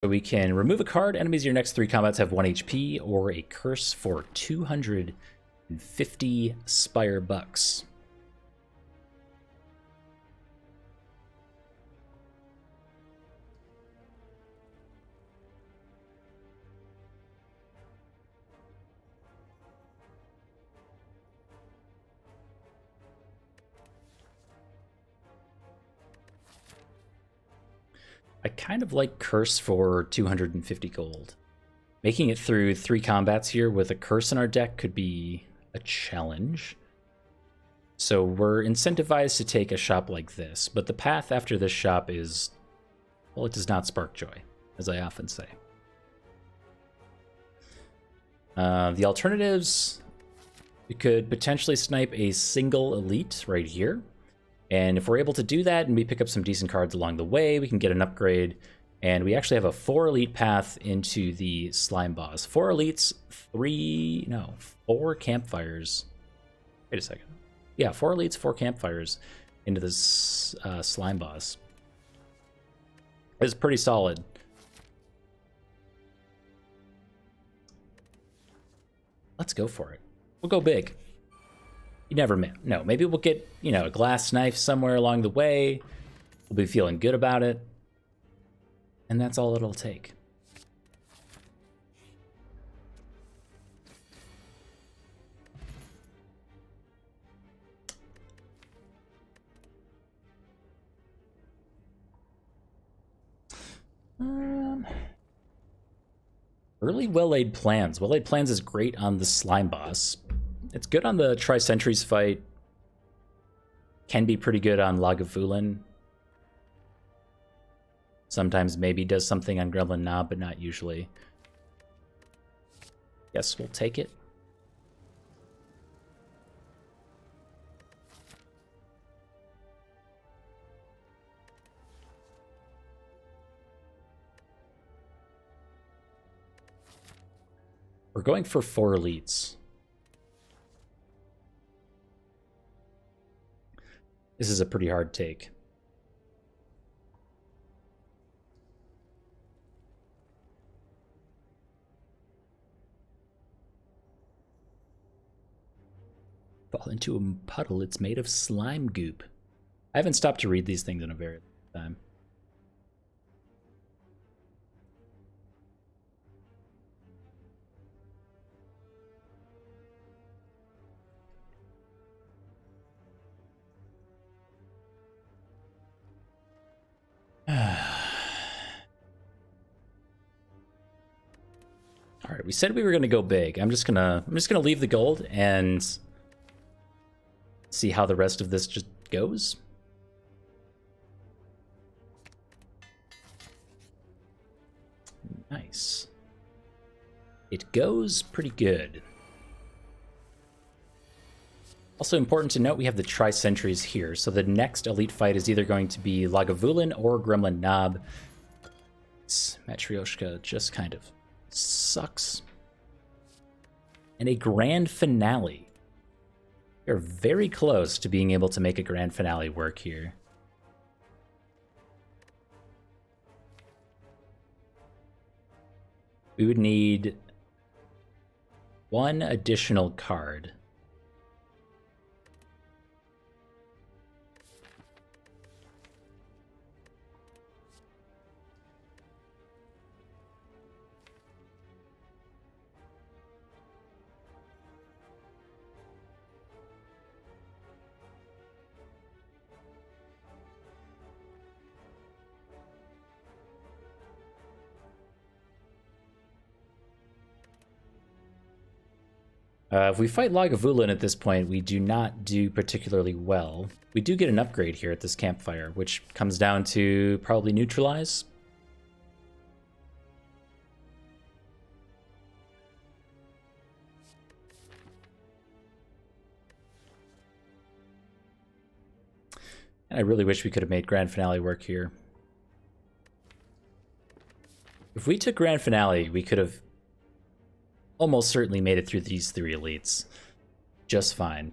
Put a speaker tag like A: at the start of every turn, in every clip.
A: So we can remove a card. Enemies in your next 3 combats have 1 HP, or a curse for 250 Spire bucks. I kind of like Curse for 250 gold. Making it through 3 combats here with a Curse in our deck could be a challenge. So we're incentivized to take a shop like this, but the path after this shop is, well, it does not spark joy, as I often say. The alternatives, we could potentially snipe a single elite right here. And if we're able to do that and we pick up some decent cards along the way, we can get an upgrade. And we actually have a 4 elite path into the slime boss. 4 elites, 4 campfires. Wait a second. Yeah, 4 elites, 4 campfires into this slime boss. It's pretty solid. Let's go for it. We'll go big. You never know. Maybe we'll get, a glass knife somewhere along the way. We'll be feeling good about it. And that's all it'll take. Early well-laid plans. Well-laid plans is great on the slime boss. It's good on the Tri-Sentries fight. Can be pretty good on Lagavulin. Sometimes maybe does something on Gremlin Knob, but not usually. Yes, we'll take it. We're going for 4 elites. This is a pretty hard take. Fall into a puddle. It's made of slime goop. I haven't stopped to read these things in a very long time. All right, we said we were going to go big. I'm just gonna leave the gold and see how the rest of this just goes. Nice. It goes pretty good. Also important to note, we have the Tri-Sentries here, so the next elite fight is either going to be Lagavulin or Gremlin Knob. Matryoshka just kind of sucks. And a grand finale. We're very close to being able to make a grand finale work here. We would need 1 additional card. If we fight Lagavulin at this point, we do not do particularly well. We do get an upgrade here at this campfire, which comes down to probably neutralize. And I really wish we could have made Grand Finale work here. If we took Grand Finale, we could have almost certainly made it through these 3 elites just fine.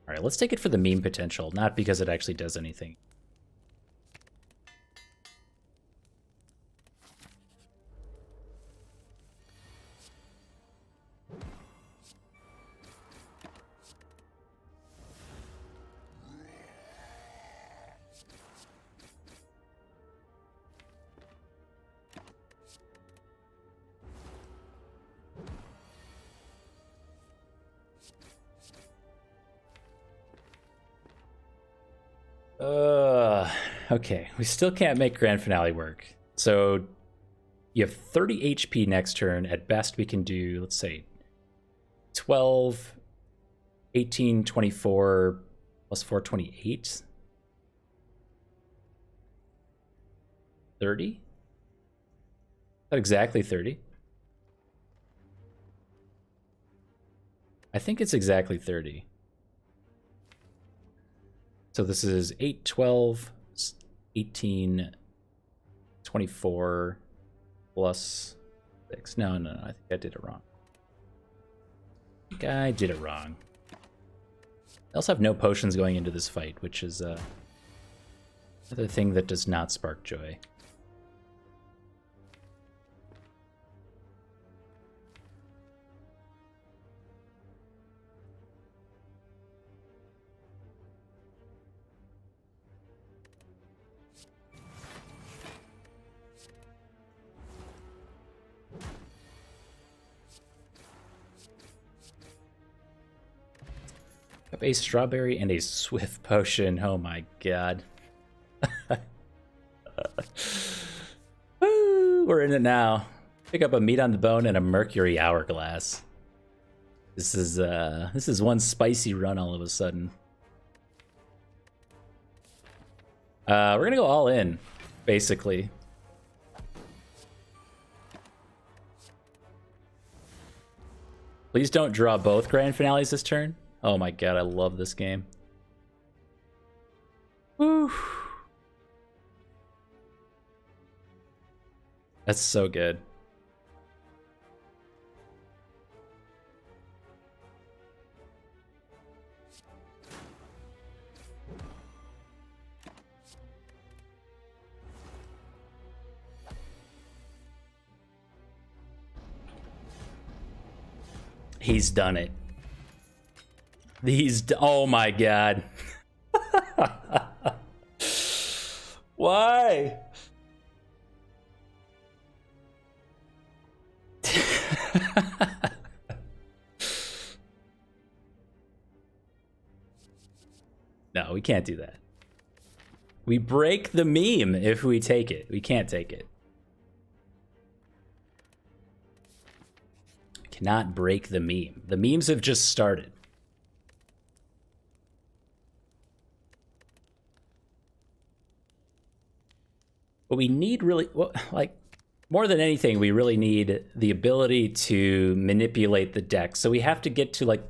A: All right, let's take it for the meme potential, not because it actually does anything. Okay, we still can't make Grand Finale work. So you have 30 HP next turn. At best, we can do, let's say, 12, 18, 24, plus 4, 28. 30? Not exactly 30. I think it's exactly 30. So this is 8, 12, 18, 24, plus 6. No, I think I did it wrong. I think I did it wrong. I also have no potions going into this fight, which is another thing that does not spark joy. A strawberry and a swift potion. Oh my god. Woo, we're in it now. Pick up a meat on the bone and a mercury hourglass. This is one spicy run all of a sudden. We're gonna go all in, basically. Please don't draw both grand finales this turn. Oh my god, I love this game. Woo. That's so good. He's done it. Oh my god. Why? No, we can't do that. We break the meme if we take it. We can't take it. We cannot break the meme. The memes have just started. But we need really, well, like, more than anything, we really need the ability to manipulate the deck. So we have to get to, like,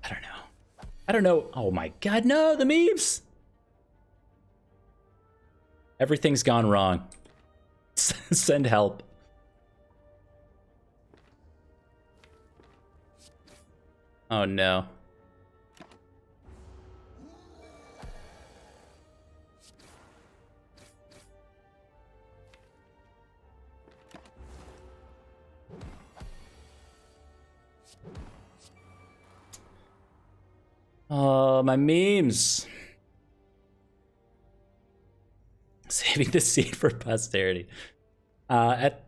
A: I don't know. Oh my god, no, the memes! Everything's gone wrong. Send help. Oh no. Oh, my memes. Saving the seed for posterity. At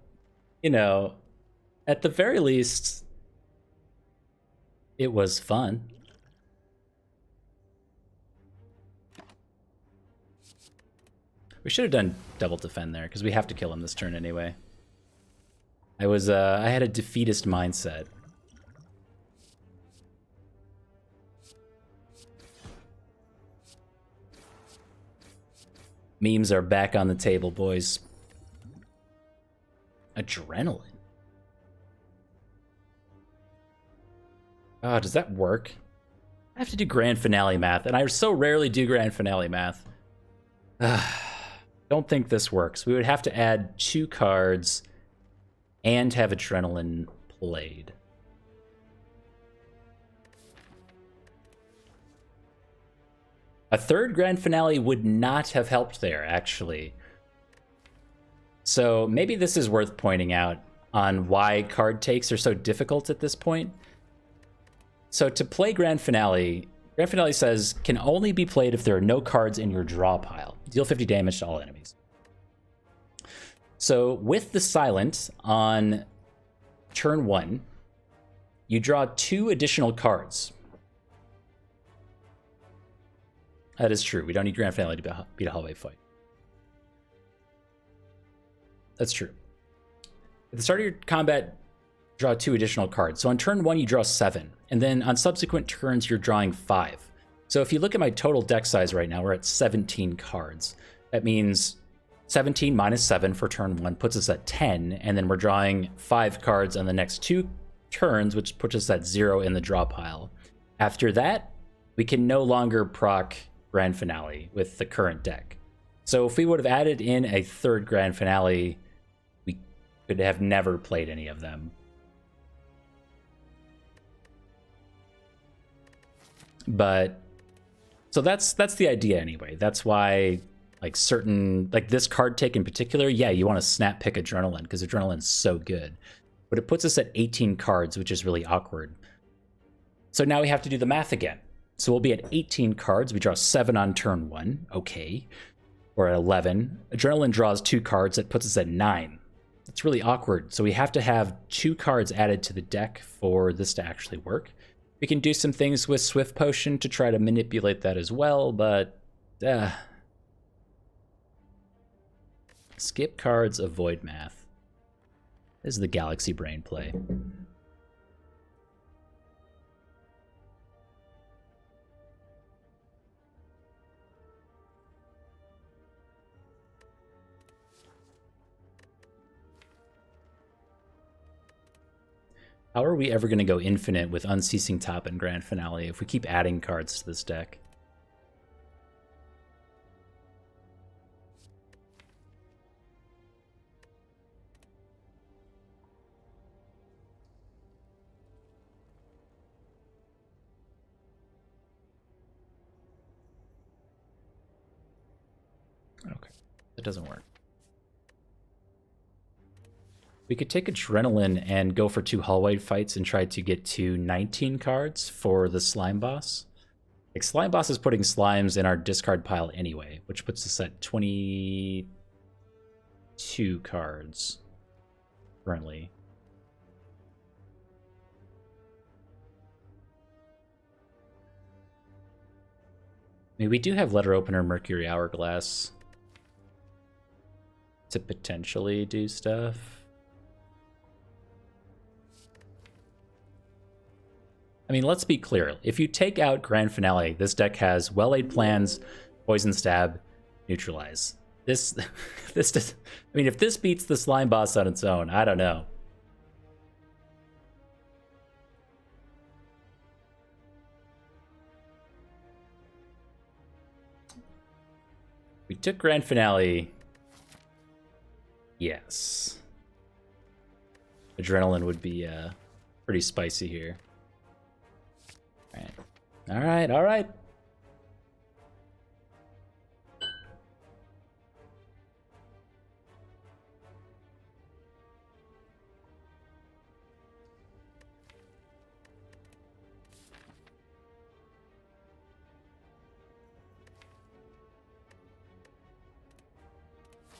A: the very least, it was fun. We should have done double defend there, because we have to kill him this turn anyway. I had a defeatist mindset. Memes are back on the table, boys. Adrenaline. Oh, does that work? I have to do grand finale math, and I so rarely do grand finale math. Don't think this works. We would have to add 2 cards and have adrenaline played. A third Grand Finale would not have helped there, actually. So maybe this is worth pointing out on why card takes are so difficult at this point. So to play Grand Finale says, can only be played if there are no cards in your draw pile. Deal 50 damage to all enemies. So with the Silent on turn 1, you draw 2 additional cards. That is true. We don't need Grand Finale to beat a hallway fight. That's true. At the start of your combat, draw 2 additional cards. So on turn 1, you draw 7. And then on subsequent turns, you're drawing 5. So if you look at my total deck size right now, we're at 17 cards. That means 17 minus 7 for turn 1 puts us at 10. And then we're drawing 5 cards on the next 2 turns, which puts us at 0 in the draw pile. After that, we can no longer proc Grand Finale with the current deck. So if we would have added in a third Grand Finale, we could have never played any of them. But so that's the idea anyway. That's why like this card take in particular, yeah, you want to snap pick Adrenaline because Adrenaline's so good. But it puts us at 18 cards, which is really awkward. So now we have to do the math again. So we'll be at 18 cards. We draw 7 on turn 1. Okay. We're at 11. Adrenaline draws 2 cards. That puts us at 9. It's really awkward. So we have to have 2 cards added to the deck for this to actually work. We can do some things with Swift Potion to try to manipulate that as well, but skip cards, avoid math. This is the Galaxy Brain play. How are we ever going to go infinite with Unceasing Top and Grand Finale if we keep adding cards to this deck? Okay, that doesn't work. We could take Adrenaline and go for 2 hallway fights and try to get to 19 cards for the Slime Boss. Like, Slime Boss is putting slimes in our discard pile anyway, which puts us at 22 cards currently. I mean, we do have Letter Opener, Mercury Hourglass to potentially do stuff. I mean, let's be clear. If you take out Grand Finale, this deck has Well-Laid Plans, Poison Stab, Neutralize. This does, I mean, if this beats the Slime Boss on its own, I don't know. We took Grand Finale. Yes. Adrenaline would be pretty spicy here. All right, all right.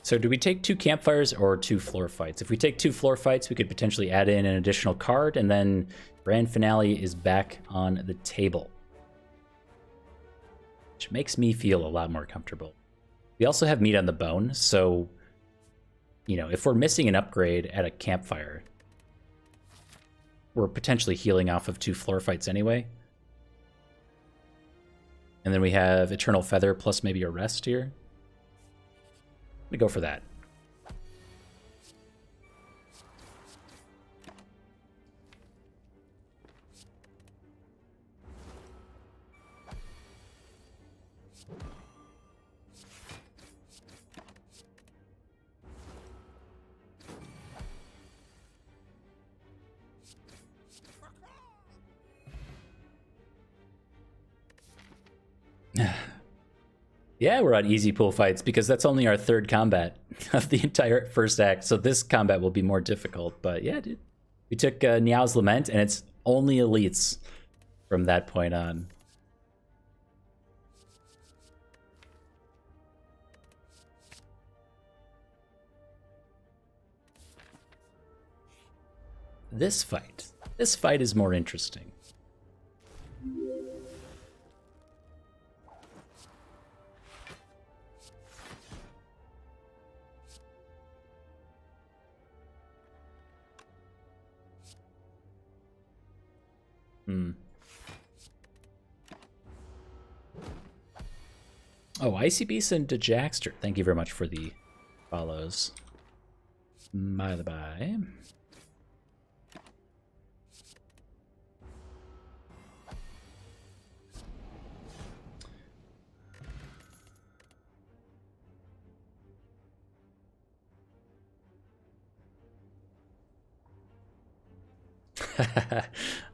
A: So do we take 2 campfires or 2 floor fights? If we take 2 floor fights, we could potentially add in an additional card, and then Grand Finale is back on the table, which makes me feel a lot more comfortable. We also have meat on the bone, so, you know, if we're missing an upgrade at a campfire, we're potentially healing off of 2 floor fights anyway. And then we have Eternal Feather plus maybe a rest here. Let me go for that. Yeah, we're on easy pool fights because that's only our third combat of the entire first act. So this combat will be more difficult. But yeah, dude. We took Niao's Lament, and it's only elites from that point on. This fight is more interesting. Oh, Icy Beast and Dejaxter. Thank you very much for the follows. By the by.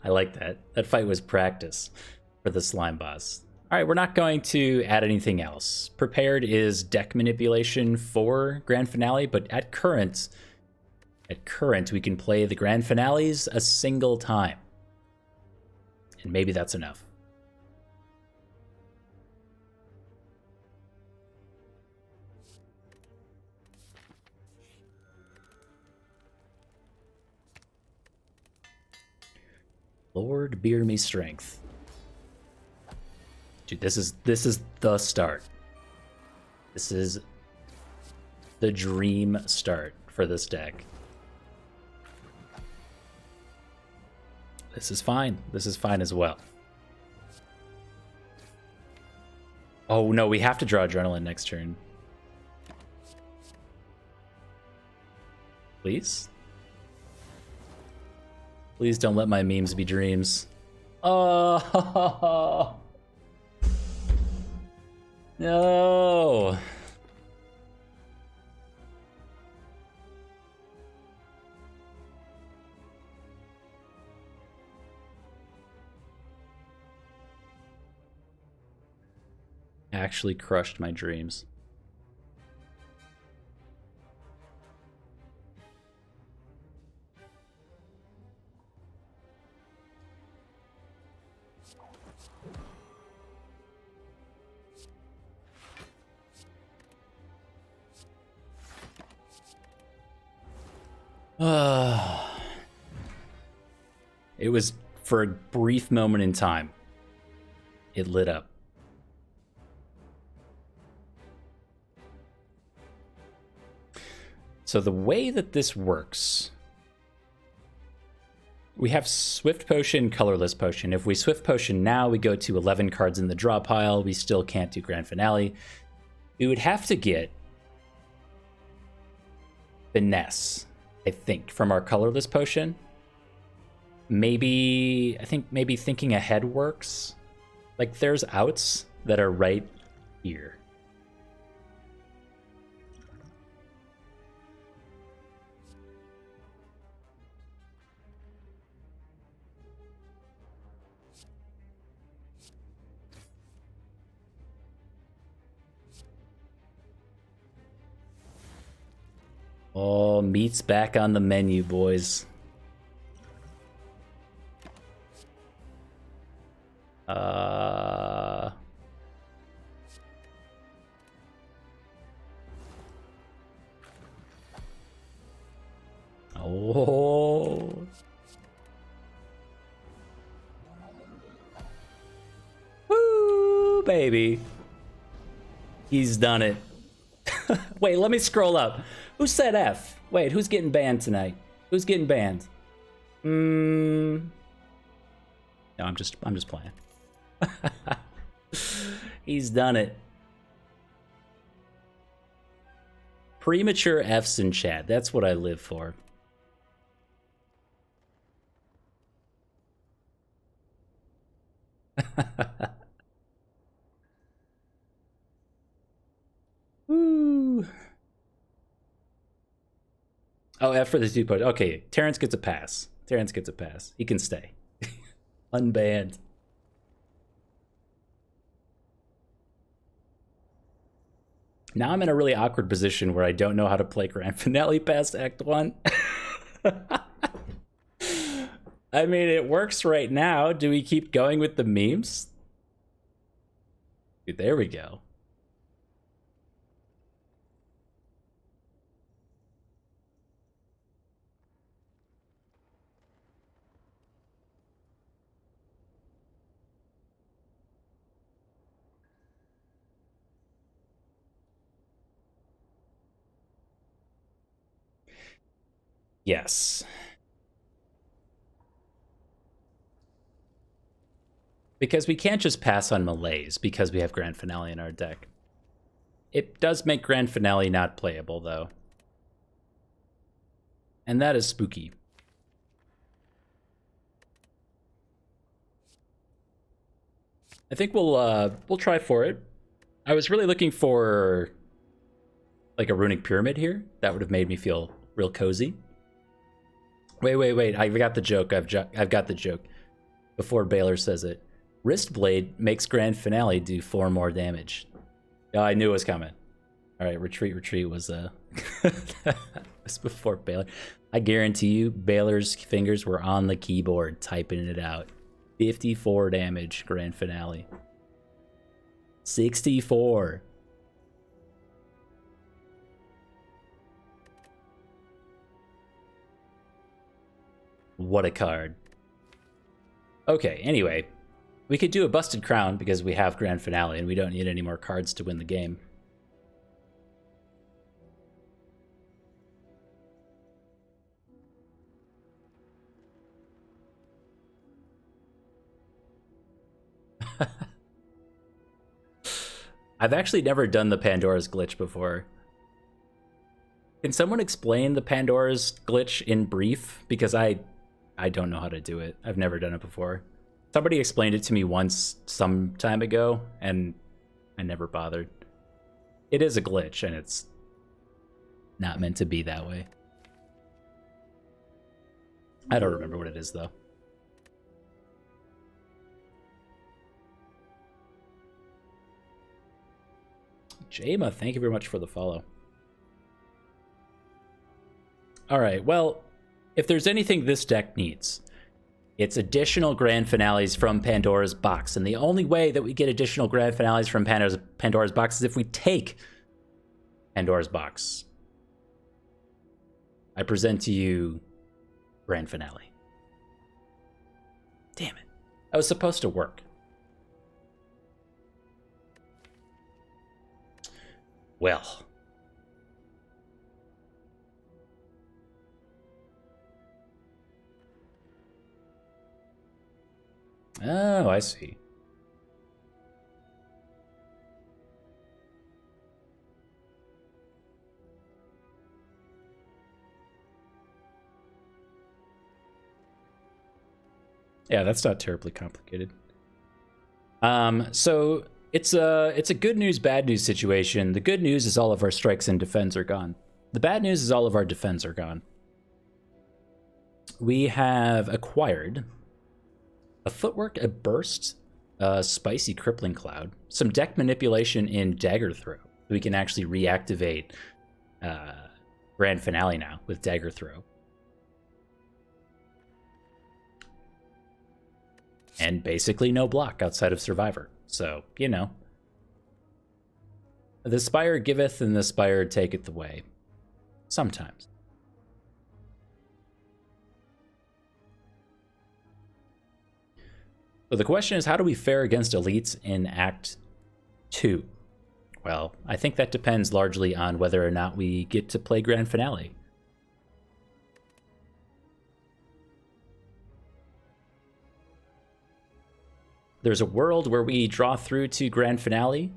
A: I like that. That fight was practice for the slime boss. All right, we're not going to add anything else. Prepared is deck manipulation for Grand Finale, but at current, we can play the Grand Finales a single time. And maybe that's enough. Lord, bear me strength. Dude, this is the start. This is the dream start for this deck. This is fine. This is fine as well. Oh no, we have to draw Adrenaline next turn. Please? Please don't let my memes be dreams. Oh no. Actually crushed my dreams. It was for a brief moment in time. It lit up. So the way that this works, we have Swift Potion, Colorless Potion. If we Swift Potion now, we go to 11 cards in the draw pile. We still can't do Grand Finale. We would have to get Finesse, I think, from our Colorless Potion. Maybe, I think maybe Thinking Ahead works. Like, there's outs that are right here. Oh, meat's back on the menu, boys. Oh. Woo, baby. He's done it. Wait, let me scroll up. Who said F? Wait, who's getting banned tonight? Who's getting banned? No, I'm just playing. He's done it. Premature Fs in chat. That's what I live for. Woo. Oh, F for the 2 push. Okay, Terrence gets a pass. Terrence gets a pass. He can stay. Unbanned. Now I'm in a really awkward position where I don't know how to play Grand Finale past Act 1. I mean, it works right now. Do we keep going with the memes? Dude, there we go. Yes. Because we can't just pass on Malaise because we have Grand Finale in our deck. It does make Grand Finale not playable, though. And that is spooky. I think we'll try for it. I was really looking for like a runic pyramid here. That would have made me feel real cozy. Wait. I got the joke. I've got the joke. Before Baylor says it. Wrist Blade makes Grand Finale do 4 more damage. Oh, I knew it was coming. All right, retreat was was before Baylor. I guarantee you, Baylor's fingers were on the keyboard typing it out. 54 damage, Grand Finale. 64. What a card. Okay, anyway. We could do a Busted Crown because we have Grand Finale and we don't need any more cards to win the game. I've actually never done the Pandora's glitch before. Can someone explain the Pandora's glitch in brief? Because I don't know how to do it. I've never done it before. Somebody explained it to me once some time ago, and I never bothered. It is a glitch, and it's not meant to be that way. I don't remember what it is, though. Jama, thank you very much for the follow. All right, well, if there's anything this deck needs, it's additional Grand Finales from Pandora's box. And the only way that we get additional Grand Finales from Pandora's box is if we take Pandora's box. I present to you Grand Finale. Damn it. That was supposed to work. Well. Oh, I see. Yeah, that's not terribly complicated. So it's a good news, bad news situation. The good news is all of our strikes and defense are gone. The bad news is all of our defense are gone. We have acquired a Footwork, a Burst, a Spicy Crippling Cloud, some deck manipulation in Dagger Throw. We can actually reactivate Grand Finale now with Dagger Throw. And basically no block outside of Survivor. So, you know. The Spire giveth and the Spire taketh away. Sometimes. So the question is, how do we fare against elites in Act 2? Well, I think that depends largely on whether or not we get to play Grand Finale. There's a world where we draw through to Grand Finale,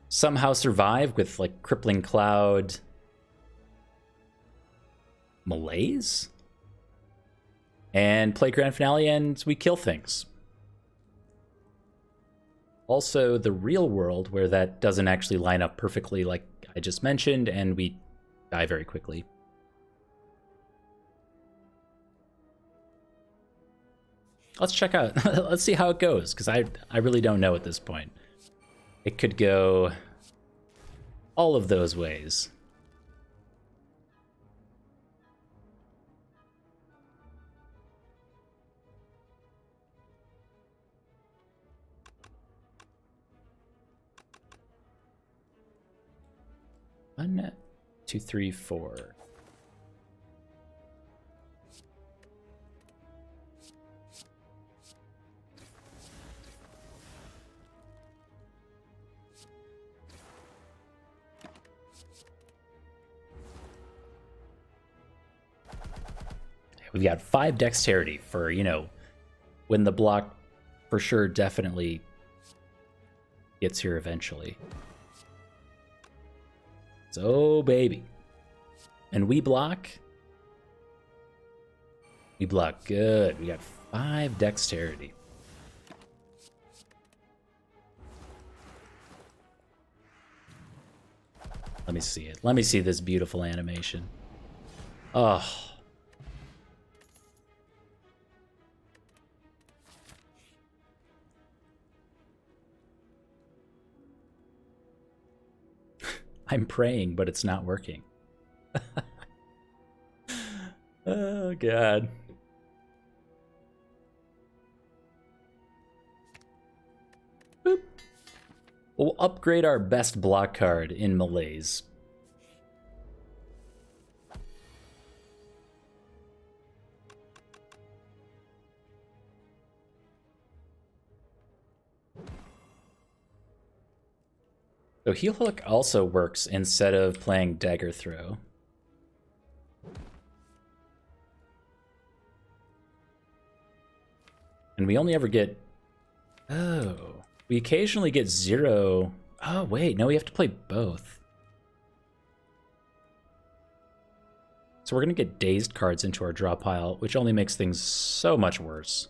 A: somehow survive with like Crippling Cloud, Malaise, and play Grand Finale and we kill things. Also, the real world where that doesn't actually line up perfectly like I just mentioned, and we die very quickly. Let's check out, let's see how it goes, because I really don't know at this point. It could go all of those ways. One, two, three, four. We've got 5 dexterity for, you know, when the block for sure definitely gets here eventually. So, baby. And we block. We block good. We got 5 dexterity. Let me see it. Let me see this beautiful animation. Oh. I'm praying, but it's not working. Oh, God. Boop. We'll upgrade our best block card in Malaise. So Heel Hook also works instead of playing Dagger Throw. And we only ever get... Oh. We occasionally get 0... Oh, wait. No, we have to play both. So we're going to get dazed cards into our draw pile, which only makes things so much worse.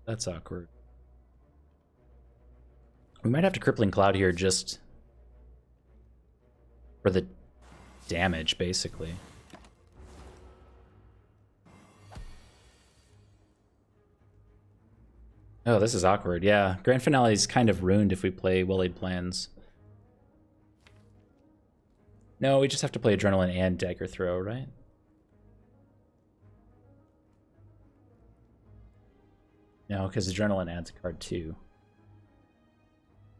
A: That's awkward. We might have to Crippling Cloud here just for the damage, basically. Oh, this is awkward. Yeah, Grand Finale is kind of ruined if we play Well-Laid Plans. No, we just have to play Adrenaline and Dagger Throw, right? No, because Adrenaline adds a card too.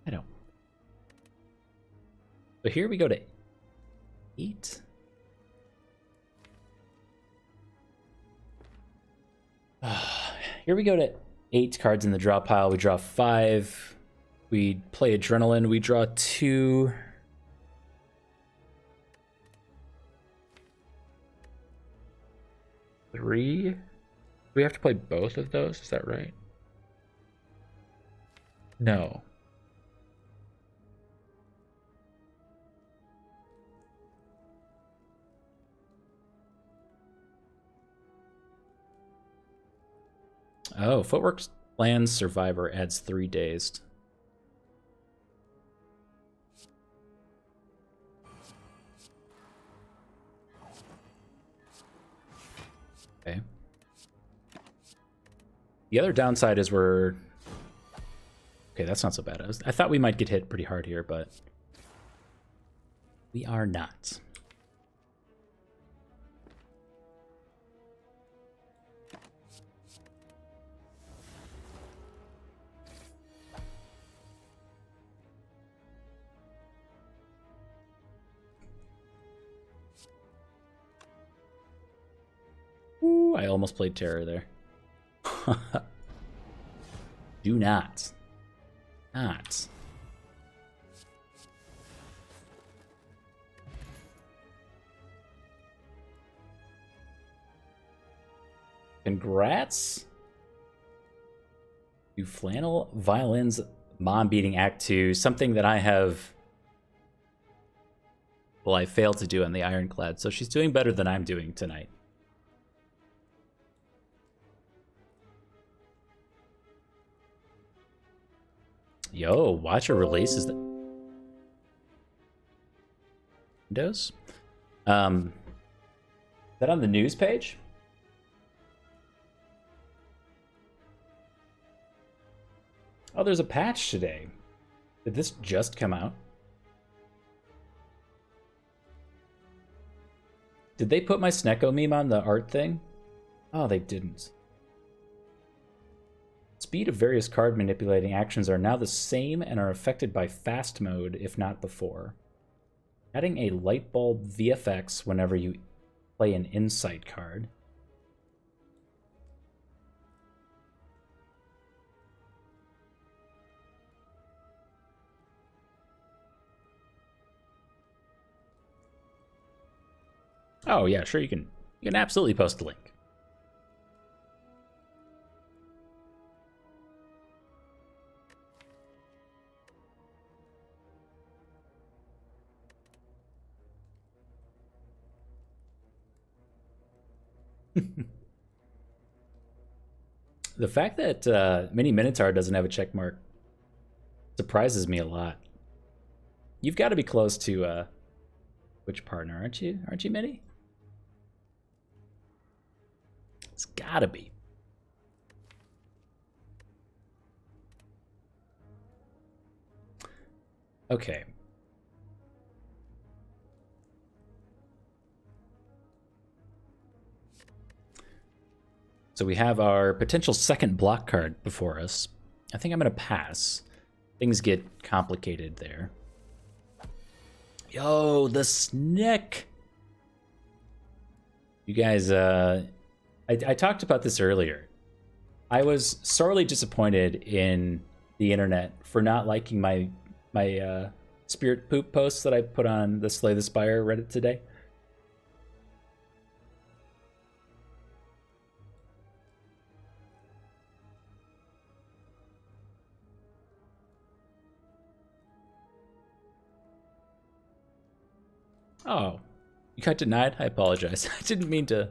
A: I don't. So here we go to 8. Here we go to 8 cards in the draw pile. We draw 5. We play Adrenaline. We draw 2. Three. We have to play both of those, is that right? No. Oh, Footwork Plans Survivor adds 3 dazed. Okay. The other downside is we're... Okay, that's not so bad. I thought we might get hit pretty hard here, but we are not. Ooh, I almost played Terror there. Do not. Not. Congrats. You Flannel Violins Mom Beating Act 2, something that I have... Well, I failed to do on the Ironclad, so she's doing better than I'm doing tonight. Yo, watch her releases the Windows. Is that on the news page? Oh, there's a patch today. Did this just come out? Did they put my Snecko meme on the art thing? Oh, they didn't. Speed of various card manipulating actions are now the same and are affected by fast mode, if not before. Adding a light bulb VFX whenever you play an insight card. Oh yeah, sure, you can absolutely post a link. The fact that Mini Minotaur doesn't have a check mark surprises me a lot. You've got to be close to which partner, aren't you? Aren't you, Mini? It's gotta be. Okay. So we have our potential second block card before us. I think I'm going to pass. Things get complicated there. Yo, the Snick! You guys, I talked about this earlier. I was sorely disappointed in the internet for not liking my spirit poop posts that I put on the Slay the Spire Reddit today. Oh, you got denied? I apologize. I didn't mean to.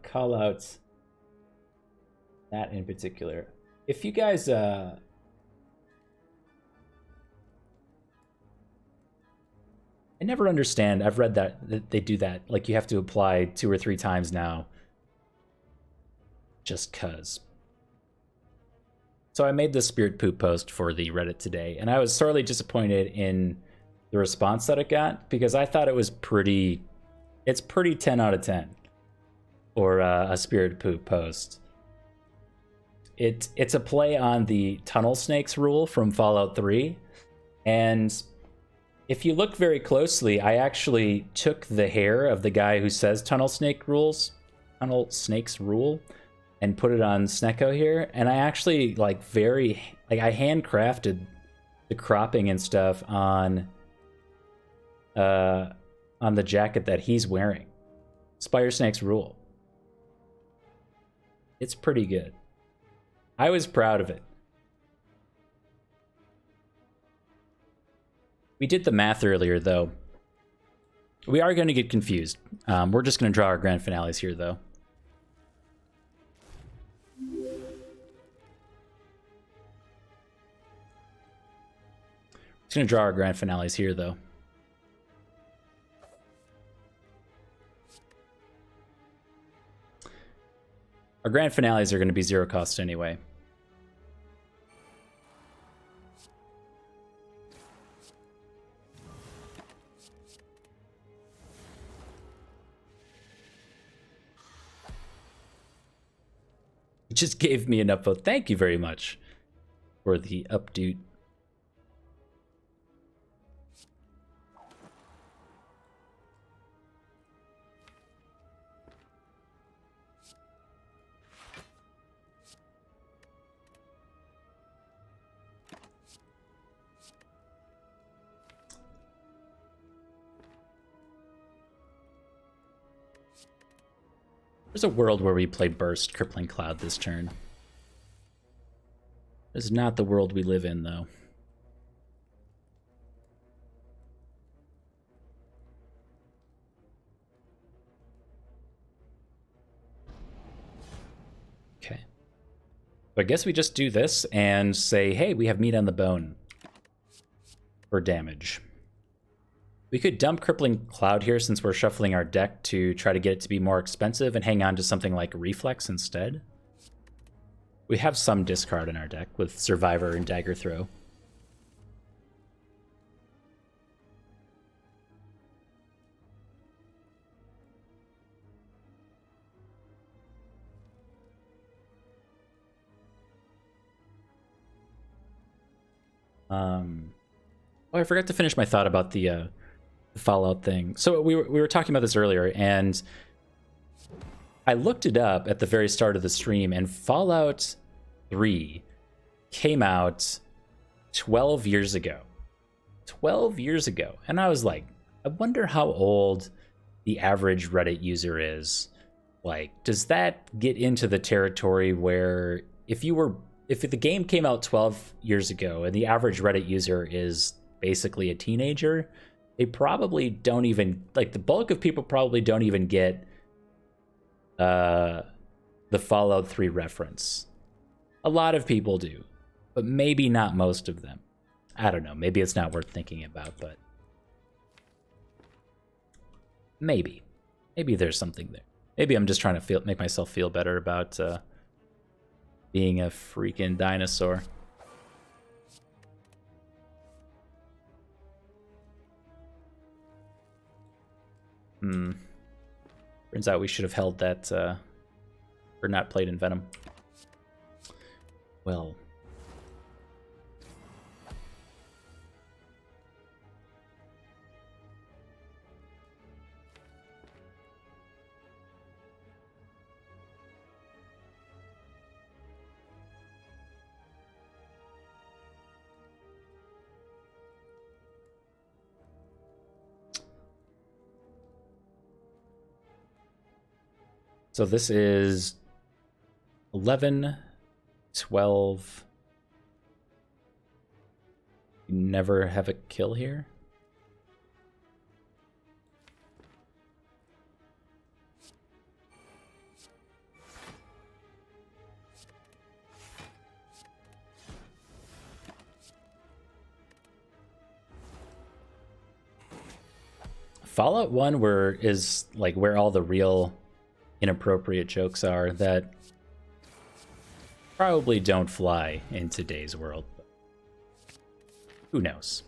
A: Call out that in particular. If you guys I never understand. I've read that they do that. Like you have to apply 2 or 3 times now. Just cuz. So I made this spirit poop post for the Reddit today, and I was sorely disappointed in the response that it got because I thought it was pretty. It's pretty 10 out of 10 for a spirit poop post. It's a play on the tunnel snakes rule from Fallout 3, and if you look very closely, I actually took the hair of the guy who says tunnel snakes rule, and put it on Snecko here, and I actually I handcrafted the cropping and stuff on the jacket that he's wearing. Spire Snakes rule. It's pretty good. I was proud of it. We did the math earlier, though. We are going to get confused. We're just going to draw our grand finales here, though. Just going to draw our grand finales here, though. Our grand finales are going to be 0 cost anyway. It just gave me an upvote. Thank you very much for the update. There's a world where we play Burst, Crippling Cloud this turn. This is not the world we live in, though. Okay. So I guess we just do this and say, hey, we have meat on the bone for damage. We could dump Crippling Cloud here since we're shuffling our deck to try to get it to be more expensive and hang on to something like Reflex instead. We have some discard in our deck with Survivor and Dagger Throw. Oh, I forgot to finish my thought about the Fallout thing. So we were talking about this earlier, and I looked it up at the very start of the stream, and Fallout 3 came out 12 years ago. 12 years ago. And I was like, I wonder how old the average Reddit user is. Like, does that get into the territory where if the game came out 12 years ago and the average Reddit user is basically a teenager, they probably don't even, like, the bulk of people probably don't even get the Fallout 3 reference. A lot of people do, but maybe not most of them. I don't know, maybe it's not worth thinking about, but maybe there's something there. Maybe I'm just trying to make myself feel better about being a freaking dinosaur. Turns out we should have held that or not played in Venom. Well. So this is 11, 12. You never have a kill here. Fallout 1 is like where all the real inappropriate jokes are that probably don't fly in today's world. But who knows?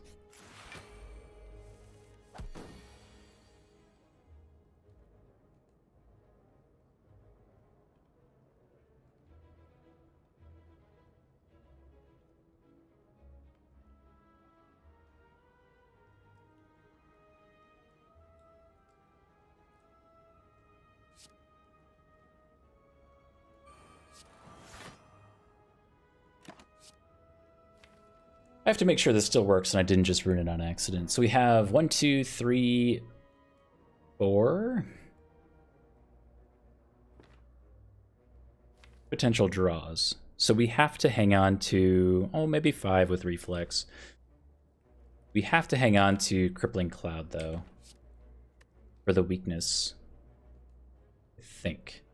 A: I have to make sure this still works and I didn't just ruin it on accident. So we have 1, 2, 3, 4 potential draws. So we have to hang on to, maybe 5 with Reflex. We have to hang on to Crippling Cloud, though, for the weakness, I think.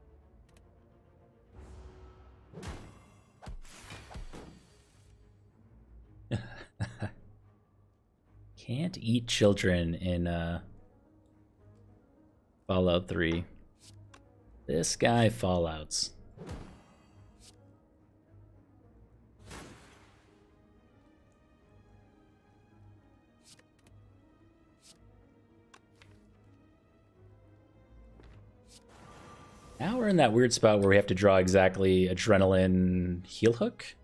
A: Can't eat children in Fallout 3. This guy Fallouts. Now we're in that weird spot where we have to draw exactly Adrenaline Heal Hook.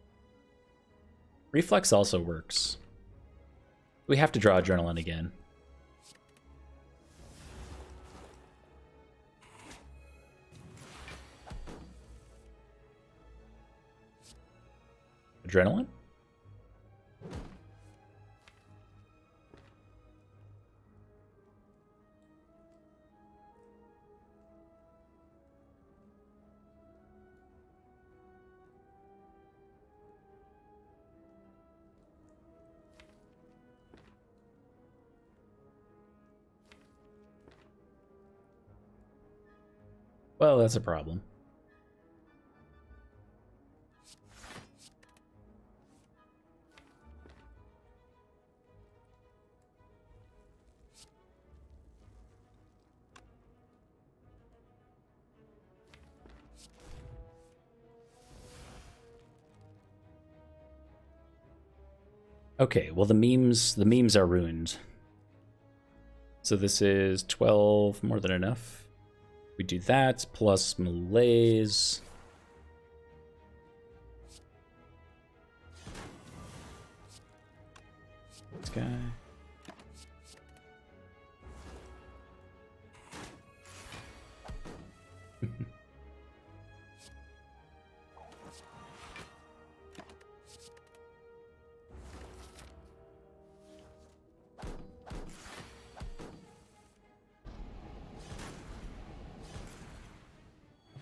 A: Reflex also works. We have to draw Adrenaline again. Adrenaline? Well, that's a problem. Okay, well the memes are ruined. So this is 12, more than enough. We do that, plus Malaise. This guy.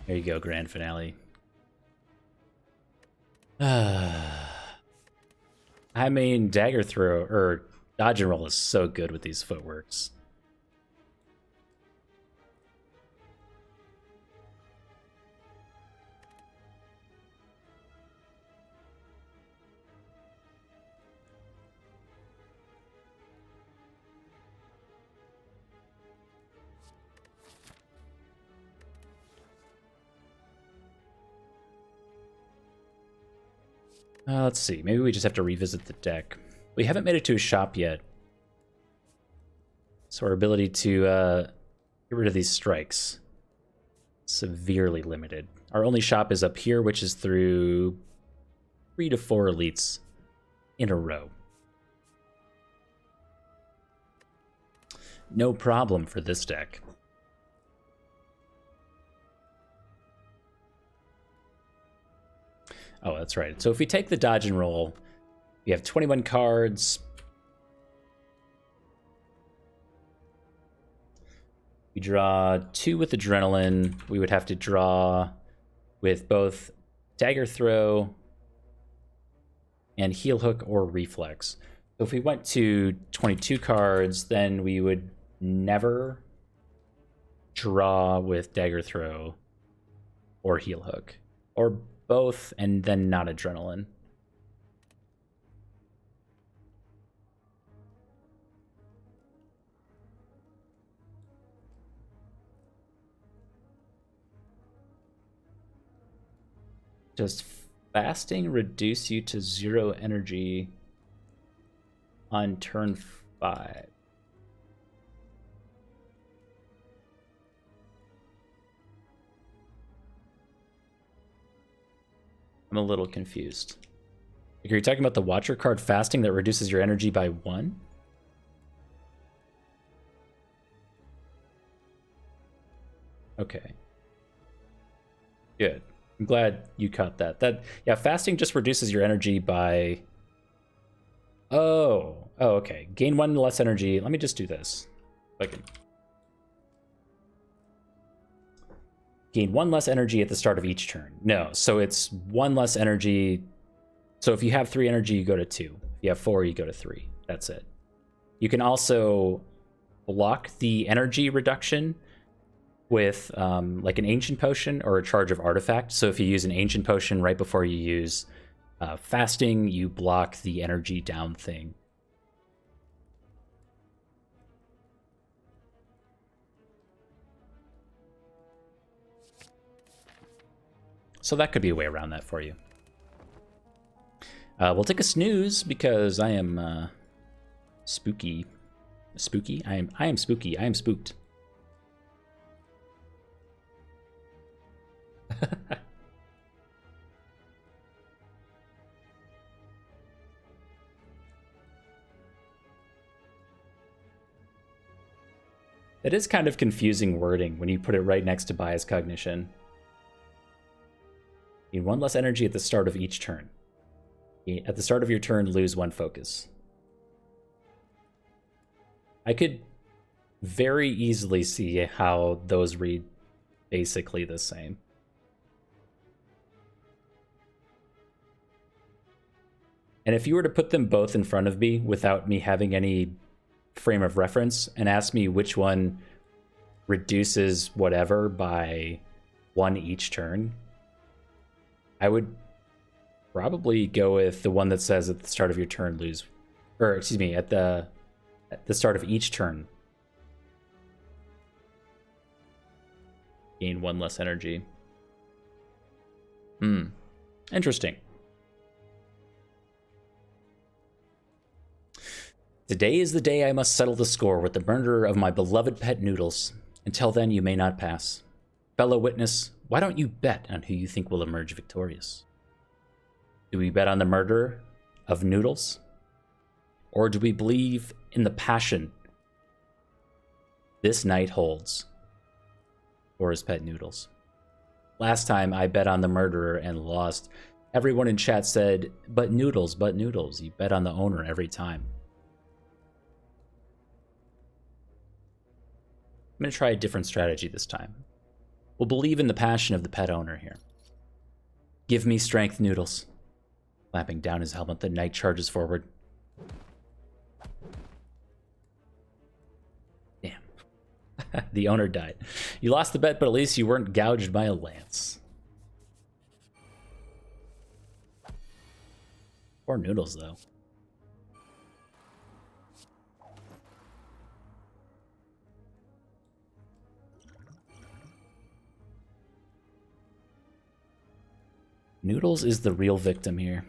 A: There you go, grand finale. I mean, dagger throw, or dodge and roll is so good with these footworks. Let's see. Maybe we just have to revisit the deck. We haven't made it to a shop yet. So our ability to get rid of these strikes severely limited. Our only shop is up here, which is through 3 to 4 elites in a row. No problem for this deck. Oh, that's right. So if we take the dodge and roll, we have 21 cards. We draw 2 with Adrenaline. We would have to draw with both Dagger Throw and Heel Hook or Reflex. So if we went to 22 cards, then we would never draw with Dagger Throw or Heel Hook. Or both, and then not Adrenaline. Does fasting reduce you to 0 energy on turn 5? I'm a little confused. Like, are you talking about the Watcher card fasting that reduces your energy by 1? Okay. Good. I'm glad you caught that. Yeah, fasting just reduces your energy by... Oh, okay. Gain 1 less energy. Let me just do this. If I can... Gain 1 less energy at the start of each turn. No, so it's 1 less energy. So if you have 3 energy, you go to 2. If you have 4, you go to 3. That's it. You can also block the energy reduction with like an Ancient Potion or a Charge of Artifact. So if you use an Ancient Potion right before you use fasting, you block the energy down thing. So that could be a way around that for you. We'll take a snooze because I am spooky. Spooky? I am spooky. I am spooked. It is kind of confusing wording when you put it right next to bias cognition. Gain 1 less energy at the start of each turn. At the start of your turn, lose 1 focus. I could very easily see how those read basically the same. And if you were to put them both in front of me without me having any frame of reference and ask me which one reduces whatever by 1 each turn, I would probably go with the one that says at the start of your turn lose, or excuse me, at the start of each turn gain 1 less energy. Interesting. Today is the day I must settle the score with the murderer of my beloved pet Noodles. Until then, you may not pass. Fellow witness, why don't you bet on who you think will emerge victorious? Do we bet on the murderer of Noodles? Or do we believe in the passion this knight holds for his pet Noodles? Last time I bet on the murderer and lost. Everyone in chat said, but Noodles, but Noodles. You bet on the owner every time. I'm going to try a different strategy this time. We'll believe in the passion of the pet owner here. Give me strength, Noodles. Clamping down his helmet, the knight charges forward. Damn. The owner died. You lost the bet, but at least you weren't gouged by a lance. Poor Noodles, though. Noodles is the real victim here.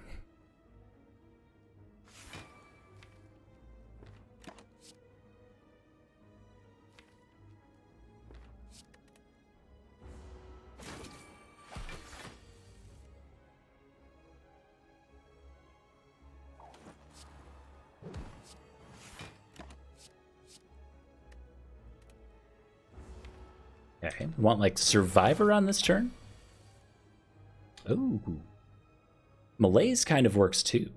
A: Okay, want like Survivor on this turn? Ooh. Malaise kind of works too.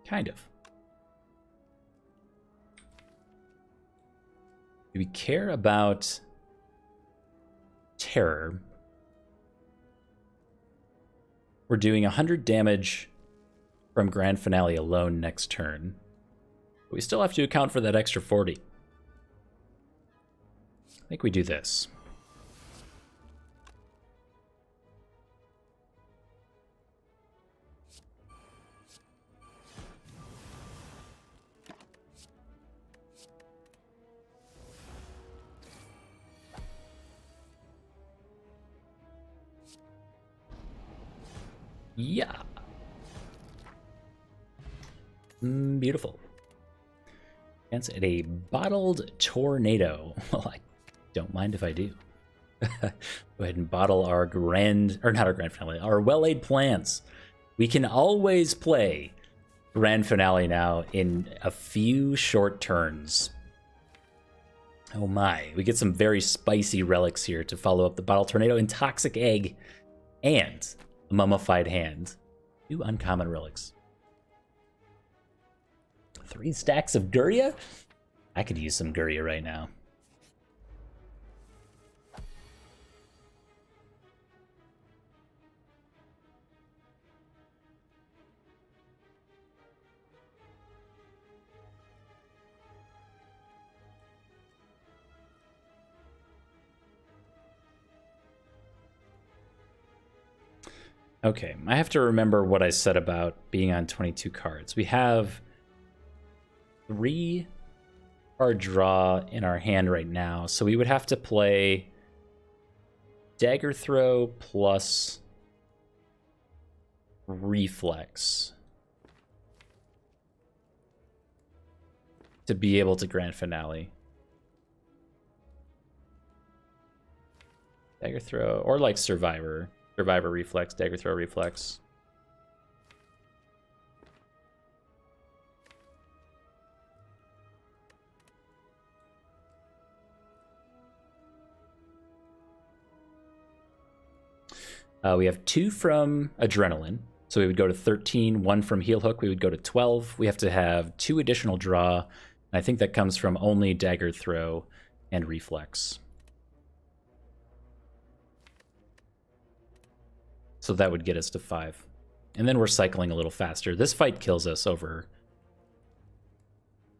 A: Kind of. Do we care about Terror? We're doing 100 damage from Grand Finale alone next turn. But we still have to account for that extra 40. I think we do this. Yeah. Beautiful. Against a bottled tornado. Well, I don't mind if I do. Go ahead and bottle our our well-laid plans. We can always play Grand Finale now in a few short turns. Oh my, we get some very spicy relics here to follow up the bottle tornado and toxic egg and a mummified hand. 2 uncommon relics. 3 stacks of Guria? I could use some Guria right now. Okay, I have to remember what I said about being on 22 cards. We have 3 card draw in our hand right now, so we would have to play Dagger Throw plus Reflex to be able to Grand Finale. Dagger Throw, or like Survivor. Survivor Reflex, Dagger Throw Reflex. We have 2 from Adrenaline, so we would go to 13. 1 from Heel Hook, we would go to 12. We have to have 2 additional draw, and I think that comes from only Dagger Throw and Reflex. So that would get us to 5. And then we're cycling a little faster. This fight kills us over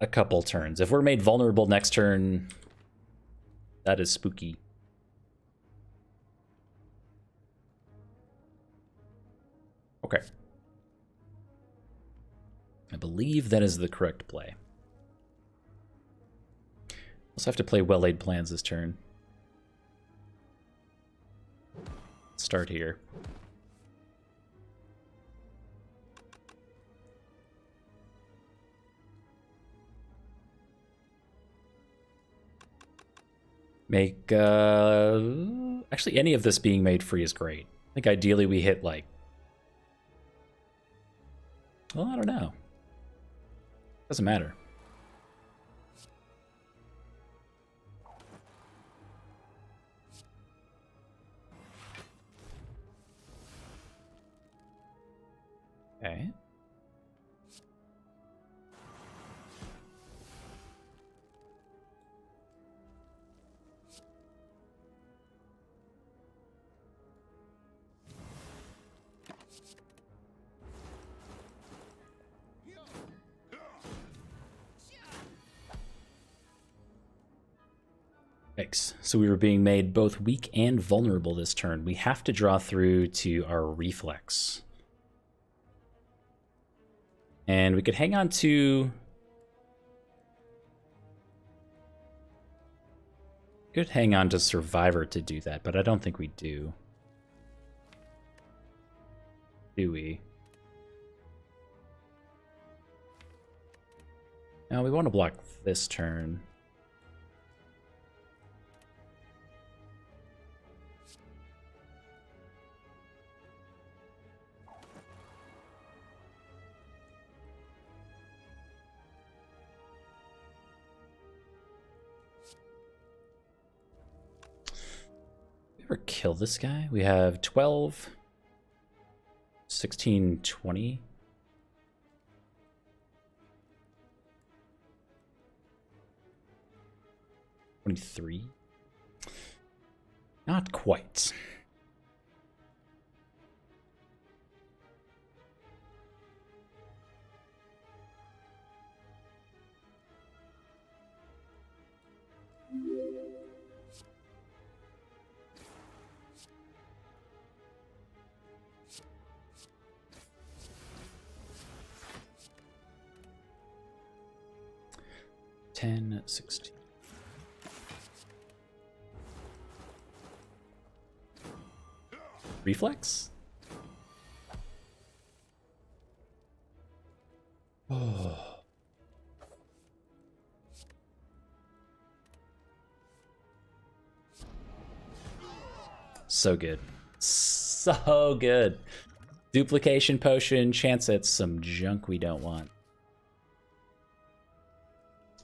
A: a couple turns. If we're made vulnerable next turn, that is spooky. Okay. I believe that is the correct play. Also have to play well-laid plans this turn. Start here. Make, actually any of this being made free is great. I think ideally we hit like, well, I don't know. Doesn't matter. Okay. Yikes. So we were being made both weak and vulnerable this turn. We have to draw through to our reflex. And we could hang on to... Could hang on to Survivor to do that, but I don't think we do. Do we? No, we want to block this turn. Ever kill this guy? We have 12, 16, 20. 23. Not quite. Ten, 16. Reflex? Oh. So good. So good. Duplication potion, chance at some junk we don't want.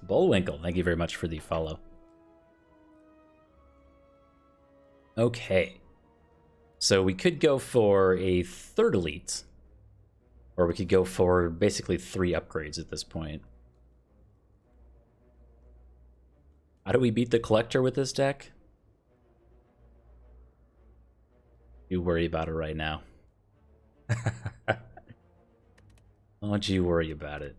A: Bullwinkle, thank you very much for the follow. Okay. So we could go for a third elite, or we could go for basically 3 upgrades at this point. How do we beat the collector with this deck? You worry about it right now. Don't you worry about it.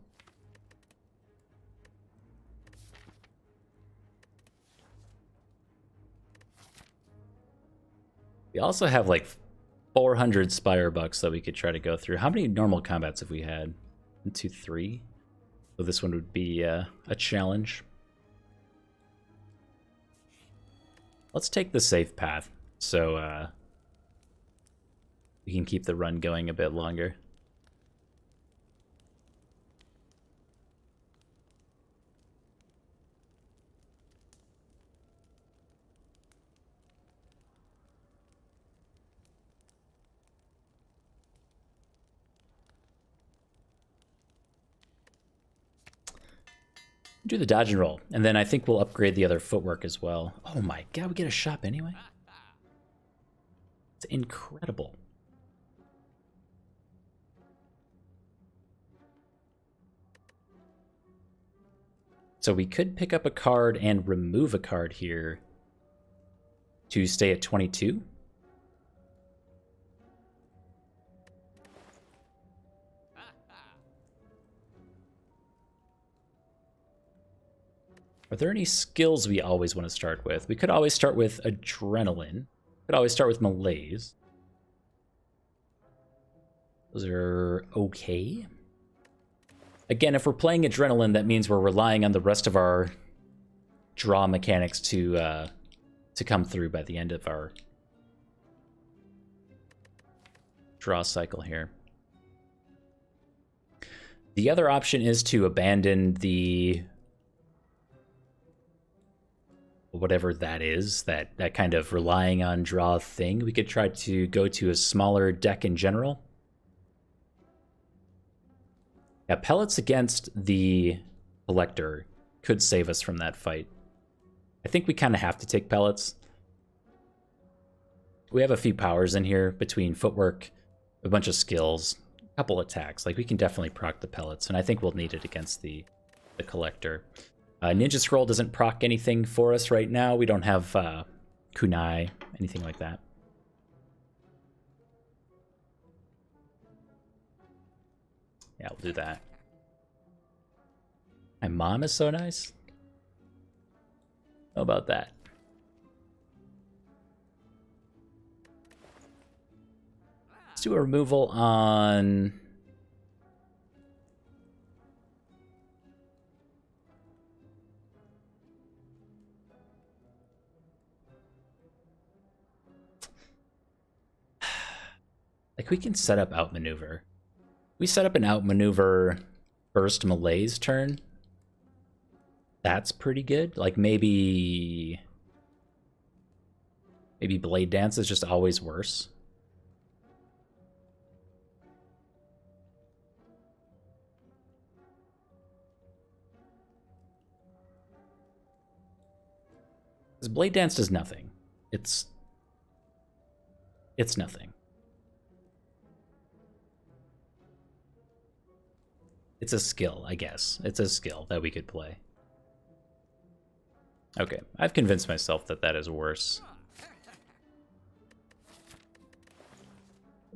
A: We also have like 400 Spire bucks that we could try to go through. How many normal combats have we had? 1, 2, 3. So this one would be a challenge. Let's take the safe path so we can keep the run going a bit longer. Do the dodge and roll, and then I think we'll upgrade the other footwork as well. Oh my god, we get a shop anyway? It's incredible. So we could pick up a card and remove a card here to stay at 22. Are there any skills we always want to start with? We could always start with Adrenaline. Could always start with Malaise. Those are okay. Again, if we're playing Adrenaline, that means we're relying on the rest of our draw mechanics to come through by the end of our draw cycle here. The other option is to abandon the whatever that is, that kind of relying on draw thing. We could try to go to a smaller deck in general. Yeah, pellets against the collector could save us from that fight. I think we kind of have to take pellets. We have a few powers in here between footwork, a bunch of skills, a couple attacks. Like, we can definitely proc the pellets, and I think we'll need it against the collector. Ninja Scroll doesn't proc anything for us right now. We don't have kunai, anything like that. Yeah, we'll do that. My mom is so nice. How about that? Let's do a removal on... Like, we can set up outmaneuver. We set up an outmaneuver first malaise turn. That's pretty good. Like, maybe Blade Dance is just always worse. Because Blade Dance does nothing. It's nothing. It's a skill, I guess. It's a skill that we could play. Okay, I've convinced myself that that is worse.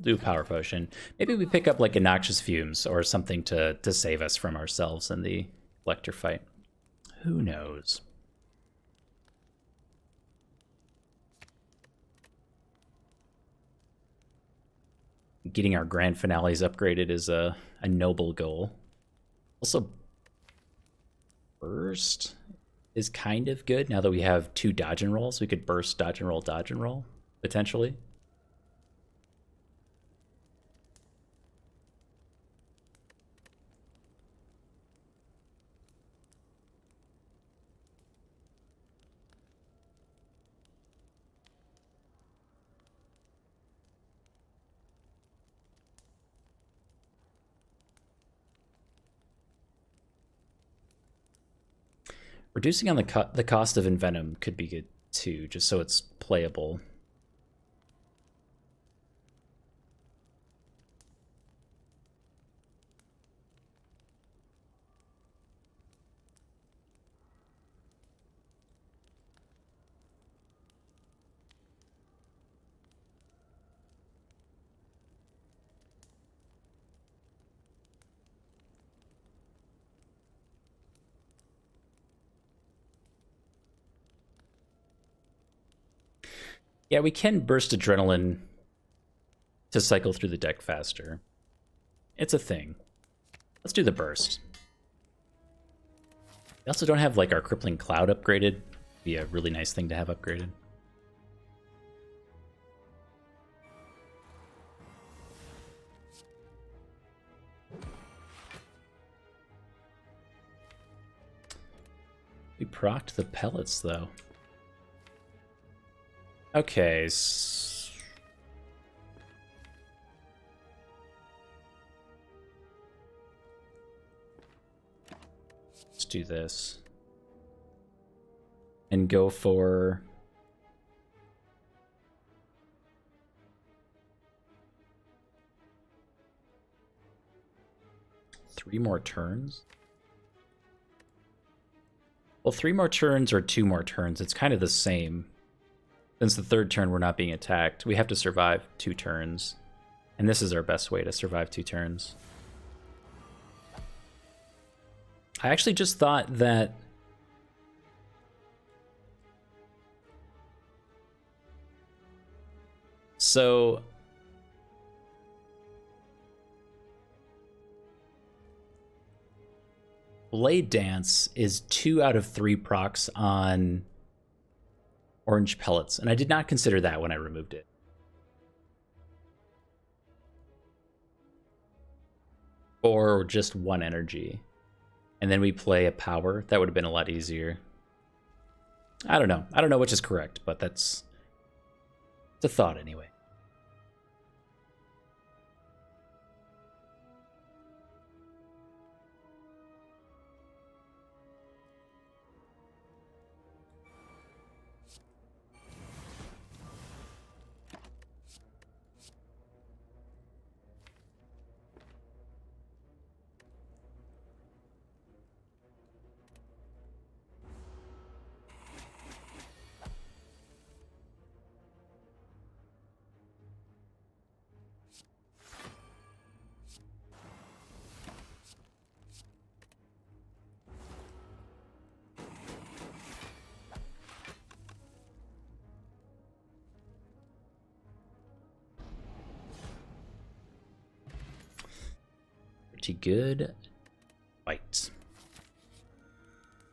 A: Do Power Potion. Maybe we pick up like a Noxious Fumes or something to save us from ourselves in the Collector fight. Who knows? Getting our grand finales upgraded is a noble goal. Also, burst is kind of good now that we have 2 dodge and rolls. We could burst, dodge and roll, potentially. Reducing on the cost of Envenom could be good too, just so it's playable. Yeah, we can burst Adrenaline to cycle through the deck faster. It's a thing. Let's do the burst. We also don't have like our Crippling Cloud upgraded. Be a really nice thing to have upgraded. We procced the pellets though. Okay, let's do this. And go for... three more turns? Well, 3 more turns or 2 more turns, it's kind of the same. Since the 3rd turn we're not being attacked, we have to survive 2 turns. And this is our best way to survive 2 turns. I actually just thought that... So... Blade Dance is 2 out of 3 procs on orange pellets, and I did not consider that when I removed it. Or just 1 energy. And then we play a power. That would have been a lot easier. I don't know. I don't know which is correct, but it's a thought anyway. Pretty good fight.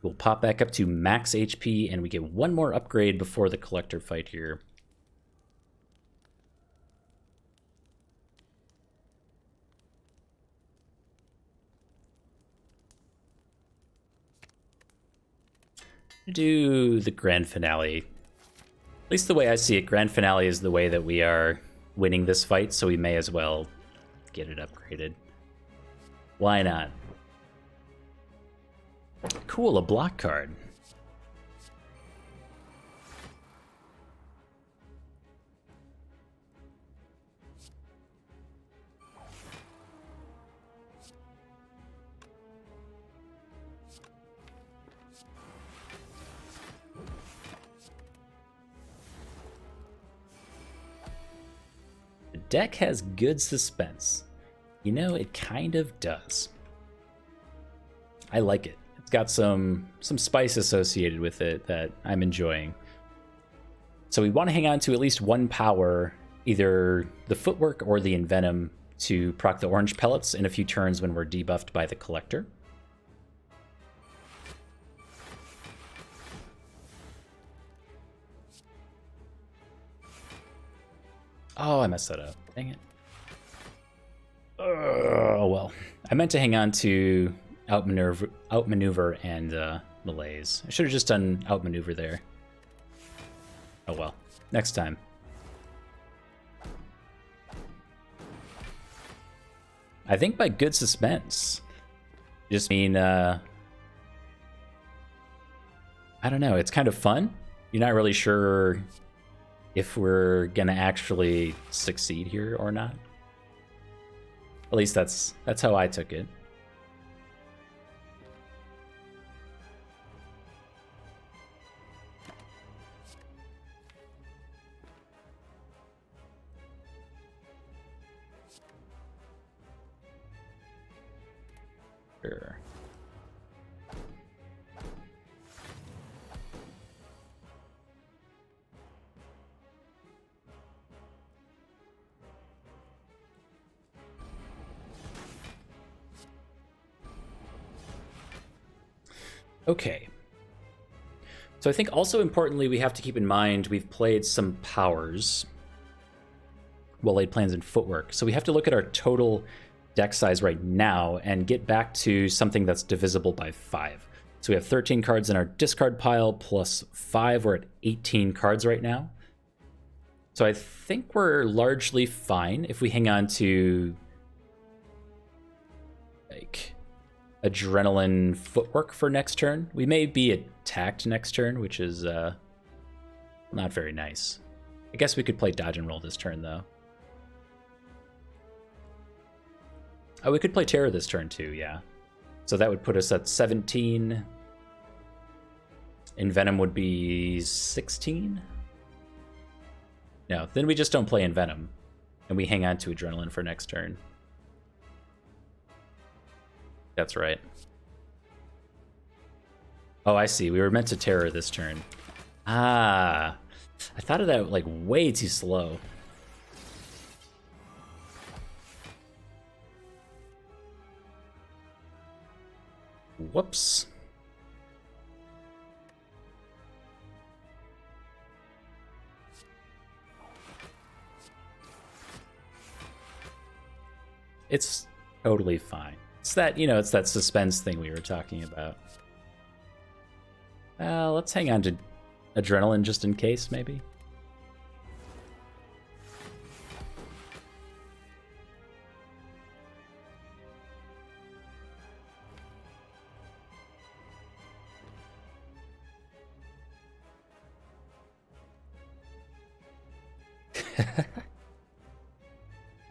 A: We'll pop back up to max HP, and we get one more upgrade before the collector fight here. Do the grand finale. At least the way I see it, grand finale is the way that we are winning this fight, so we may as well get it upgraded. Why not? Cool, a block card. The deck has good suspense. You know, it kind of does. I like it. It's got some spice associated with it that I'm enjoying. So we want to hang on to at least one power, either the footwork or the envenom, to proc the orange pellets in a few turns when we're debuffed by the collector. Oh, I messed that up. Dang it. Oh, well. I meant to hang on to outmaneuver and malaise. I should have just done outmaneuver there. Oh, well. Next time. I think by good suspense, just mean, I don't know. It's kind of fun. You're not really sure if we're gonna actually succeed here or not. At least that's how I took it. Sure. Okay. So I think also importantly, we have to keep in mind we've played some powers, well-laid plans, and footwork. So we have to look at our total deck size right now and get back to something that's divisible by 5. So we have 13 cards in our discard pile plus 5. We're at 18 cards right now. So I think we're largely fine if we hang on to like adrenaline footwork for next turn. We may be attacked next turn, which is not very nice. I guess we could play dodge and roll this turn though. Oh, we could play terror this turn too, yeah. So that would put us at 17. Envenom would be 16. No, then we just don't play Envenom, and we hang on to adrenaline for next turn. That's right. Oh, I see. We were meant to terror this turn. Ah, I thought of that like way too slow. Whoops. It's totally fine. It's that, you know, it's that suspense thing we were talking about. Let's hang on to adrenaline just in case, maybe?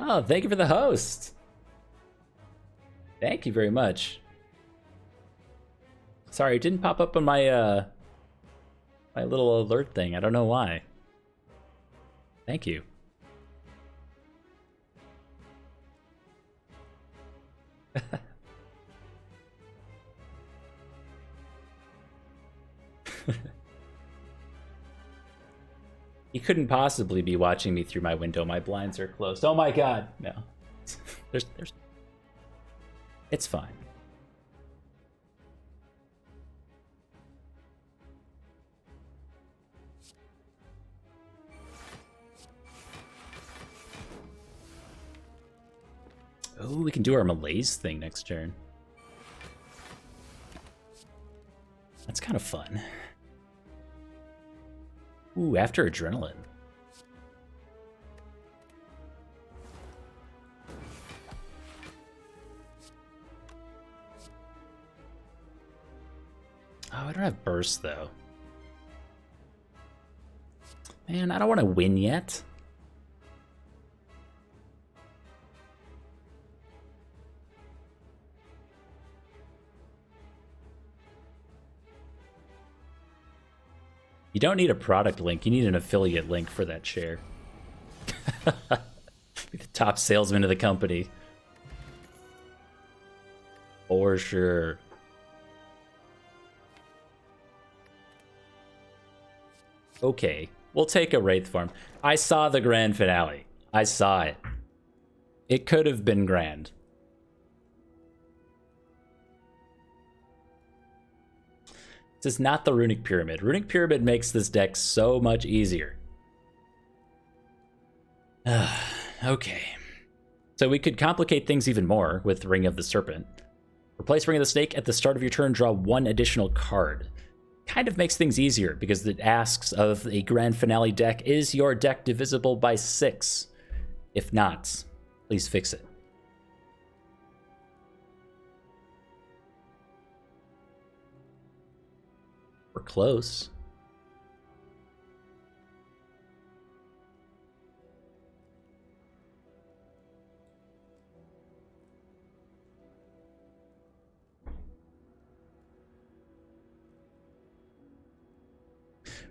A: Oh, thank you for the host. Thank you very much. Sorry, it didn't pop up on my my little alert thing. I don't know why. Thank you. You couldn't possibly be watching me through my window. My blinds are closed. Oh my god. No. there's It's fine. Oh, we can do our malaise thing next turn. That's kind of fun. Ooh, after adrenaline. Oh, I don't have burst though. Man, I don't want to win yet. You don't need a product link, you need an affiliate link for that share. Be the top salesman of the company. For sure. Okay, we'll take a Wraith farm. I saw the grand finale. I saw it. It could have been grand. This is not the Runic Pyramid. Runic Pyramid makes this deck so much easier. Okay. So we could complicate things even more with Ring of the Serpent. Replace Ring of the Snake at the start of your turn, draw one additional card. Kind of makes things easier because it asks of a grand finale deck, is your deck divisible by 6? If not, please fix it. We're close.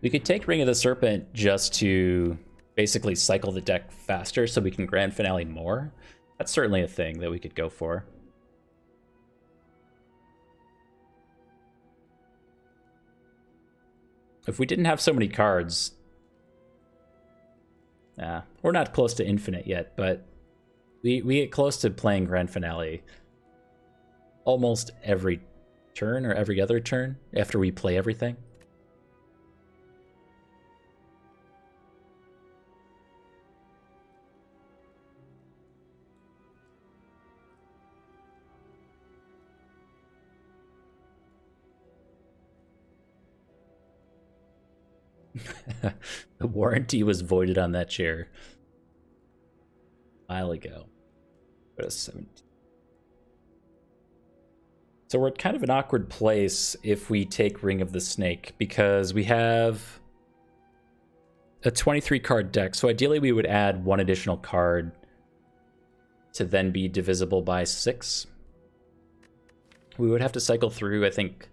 A: We could take Ring of the Serpent just to basically cycle the deck faster so we can grand finale more. That's certainly a thing that we could go for. If we didn't have so many cards... we're not close to infinite yet, but we get close to playing grand finale almost every turn or every other turn after we play everything. The warranty was voided on that chair a while ago. But it's 17. So we're at kind of an awkward place if we take Ring of the Snake, because we have a 23 card deck. So ideally we would add one additional card to then be divisible by 6. We would have to cycle through, I think,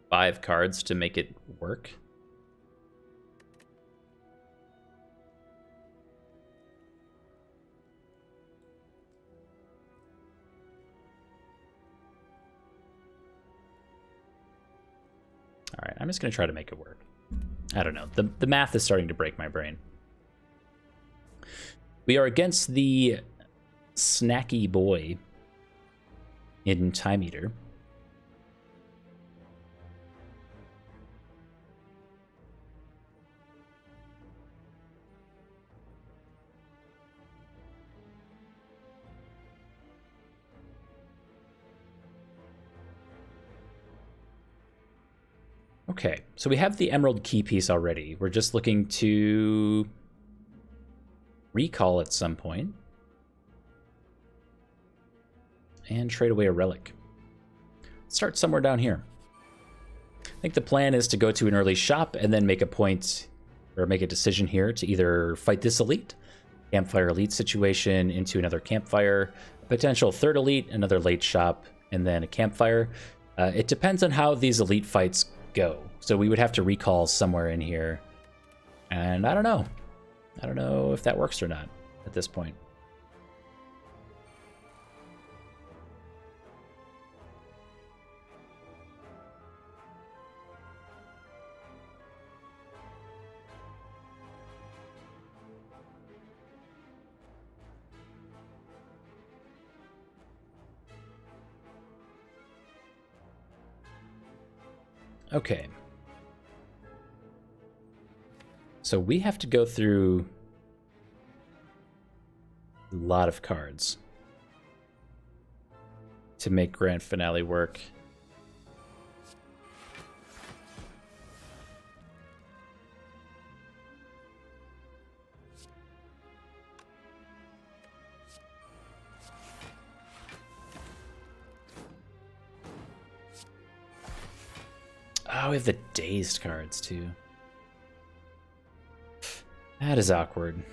A: 5 cards to make it work. All right, I'm just going to try to make it work. I don't know. The math is starting to break my brain. We are against the snacky boy in Time Eater. Okay, so we have the emerald key piece already. We're just looking to recall at some point and trade away a relic. Start somewhere down here. I think the plan is to go to an early shop and then make a point or make a decision here to either fight this elite, campfire elite situation into another campfire, a potential third elite, another late shop, and then a campfire. It depends on how these elite fights go. So we would have to recall somewhere in here. And I don't know. I don't know if that works or not at this point. Okay. So we have to go through a lot of cards to make Grand Finale work. Oh, we have the dazed cards too. That is awkward.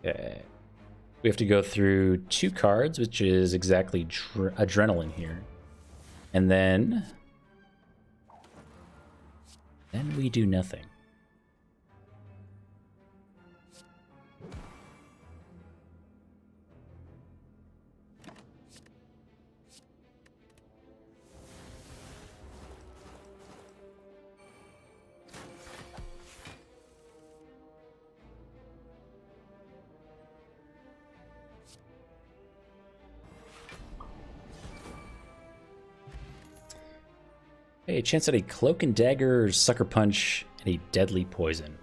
A: Okay. We have to go through 2 cards, which is exactly Adrenaline here. And then we do nothing. Hey, a chance at a Cloak and Dagger, Sucker Punch, and a Deadly Poison.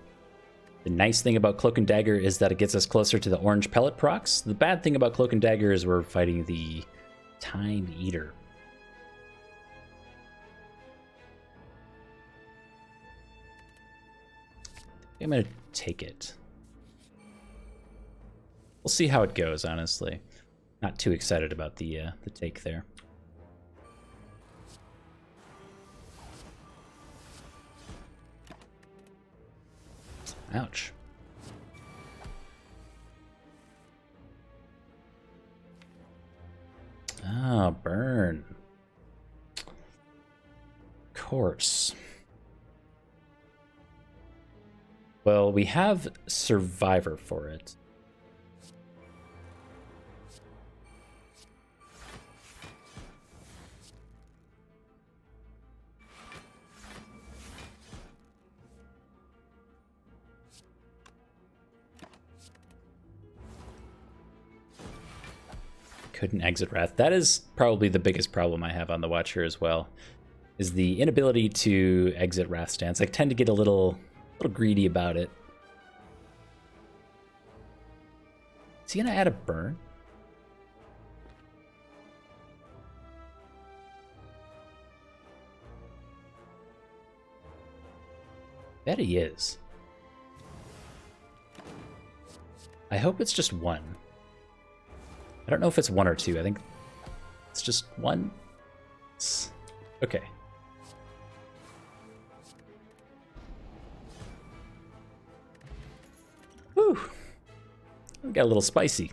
A: The nice thing about Cloak and Dagger is that it gets us closer to the orange pellet procs. The bad thing about Cloak and Dagger is we're fighting the Time Eater. I'm gonna take it. We'll see how it goes, honestly. Not too excited about the take there. Ouch. Ah, burn. Of course. Well, we have Survivor for it. Couldn't exit Wrath. That is probably the biggest problem I have on the watch here as well, is the inability to exit Wrath stance. I tend to get a little greedy about it. Is he gonna add a burn? Bet he is. I hope it's just 1. I don't know if it's 1 or 2. I think it's just 1. Okay. Whew. We got a little spicy.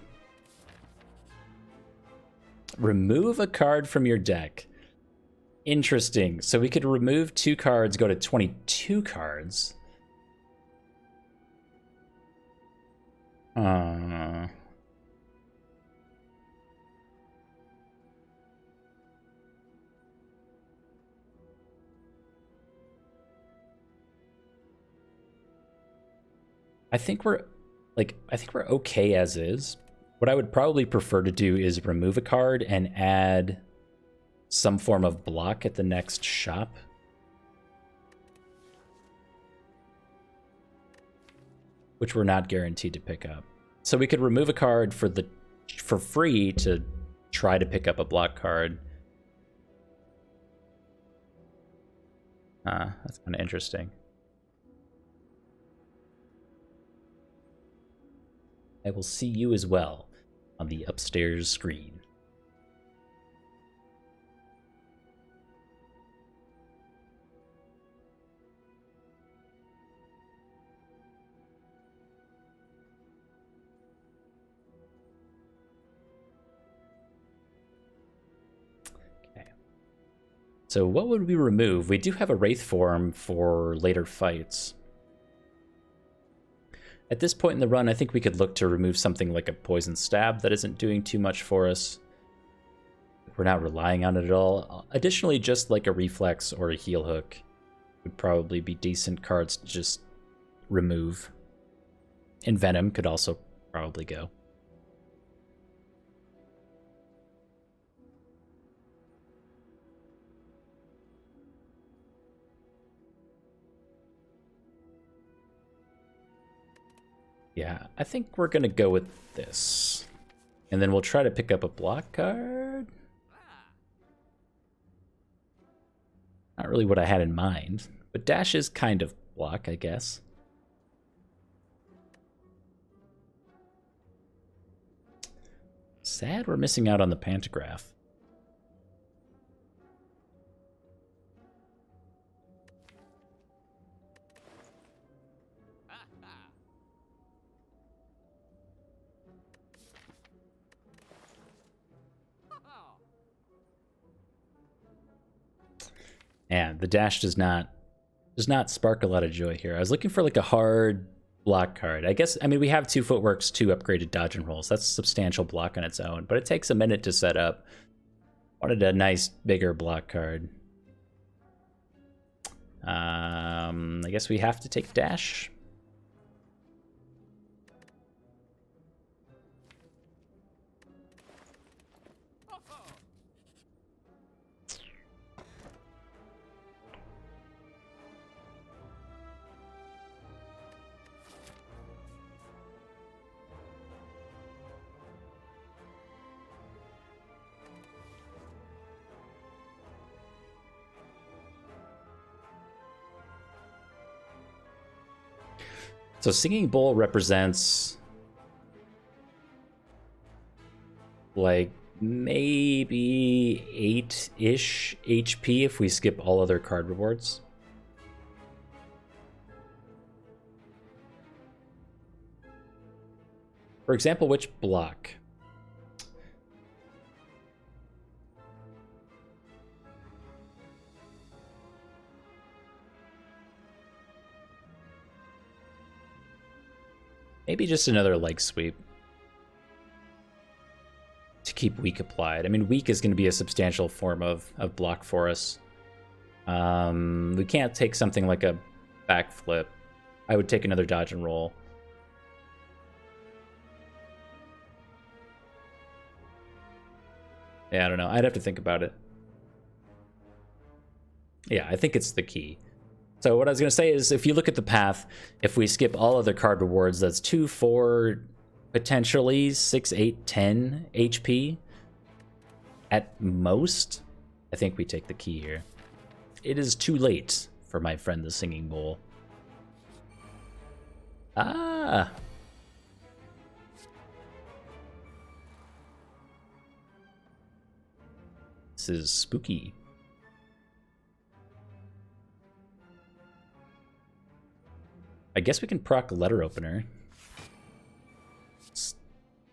A: Remove a card from your deck. Interesting. So we could remove 2 cards, go to 22 cards. I think we're like, I think we're okay as is. What I would probably prefer to do is remove a card and add some form of block at the next shop. Which we're not guaranteed to pick up. So we could remove a card for free to try to pick up a block card. That's kind of interesting. I will see you as well on the upstairs screen. So what would we remove? We do have a Wraith form for later fights. At this point in the run, I think we could look to remove something like a Poison Stab that isn't doing too much for us. We're not relying on it at all. Additionally, just like a Reflex or a Heal Hook would probably be decent cards to just remove. And Venom could also probably go. Yeah, I think we're going to go with this. And then we'll try to pick up a block card. Not really what I had in mind, but dash is kind of block, I guess. Sad we're missing out on the Pantograph. And the dash does not spark a lot of joy here. I was looking for like a hard block card. I mean, we have 2 Footworks, 2 upgraded dodge and rolls. That's substantial block on its own, but it takes a minute to set up. Wanted a nice, bigger block card. I guess we have to take dash. So Singing Bowl represents like maybe 8-ish HP if we skip all other card rewards. For example, which block? Maybe just another leg sweep to keep weak applied. I mean, weak is going to be a substantial form of block for us. We can't take something like a backflip. I would take another dodge and roll. Yeah, I don't know. I'd have to think about it. Yeah, I think it's the key. So what I was going to say is, if you look at the path, if we skip all other card rewards, that's 2, 4, potentially 6, 8, 10 HP. At most, I think we take the key here. It is too late for my friend the Singing Bowl. Ah! This is spooky. I guess we can proc Letter Opener.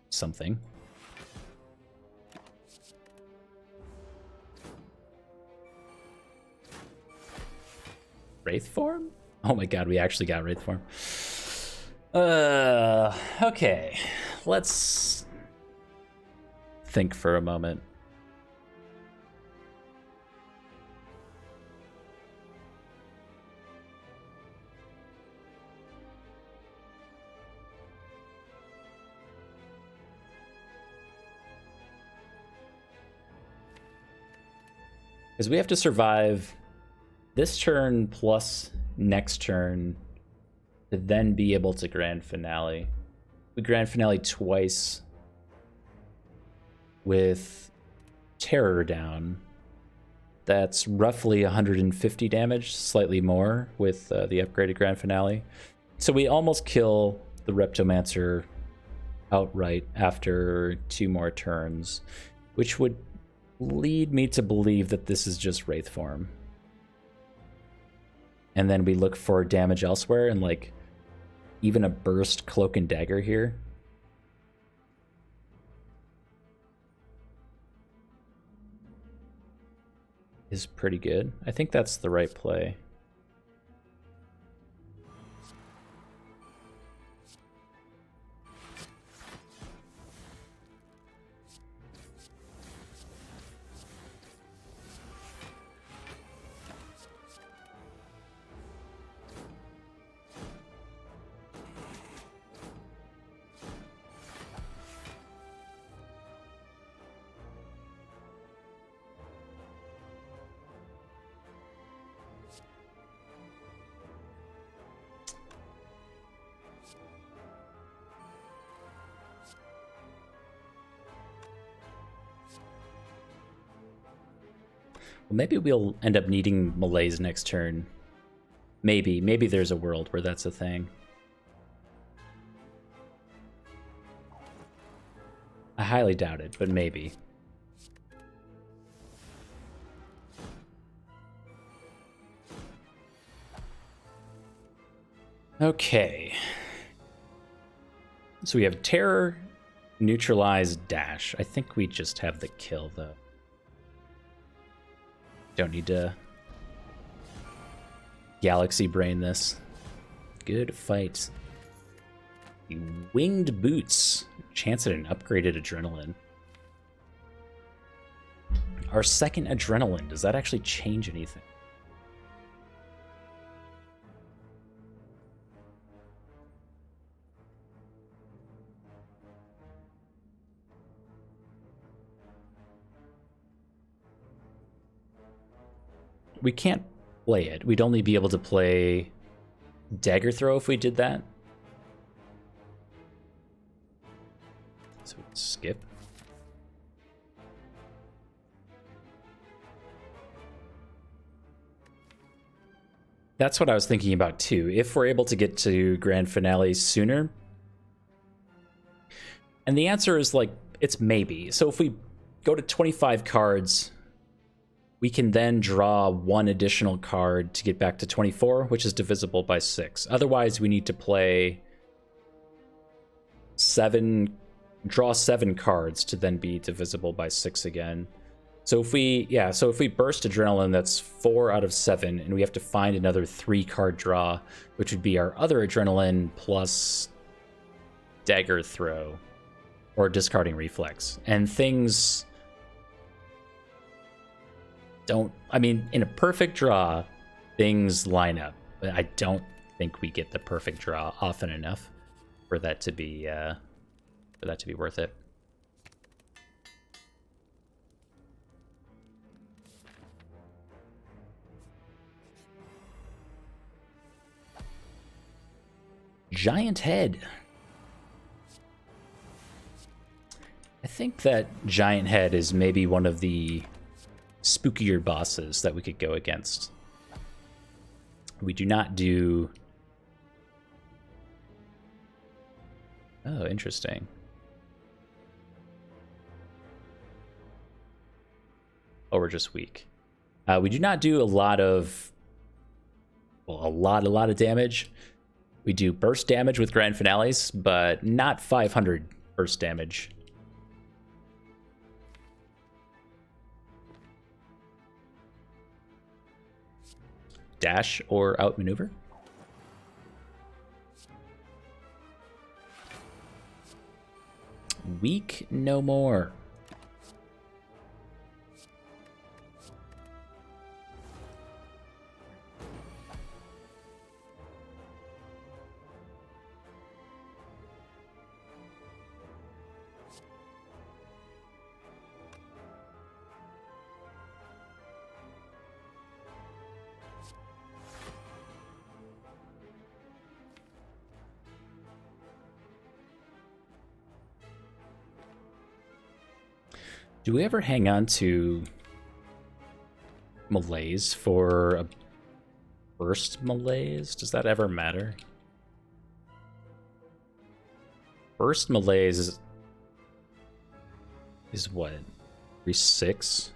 A: Something. Wraith form? Oh my god, we actually got Wraith form. Okay. Let's think for a moment. Because we have to survive this turn plus next turn to then be able to grand finale. We grand finale twice with terror down. That's roughly 150 damage, slightly more with the upgraded grand finale. So we almost kill the Reptomancer outright after 2 more turns, which would lead me to believe that this is just Wraith form. And then we look for damage elsewhere, and like even a burst Cloak and Dagger here. Is pretty good. I think that's the right play. Well, maybe we'll end up needing Malaise next turn. Maybe there's a world where that's a thing. I highly doubt it, but maybe. Okay. So we have Terror, Neutralize, Dash. I think we just have the kill, though. Don't need to galaxy brain this. Good fight. The Winged Boots. Chance at an upgraded Adrenaline. Our second Adrenaline. Does that actually change anything? We can't play it. We'd only be able to play Dagger Throw if we did that. So skip. That's what I was thinking about too. If we're able to get to grand finale sooner. And the answer is like, it's maybe. So if we go to 25 cards, we can then draw 1 additional card to get back to 24, which is divisible by 6. Otherwise, we need to play 7, draw 7 cards to then be divisible by 6 again. So if we, so if we burst Adrenaline, that's 4 out of 7, and we have to find another 3-card draw, which would be our other Adrenaline plus Dagger Throw, or discarding Reflex. And things don't, I mean, in a perfect draw, things line up, but I don't think we get the perfect draw often enough for that to be worth it. Giant Head. I think that Giant Head is maybe one of the spookier bosses that we could go against. We do not do... Oh, interesting. Oh, we're just weak. We do not do a lot of... Well, a lot of damage. We do burst damage with grand finales, but not 500 burst damage. Dash or outmaneuver. Weak no more. Do we ever hang on to Malaise for a burst Malaise? Does that ever matter? Burst Malaise is what? 3-6? So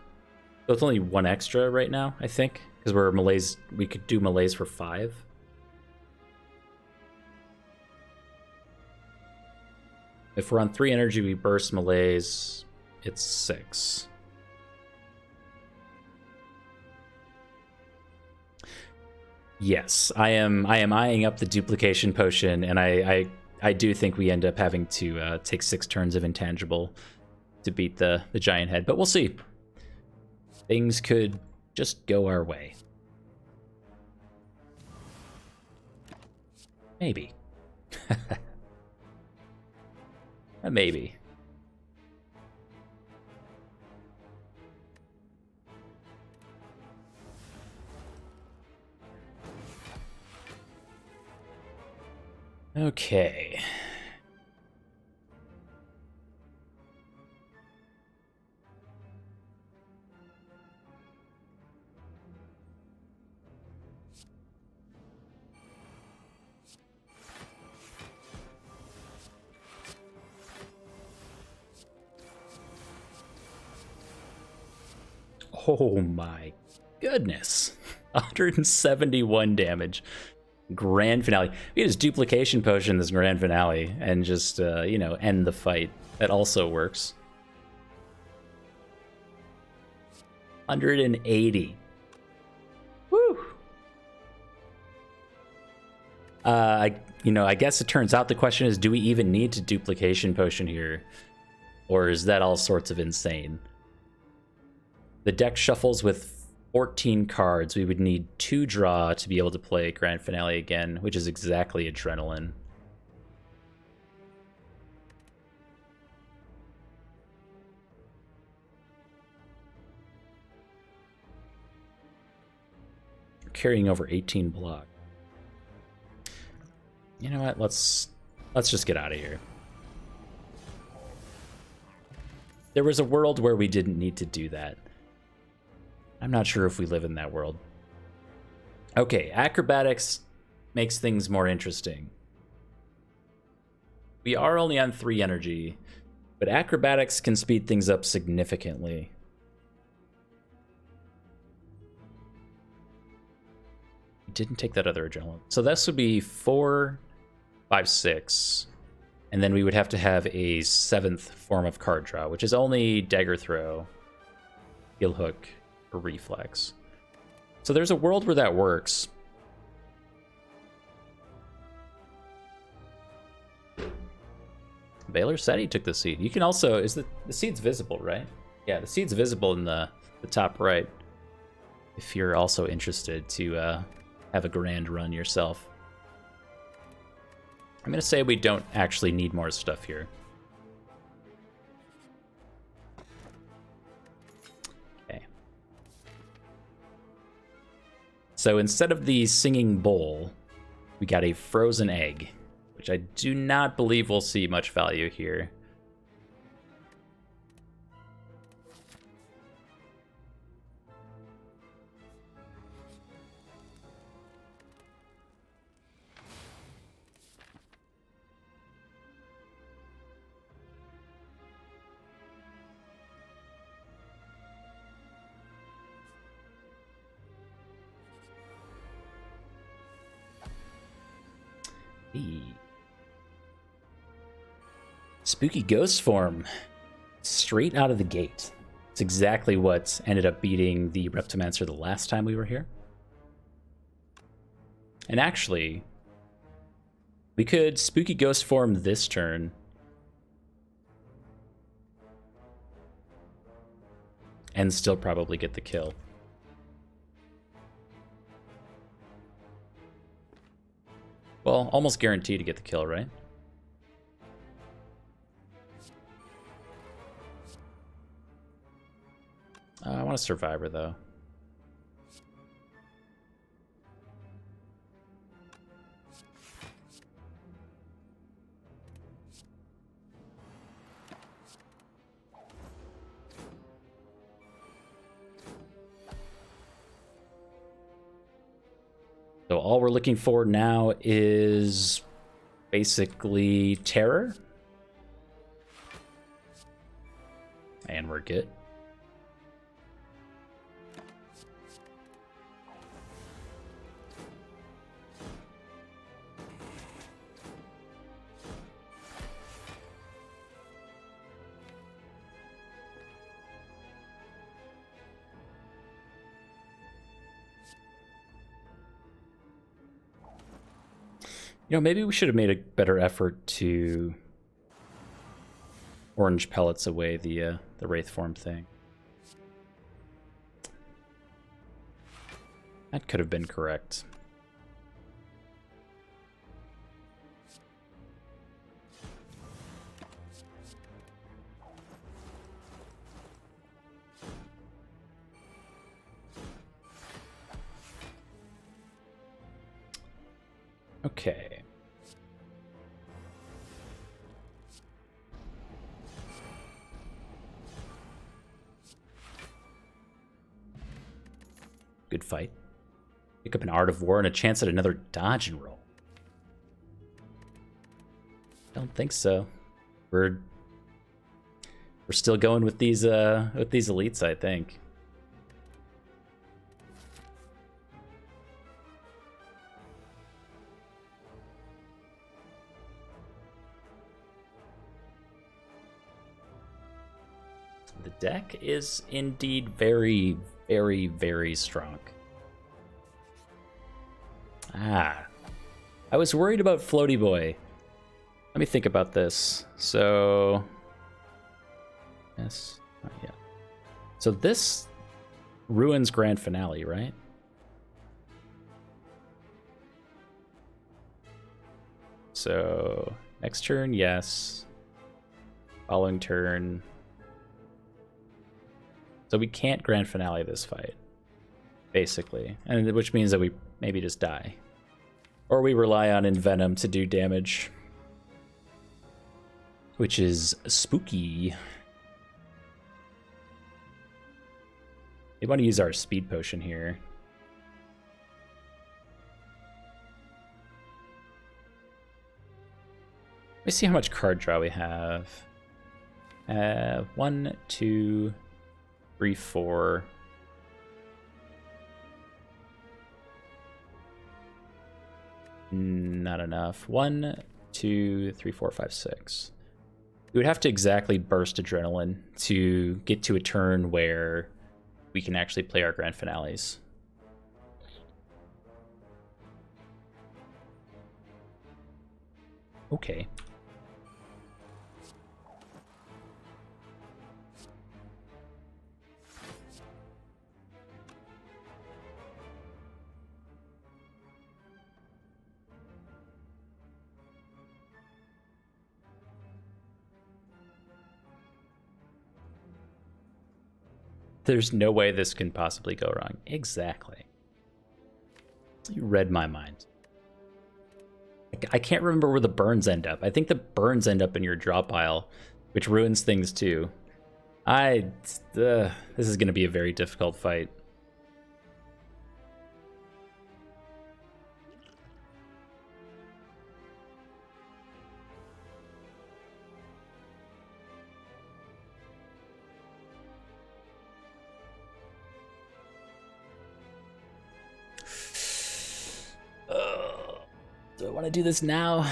A: it's only 1 extra right now, I think. Because we're Malaise, we could do Malaise for 5. If we're on 3 energy, we burst Malaise, it's 6. Yes, I am eyeing up the duplication potion, and I do think we end up having to take 6 turns of intangible to beat the giant head, but we'll see. Things could just go our way. Maybe. Maybe. Okay. Oh my goodness. 171 damage. Grand finale. We could just duplication potion this grand finale and just, you know, end the fight. That also works. 180. Woo! You know, I guess it turns out the question is, do we even need to duplication potion here? Or is that all sorts of insane? The deck shuffles with 14 cards. We would need 2 draw to be able to play Grand Finale again, which is exactly Adrenaline. We're carrying over 18 block. You know what? Let's just get out of here. There was a world where we didn't need to do that. I'm not sure if we live in that world. Okay, acrobatics makes things more interesting. We are only on 3 energy, but acrobatics can speed things up significantly. We didn't take that other adrenaline. So this would be 4, 5, 6. And then we would have to have a 7th form of card draw, which is only Dagger Throw, Heel Hook, or Reflex. So there's a world where that works. Baylor said he took the seed. You can also, is the seed's visible, right? Yeah, the seed's visible in the top right. If you're also interested to have a grand run yourself. I'm gonna say we don't actually need more stuff here. Okay. So instead of the singing bowl, we got a frozen egg, which I do not believe we'll see much value here. Spooky ghost form, straight out of the gate. It's exactly what ended up beating the Reptomancer the last time we were here. And actually, we could spooky ghost form this turn. And still probably get the kill. Well, almost guaranteed to get the kill, right? I want a survivor, though. So all we're looking for now is basically terror. And we're good. You know, maybe we should have made a better effort to orange pellets away the wraith form thing. That could have been correct. Okay. Good fight. Pick up an Art of War and a chance at another dodge and roll. Don't think so. We're still going with these elites, I think. The deck is indeed very, very, very strong. Ah, I was worried about Floaty Boy. Let me think about this. So, yes, not yet. So this ruins Grand Finale, right? So next turn, yes. Following turn. So we can't Grand Finale this fight, basically, and which means that we maybe just die. Or we rely on Envenom to do damage, which is spooky. We want to use our speed potion here. Let me see how much card draw we have. 1, 2, 3, 4. Not enough. 1, 2, 3, 4, 5, 6. We would have to exactly burst Adrenaline to get to a turn where we can actually play our Grand Finales. Okay. There's no way this can possibly go wrong. Exactly. You read my mind. I can't remember where the burns end up. I think the burns end up in your draw pile, which ruins things too. This is going to be a very difficult fight. Do I want to do this now?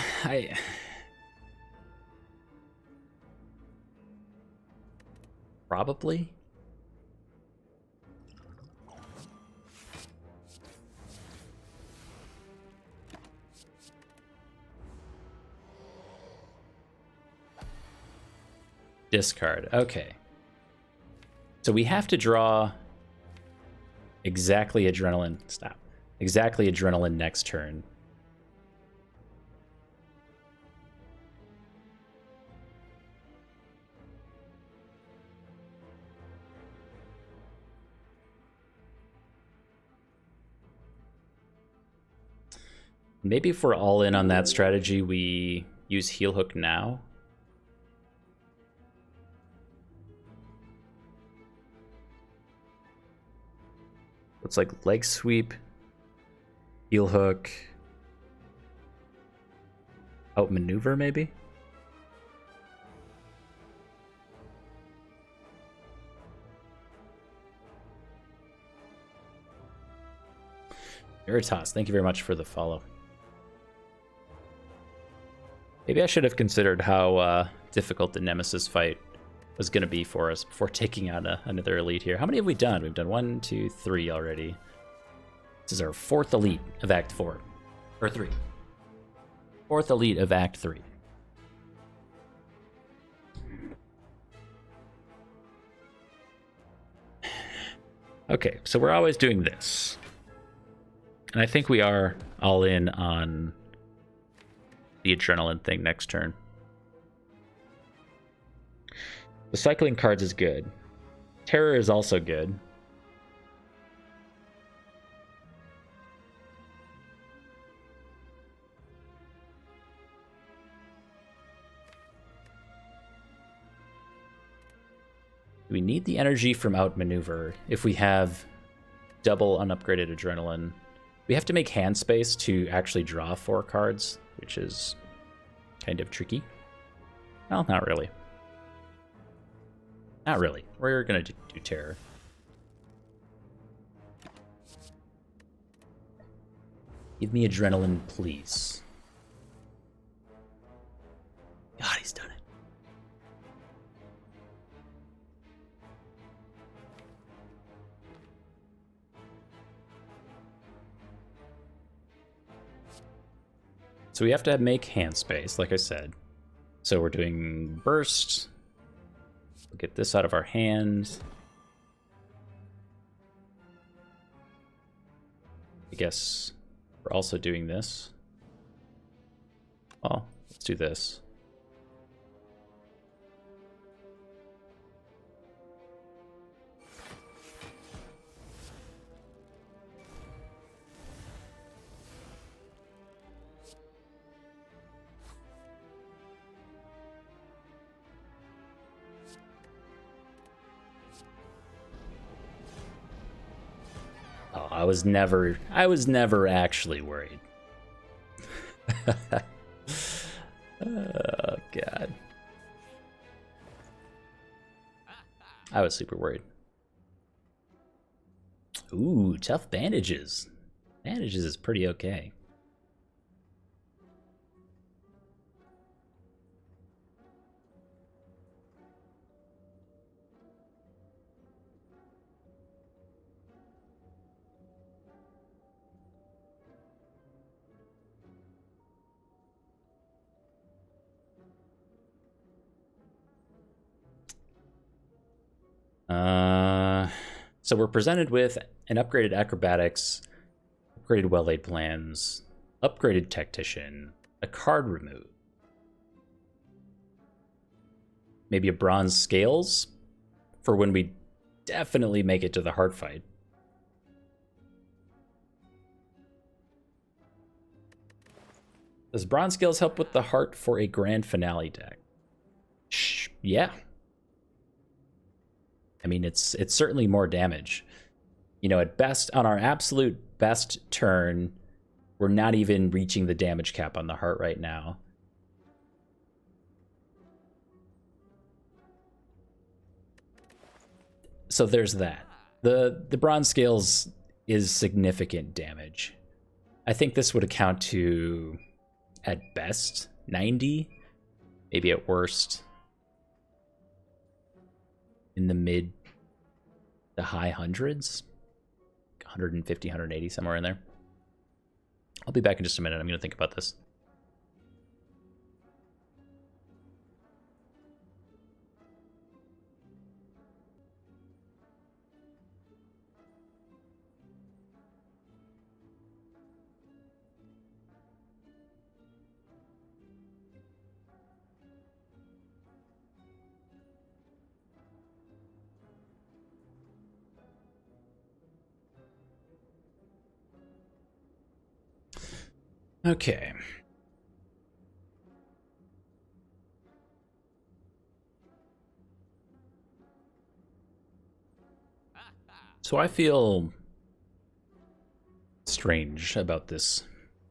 A: Probably. Discard. Okay. So we have to draw exactly Adrenaline. Stop. Exactly Adrenaline next turn. Maybe if we're all in on that strategy, we use Heel Hook now. It's like leg sweep, Heel hook. Outmaneuver, maybe? Veritas, thank you very much for the follow. Maybe I should have considered how difficult the Nemesis fight was going to be for us before taking on another elite here. How many have we done? We've done 1, 2, 3 already. This is our 4th elite of Act 4. Or 3. 4th elite of Act 3. Okay, so we're always doing this. And I think we are all in on the adrenaline thing next turn. The cycling cards is good. Terror is also good. We need the energy from outmaneuver if we have double unupgraded adrenaline. We have to make hand space to actually draw 4 cards, which is kind of tricky. Well, not really. Not really. We're going to do terror. Give me adrenaline, please. God, he's done it. So we have to make hand space, like I said. So we're doing burst. We'll get this out of our hand. I guess we're also doing this. Well, let's do this. Oh, I was never actually worried. Oh, God. I was super worried. Ooh, tough bandages. Bandages is pretty okay. So we're presented with an upgraded acrobatics, upgraded well-laid plans, upgraded tactician, a card removed, maybe a bronze scales for when we definitely make it to the heart fight. Does bronze scales help with the heart for a grand finale deck? Yeah. I mean, it's certainly more damage. You know, at best, on our absolute best turn, we're not even reaching the damage cap on the heart right now. So there's that. The bronze scales is significant damage. I think this would account to, at best, 90, maybe at worst in the high hundreds, 150, 180, somewhere in there. I'll be back in just a minute. I'm going to think about this. Okay. So I feel strange about this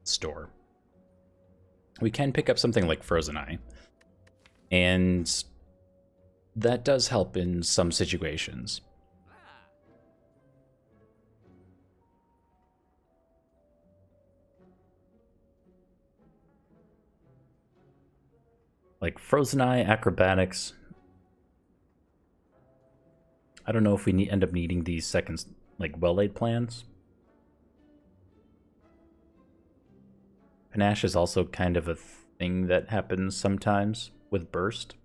A: store. We can pick up something like Frozen Eye, and that does help in some situations. Like Frozen Eye, Acrobatics. I don't know if we end up needing these second, like, well-laid plans. Panache is also kind of a thing that happens sometimes with Burst.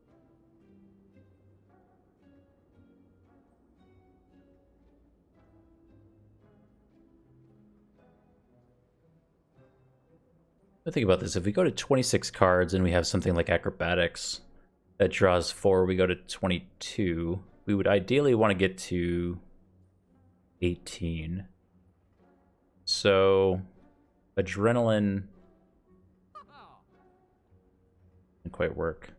A: Think about this. If we go to 26 cards and we have something like Acrobatics that draws 4, we go to 22. We would ideally want to get to 18. So, Adrenaline didn't quite work.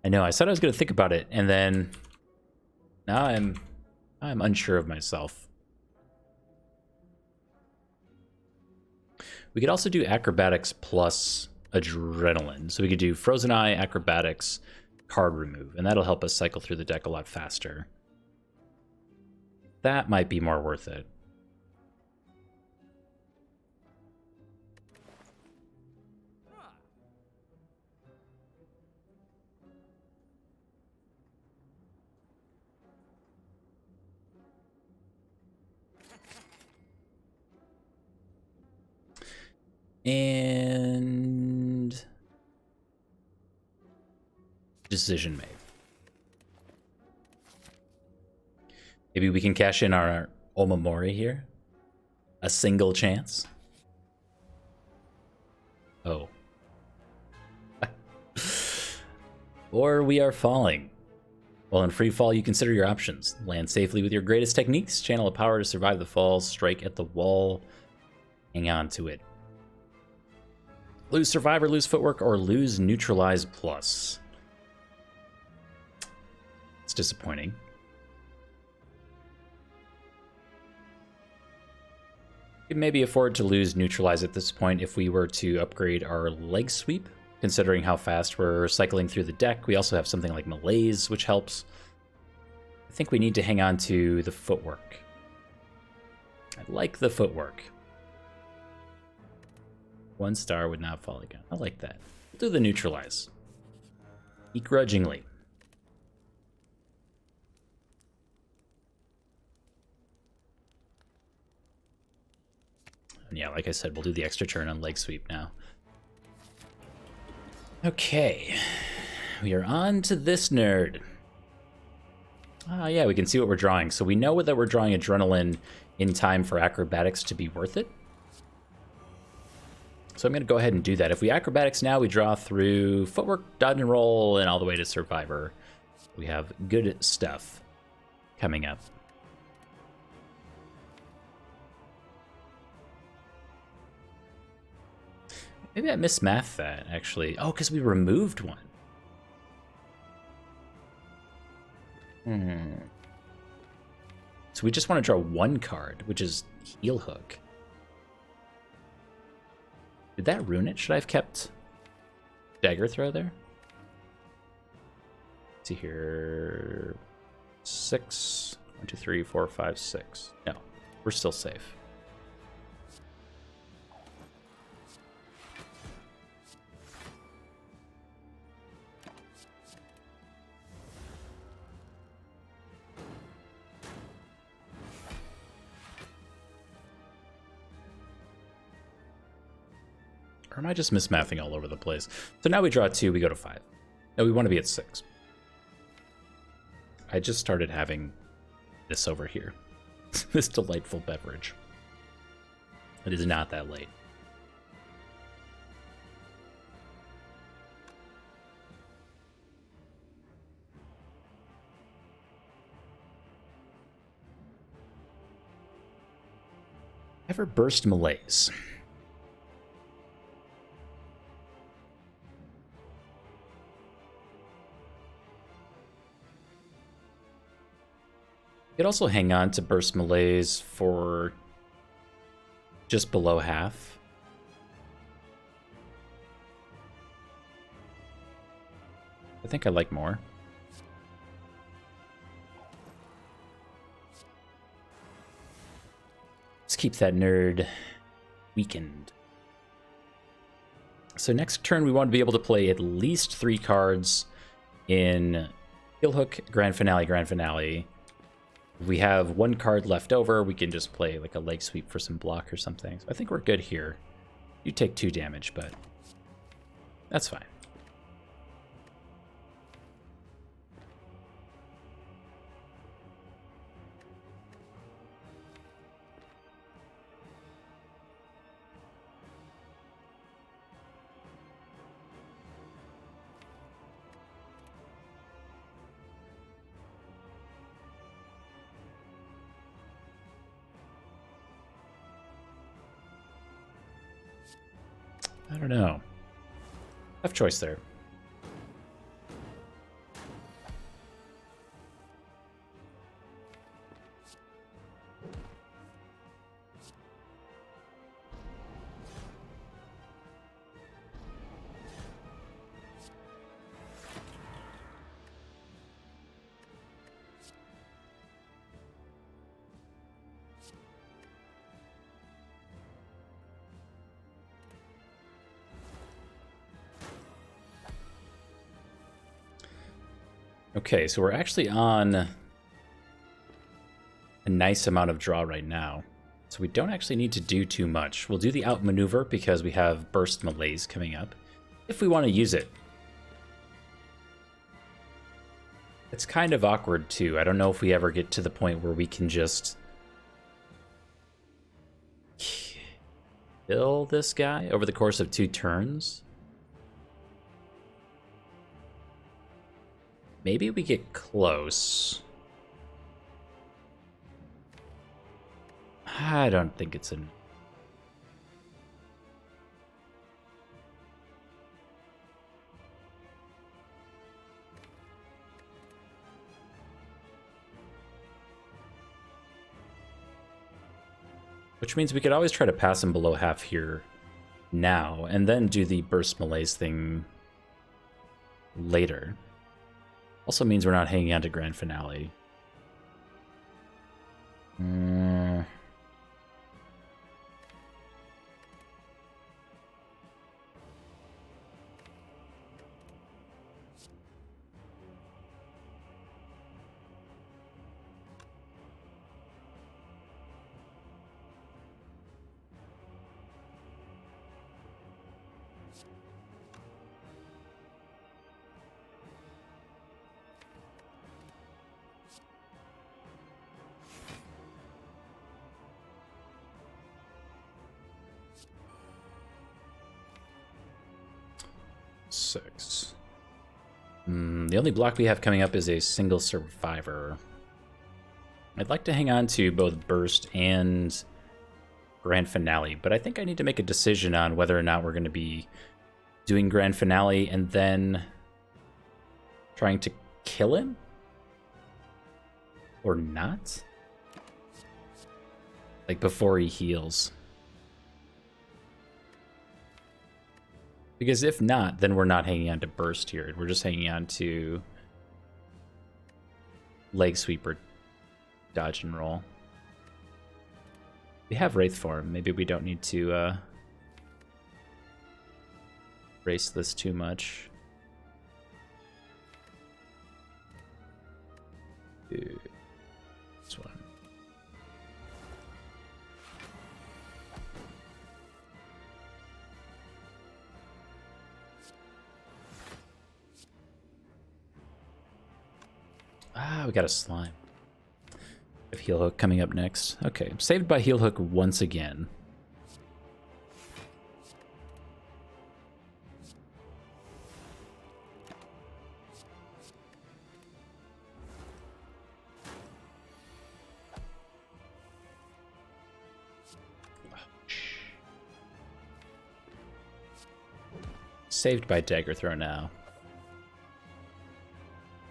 A: I know, I said I was going to think about it, and then now I'm unsure of myself. We could also do Acrobatics plus Adrenaline. So we could do Frozen Eye, Acrobatics, card remove, and that'll help us cycle through the deck a lot faster. That might be more worth it. And decision made. Maybe we can cash in our Omamori here. A single chance. Oh. Or we are falling. Well, in free fall, you consider your options. Land safely with your greatest techniques, channel a power to survive the fall, strike at the wall, hang on to it. Lose Survivor, lose Footwork, or lose Neutralize Plus. It's disappointing. We could maybe afford to lose Neutralize at this point if we were to upgrade our Leg Sweep, considering how fast we're cycling through the deck. We also have something like Malaise, which helps. I think we need to hang on to the Footwork. I like the Footwork. 1 star would not fall again. I like that. We'll do the Neutralize. Begrudgingly. And yeah, like I said, we'll do the extra turn on Leg Sweep now. Okay. We are on to this nerd. Ah, yeah, we can see what we're drawing. So we know that we're drawing Adrenaline in time for Acrobatics to be worth it. So I'm going to go ahead and do that. If we Acrobatics now, we draw through Footwork, Dodge and Roll, and all the way to Survivor. We have good stuff coming up. Maybe I mismathed that, actually. Oh, because we removed one. So we just want to draw 1 card, which is Heel Hook. Did that ruin it? Should I have kept Dagger Throw there? Let's see here. 6. 1, 2, 3, 4, 5, 6. No, we're still safe. Or am I just mismathing all over the place? So now we draw 2, we go to 5. No, we want to be at 6. I just started having this over here. This delightful beverage. It is not that late. Ever burst malaise. You could also hang on to burst malaise for just below half. I think I like more. Let's keep that nerd weakened. So next turn we want to be able to play at least 3 cards in Heel Hook, Grand Finale, Grand Finale. If we have 1 card left over, we can just play like a leg sweep for some block or something. So I think we're good here. You take 2 damage, but that's fine. I don't know. Tough choice there. Okay, so we're actually on a nice amount of draw right now. So we don't actually need to do too much. We'll do the outmaneuver because we have Burst Malaise coming up, if we want to use it. It's kind of awkward, too. I don't know if we ever get to the point where we can just kill this guy over the course of 2 turns. Maybe we get close. I don't think it's an... Which means we could always try to pass him below half here now, and then do the Burst Malaise thing later. Also means we're not hanging on to Grand Finale. Six. The only block we have coming up is a single survivor. I'd like to hang on to both Burst and Grand Finale, but I think I need to make a decision on whether or not we're going to be doing Grand Finale and then trying to kill him or not. Like before he heals. Because if not, then we're not hanging on to Burst here. We're just hanging on to Leg Sweep or Dodge and Roll. We have Wraith Form. Maybe we don't need to race this too much. Dude, this one. Ah, we got a slime. We have Heel Hook coming up next. Okay, saved by Heel Hook once again. saved by dagger throw now.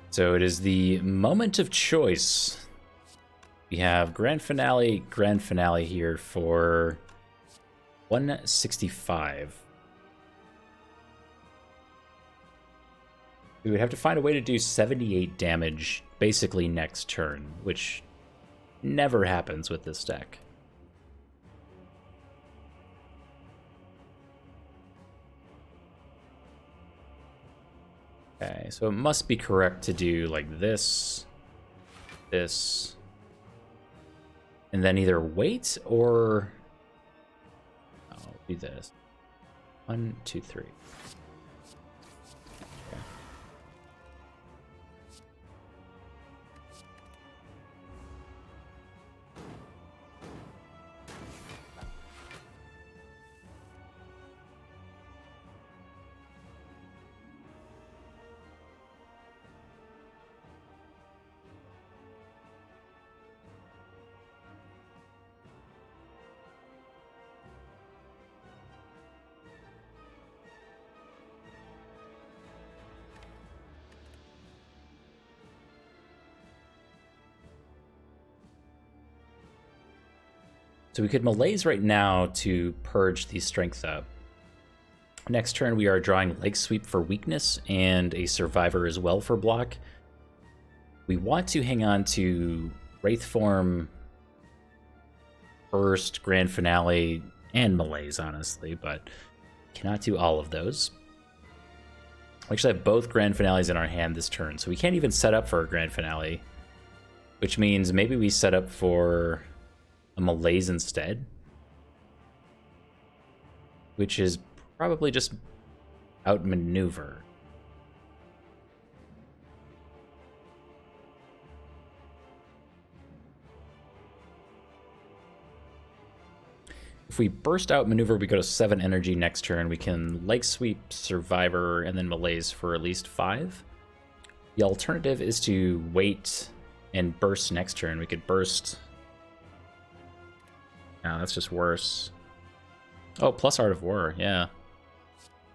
A: So it is the moment of choice. We have grand finale here for 165. We would have to find a way to do 78 damage basically next turn, which never happens with this deck. Okay, so it must be correct to do like this, this, and then either wait or I'll do this. 1, 2, 3. Okay. So we could malaise right now to purge the strength up. Next turn we are drawing Leg Sweep for weakness and a Survivor as well for block. We want to hang on to Wraith Form, Burst, Grand Finale, and Malaise, honestly, but cannot do all of those. We actually have both Grand Finales in our hand this turn, so we can't even set up for a Grand Finale, which means maybe we set up for a Malaise instead, which is probably just outmaneuver. If we burst out maneuver, we go to 7 energy next turn. We can Leg Sweep, Survivor, and then Malaise for at least 5. The alternative is to wait and burst next turn. We could burst. No, that's just worse. Oh, plus Art of War, yeah.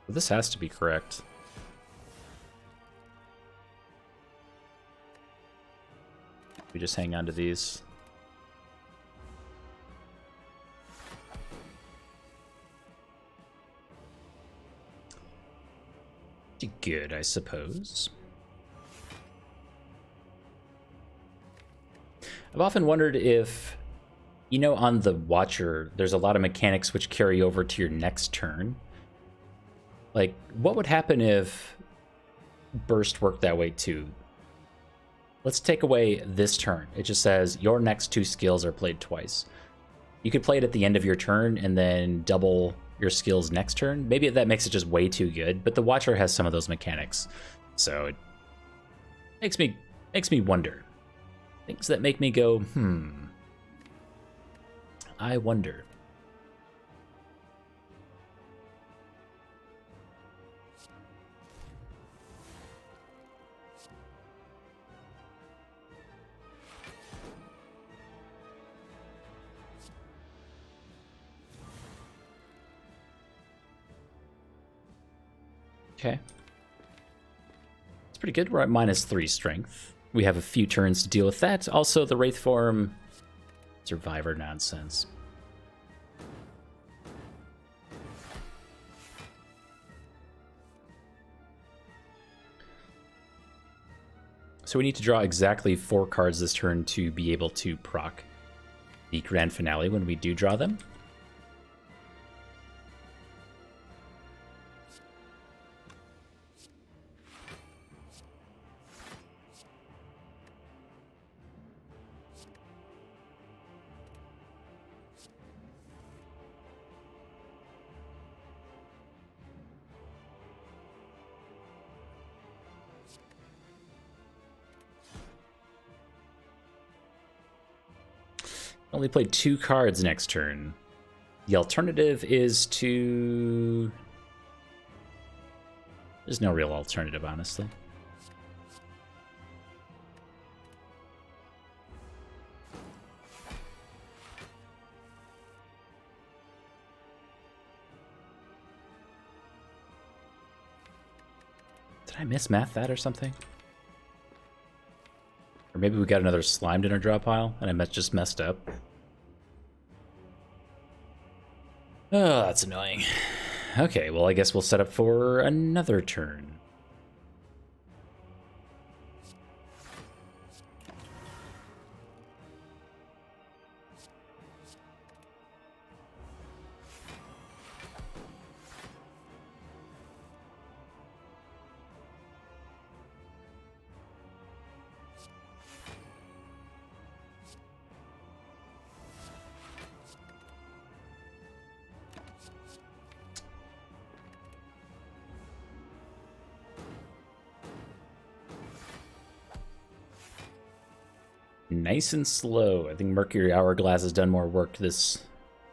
A: This has to be correct. We just hang on to these. Pretty good, I suppose. I've often wondered if, you know, on the Watcher, there's a lot of mechanics which carry over to your next turn. Like, what would happen if Burst worked that way too? Let's take away this turn. It just says your next 2 skills are played twice. You could play it at the end of your turn and then double your skills next turn. Maybe that makes it just way too good, but the Watcher has some of those mechanics. So it makes me wonder. Things that make me go, I wonder. Okay. It's pretty good. We're at -3 strength. We have a few turns to deal with that. Also, the Wraith Form Survivor nonsense. So we need to draw exactly 4 cards this turn to be able to proc the Grand Finale when we do draw them. Only played 2 cards next turn. The alternative is to... There's no real alternative, honestly. I mismath that or something? Or maybe we got another slimed in our draw pile and I just messed up. Oh, that's annoying. Okay, well, I guess we'll set up for another turn. Nice and slow. I think Mercury Hourglass has done more work this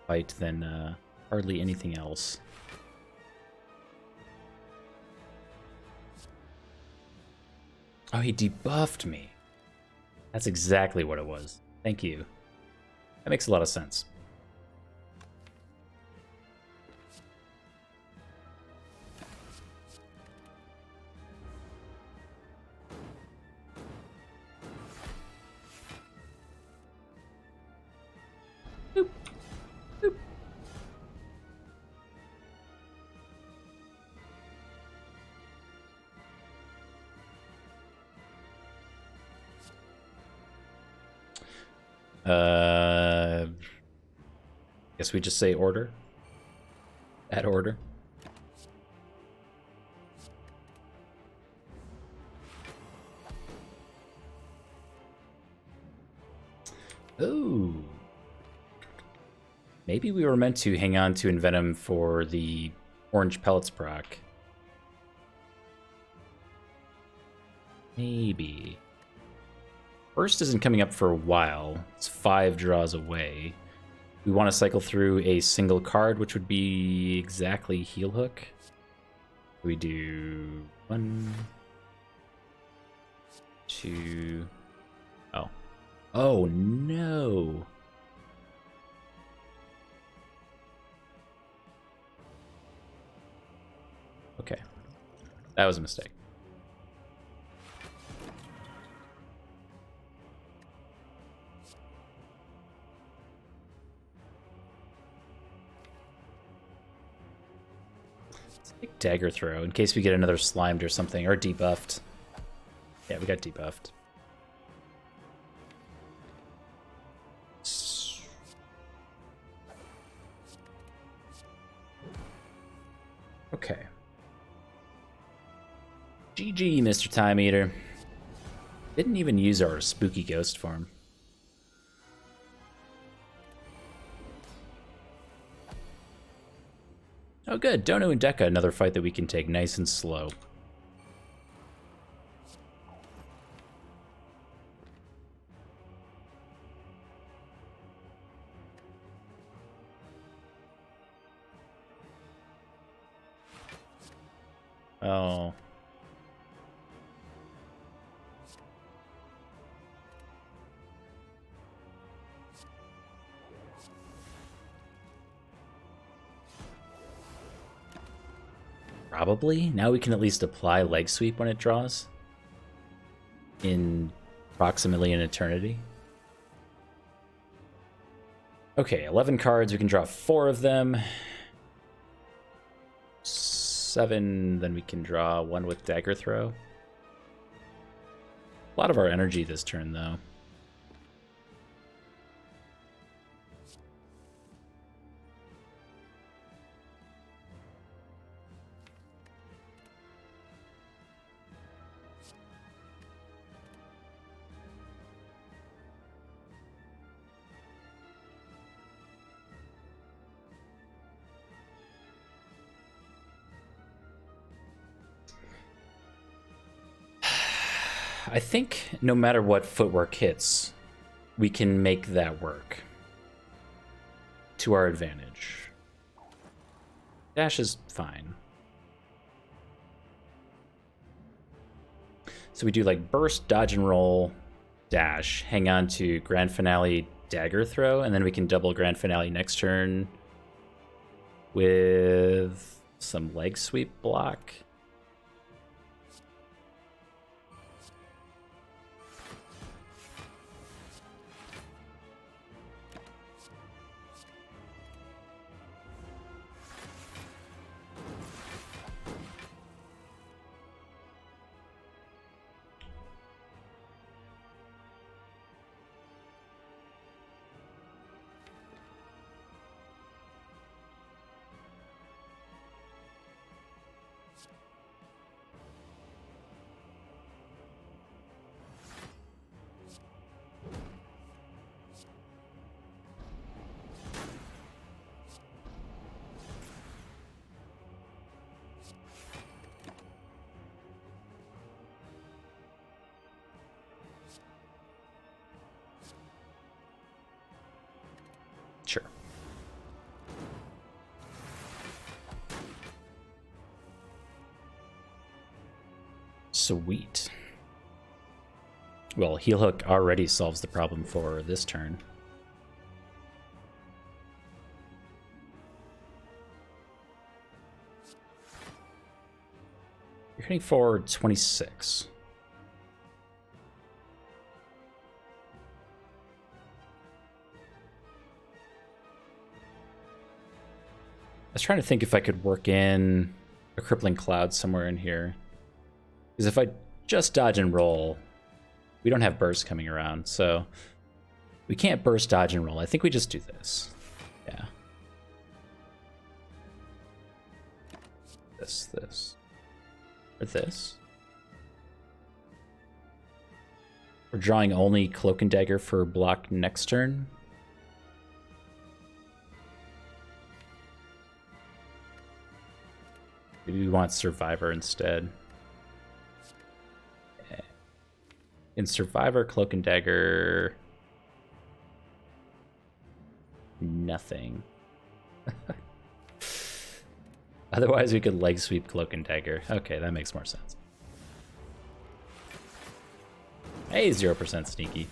A: fight than hardly anything else. Oh, he debuffed me. That's exactly what it was. Thank you. That makes a lot of sense. Guess we just say order. Add order. Oh. Maybe we were meant to hang on to Envenom for the orange pellets proc. Maybe. First isn't coming up for a while. It's 5 draws away. We want to cycle through a single card, which would be exactly Heel Hook. We do 1, 2. Oh. Oh no. Okay. That was a mistake. Take Dagger Throw in case we get another slimed or something, or debuffed. Yeah, we got debuffed. Okay. GG, Mr. Time Eater. Didn't even use our spooky ghost form. Oh good, Dono and Deka, another fight that we can take nice and slow. Oh. Probably. Now we can at least apply Leg Sweep when it draws. In approximately an eternity. Okay, 11 cards. We can draw 4 of them. 7, then we can draw 1 with Dagger Throw. A lot of our energy this turn, though. I think no matter what footwork hits, we can make that work to our advantage. Dash is fine. So we do like burst, dodge and roll, dash, hang on to Grand Finale, Dagger Throw, and then we can double Grand Finale next turn with some Leg Sweep block. Sweet. Well, Heal Hook already solves the problem for this turn. You're hitting for 26. I was trying to think if I could work in a Crippling Cloud somewhere in here. Because if I just dodge and roll, we don't have burst coming around, so we can't burst, dodge, and roll. I think we just do this. Yeah. This. Or this. We're drawing only Cloak and Dagger for block next turn. Maybe we want Survivor instead. In Survivor, Cloak and Dagger... Nothing. Otherwise, we could leg sweep Cloak and Dagger. Okay, that makes more sense. Hey, 0% sneaky.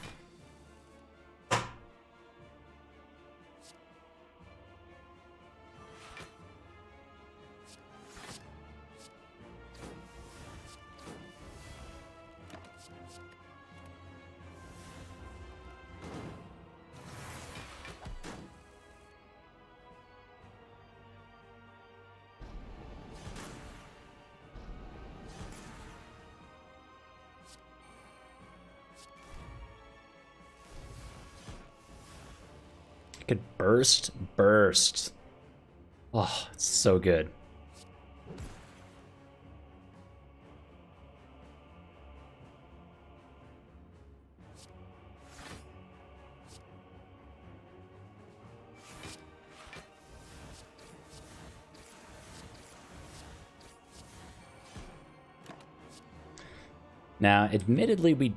A: Could burst. Oh, it's so good. Now, admittedly, we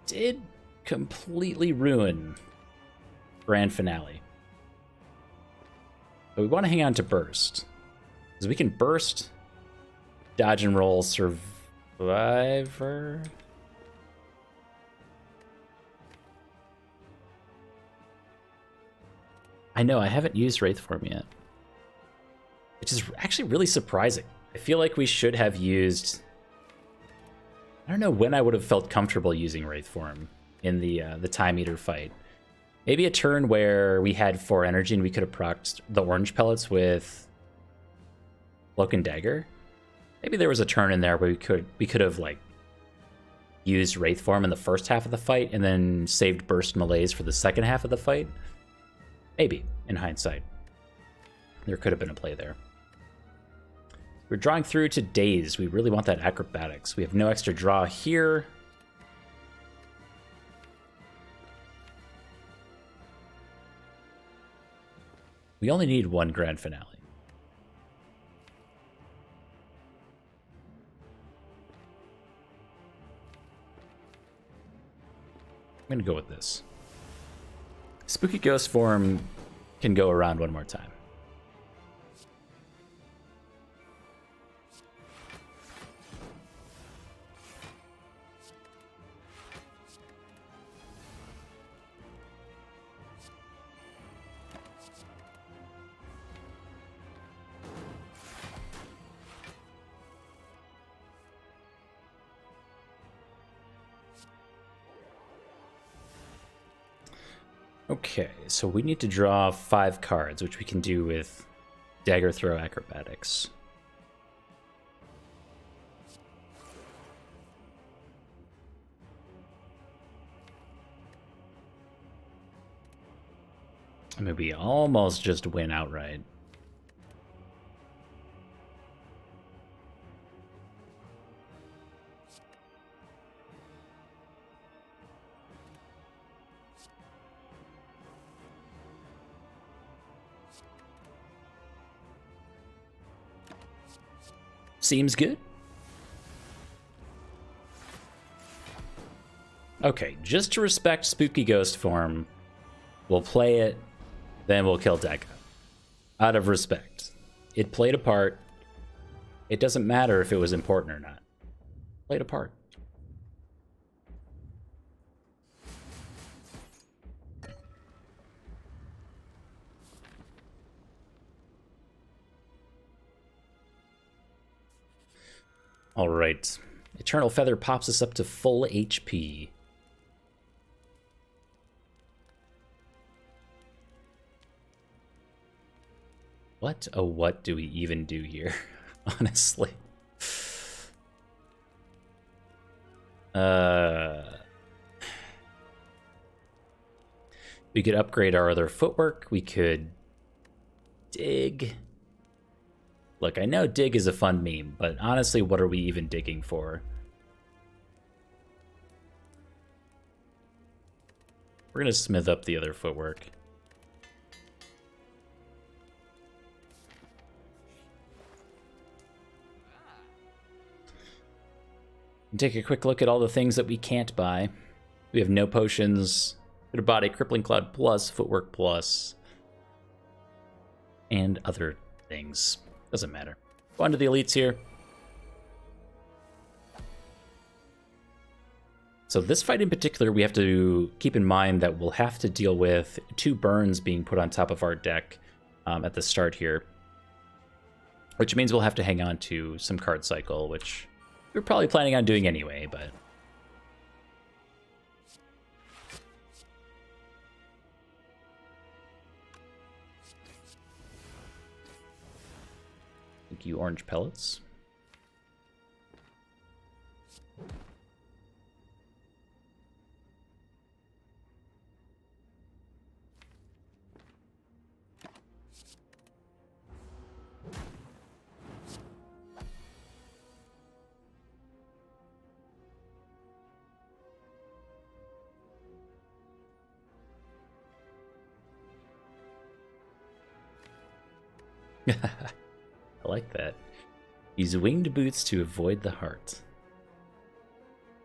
A: did completely ruin Grand Finale. But we want to hang on to burst. Because we can burst, dodge and roll, Survivor. I know, I haven't used Wraith Form yet. Which is actually really surprising. I feel like we should have used... I don't know when I would have felt comfortable using Wraith Form in the Time Eater fight. Maybe a turn where we had 4 energy and we could have procced the orange pellets with Cloak and Dagger. Maybe there was a turn in there where we could have like used Wraith Form in the first half of the fight and then saved Burst Malaise for the second half of the fight. Maybe, in hindsight. There could have been a play there. We're drawing through to Daze. We really want that Acrobatics. We have no extra draw here. We only need 1 Grand Finale. I'm going to go with this. Spooky Ghost Form can go around one more time. Okay, so we need to draw 5 cards, which we can do with Dagger Throw Acrobatics. I mean, we almost just win outright. Seems good. Okay, just to respect Spooky Ghost Form, we'll play it, then we'll kill Deca. Out of respect. It played a part. It doesn't matter if it was important or not. play it apart. All right. Eternal Feather pops us up to full HP. What, oh, what do we even do here? Honestly. We could upgrade our other footwork. We could dig. Look, I know dig is a fun meme, but honestly, what are we even digging for? We're gonna smith up the other footwork. And take a quick look at all the things that we can't buy. We have no potions. Could have bought a Crippling Cloud Plus, Footwork Plus, and other things. Doesn't matter. Go on to the elites here. So this fight in particular, we have to keep in mind that we'll have to deal with 2 burns being put on top of our deck at the start here. Which means we'll have to hang on to some card cycle, which we're probably planning on doing anyway, but... Thank you, orange pellets. I like that. Use winged boots to avoid the heart.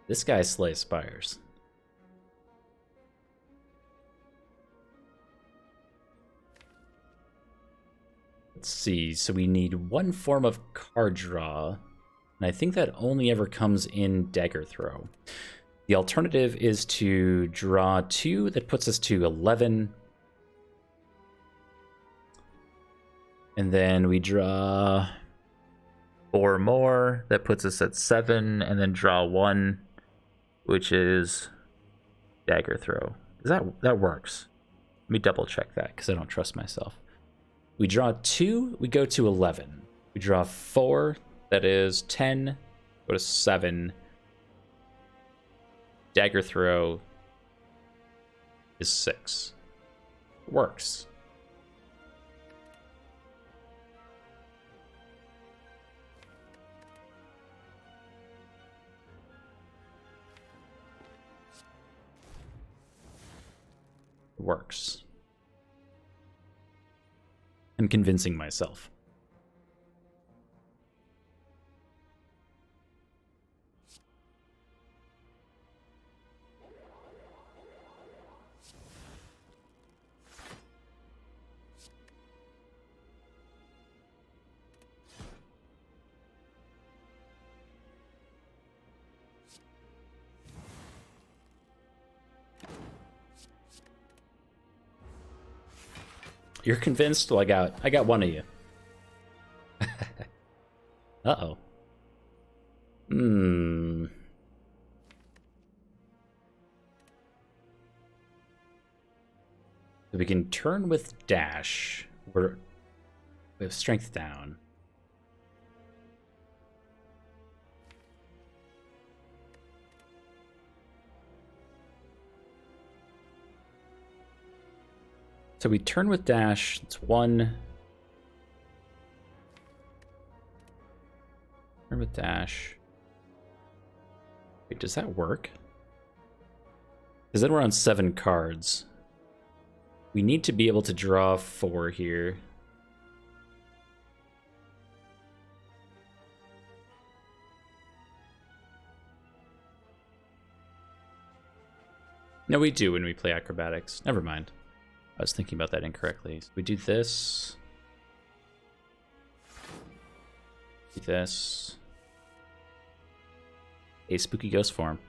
A: This guy slays spires. Let's see, so we need 1 form of card draw, and I think that only ever comes in dagger throw. The alternative is to draw 2, that puts us to 11. And then we draw 4 more, that puts us at 7, and then draw 1, which is dagger throw. That works? Let me double check that, because I don't trust myself. We draw 2, we go to 11. We draw 4, that is 10, go to 7. Dagger throw is 6. Works. Works. I'm convincing myself. You're convinced? Well, I got one of you. Uh-oh. We can turn with dash. We have strength down. So we turn with dash, it's 1. Turn with dash. Wait, does that work? Because then we're on 7 cards. We need to be able to draw 4 here. No, we do when we play acrobatics. Never mind. I was thinking about that incorrectly. So we do this. Do this. a spooky ghost form.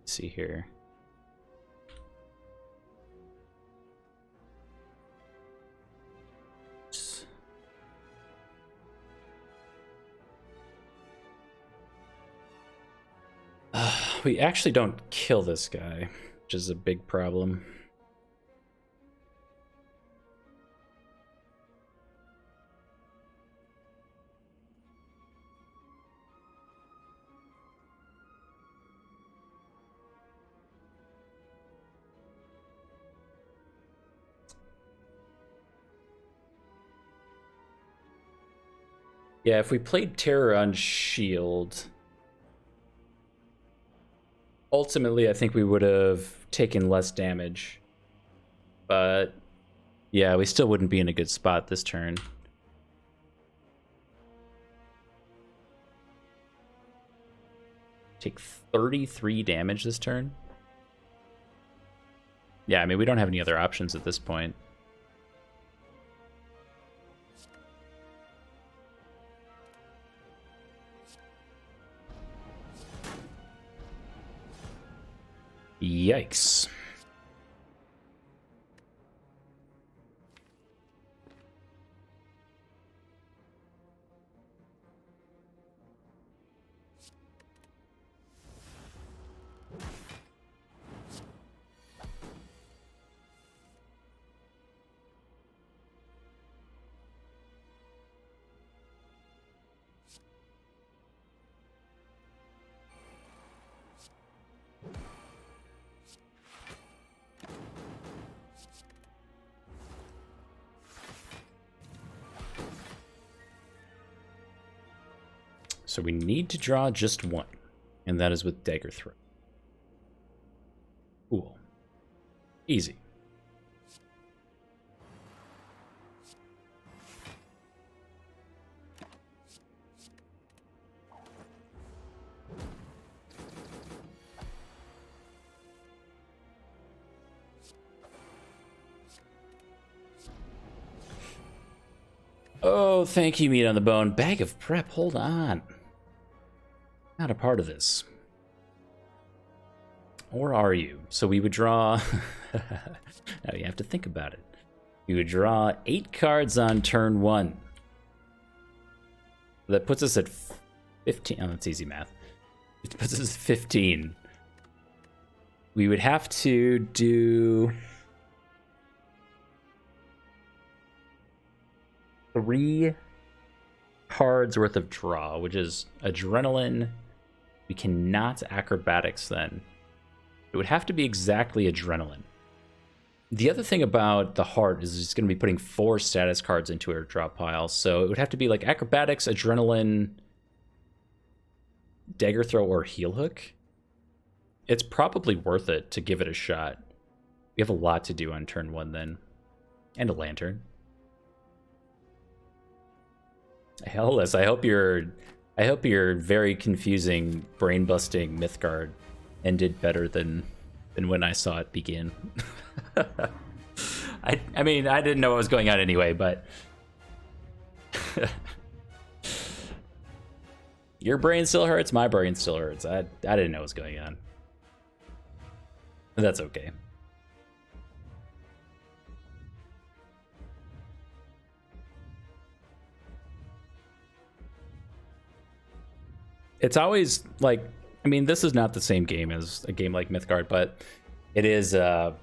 A: Let's see here. We actually don't kill this guy, which is a big problem. Yeah, if we played Terror on Shield, ultimately I think we would have taken less damage. But yeah, we still wouldn't be in a good spot this turn. Take 33 damage this turn? Yeah, I mean, we don't have any other options at this point. Yikes. So we need to draw just one, and that is with Dagger Throw. Cool. Easy. Oh, thank you, Meat on the Bone. Bag of Prep, hold on. Not a part of this. Or are you? So we would draw... Now you have to think about it. We would draw 8 cards on turn 1. That puts us at 15. Oh, that's easy math. It puts us at 15. We would have to do 3 cards worth of draw, which is Adrenaline. We cannot Acrobatics then. It would have to be exactly Adrenaline. The other thing about the Heart is it's going to be putting 4 status cards into our draw pile, so it would have to be like Acrobatics, Adrenaline, Dagger Throw, or Heel Hook. It's probably worth it to give it a shot. We have a lot to do on turn 1 then. And a Lantern. Hellless, I hope your very confusing, brain-busting Mythgard ended better than when I saw it begin. I mean, I didn't know what was going on anyway, but your brain still hurts, my brain still hurts. I didn't know what was going on. That's okay. It's always like, I mean, this is not the same game as a game like Mythgard, but it is a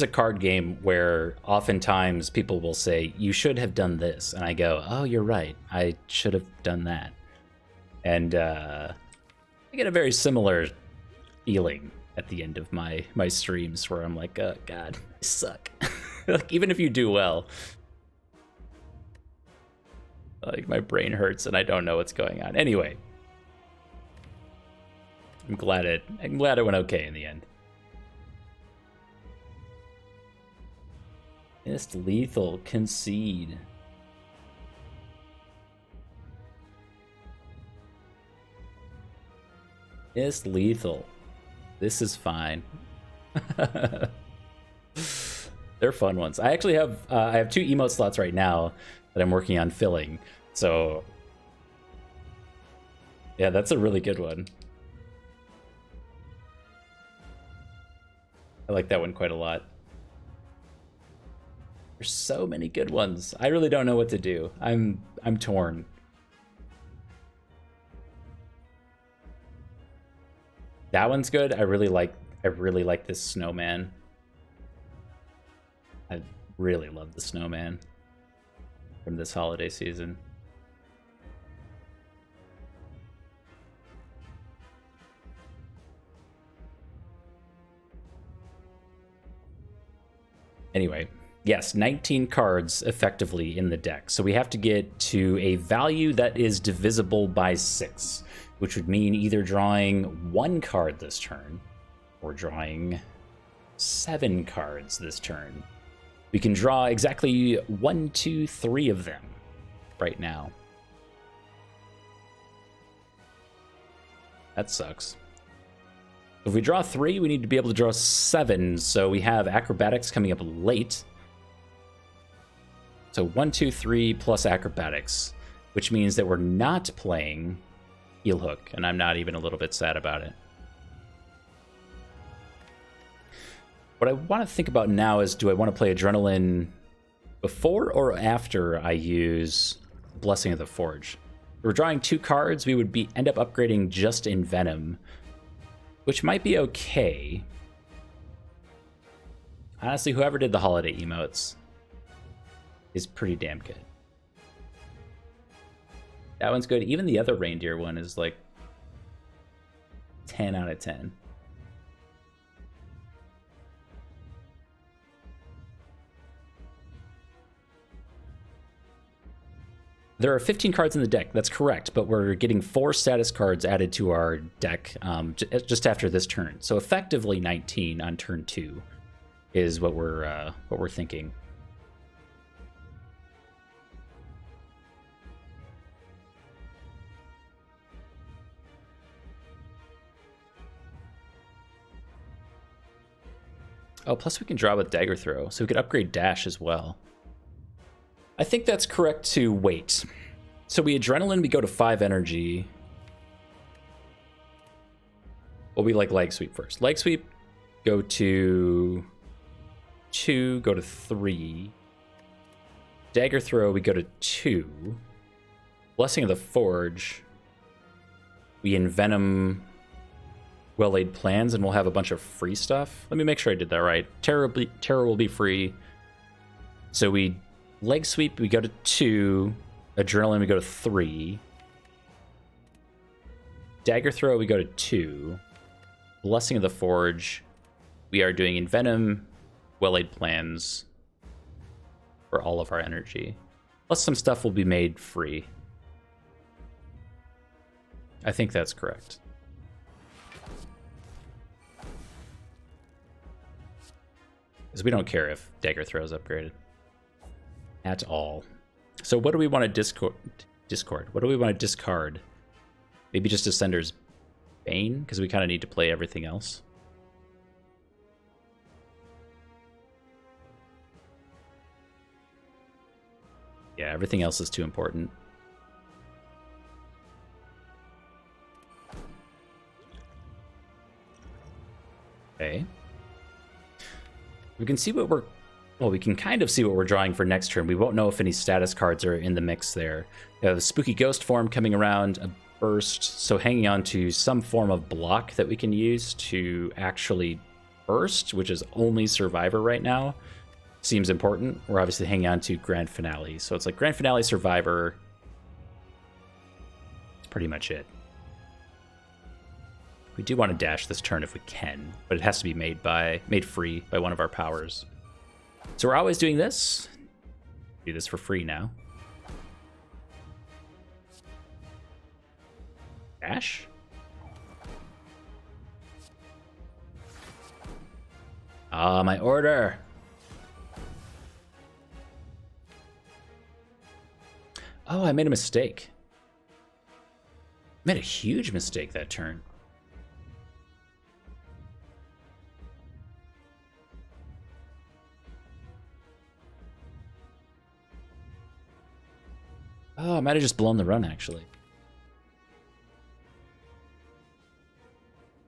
A: card game where oftentimes people will say, you should have done this. And I go, oh, you're right. I should have done that. And I get a very similar feeling at the end of my streams where I'm like, oh, God, I suck. Like, even if you do well, like, my brain hurts and I don't know what's going on. Anyway, I'm glad it went okay in the end. Missed lethal, concede. Missed lethal. This is fine. They're fun ones. I actually have I have 2 emote slots right now that I'm working on filling. So yeah, that's a really good one. I like that one quite a lot. There's so many good ones. I really don't know what to do. I'm torn. That one's good. I really like this snowman. I really love the snowman from this holiday season. Anyway, yes, 19 cards effectively in the deck. So we have to get to a value that is divisible by 6, which would mean either drawing 1 card this turn or drawing 7 cards this turn. We can draw exactly 1, 2, 3 of them right now. That sucks. If we draw 3, we need to be able to draw 7, so we have acrobatics coming up late. So 1, 2, 3 plus acrobatics, which means that we're not playing heel hook, and I'm not even a little bit sad about it. What I want to think about now is, do I want to play Adrenaline before or after I use Blessing of the Forge? If we're drawing 2 cards, we would end up upgrading just in Venom, which might be okay. Honestly, whoever did the holiday emotes is pretty damn good. That one's good. Even the other reindeer one is like 10 out of 10. There are 15 cards in the deck, that's correct, but we're getting 4 status cards added to our deck just after this turn. So effectively 19 on turn 2 is what we're thinking. Oh, plus we can draw with Dagger Throw, so we could upgrade Dash as well. I think that's correct to wait. So we Adrenaline, we go to 5 energy. Well, we like Leg Sweep first. Leg Sweep, go to 2, go to 3. Dagger Throw, we go to 2. Blessing of the Forge, we Envenom Well-Laid Plans, and we'll have a bunch of free stuff. Let me make sure I did that right. Terror will be free. So we Leg Sweep, we go to 2. Adrenaline, we go to 3. Dagger Throw, we go to 2. Blessing of the Forge, we are doing Envenom, Well-Laid Plans for all of our energy. Plus some stuff will be made free. I think that's correct. Because we don't care if Dagger Throw is upgraded at all. So what do we want to discard? What do we want to discard? Maybe just Ascender's Bane, because we kind of need to play everything else. Yeah, everything else is too important. Okay. We can see what we can kind of see what we're drawing for next turn. We won't know if any status cards are in the mix there. We have a Spooky Ghost form coming around, a Burst, so hanging on to some form of block that we can use to actually burst, which is only Survivor right now, seems important. We're obviously hanging on to Grand Finale, so it's like Grand Finale, Survivor. That's pretty much it. We do want to dash this turn if we can, but it has to be made free by one of our powers. So we're always doing this. Do this for free now. Dash. Ah, my order. Oh, I made a mistake. I made a huge mistake that turn. Oh, I might have just blown the run, actually.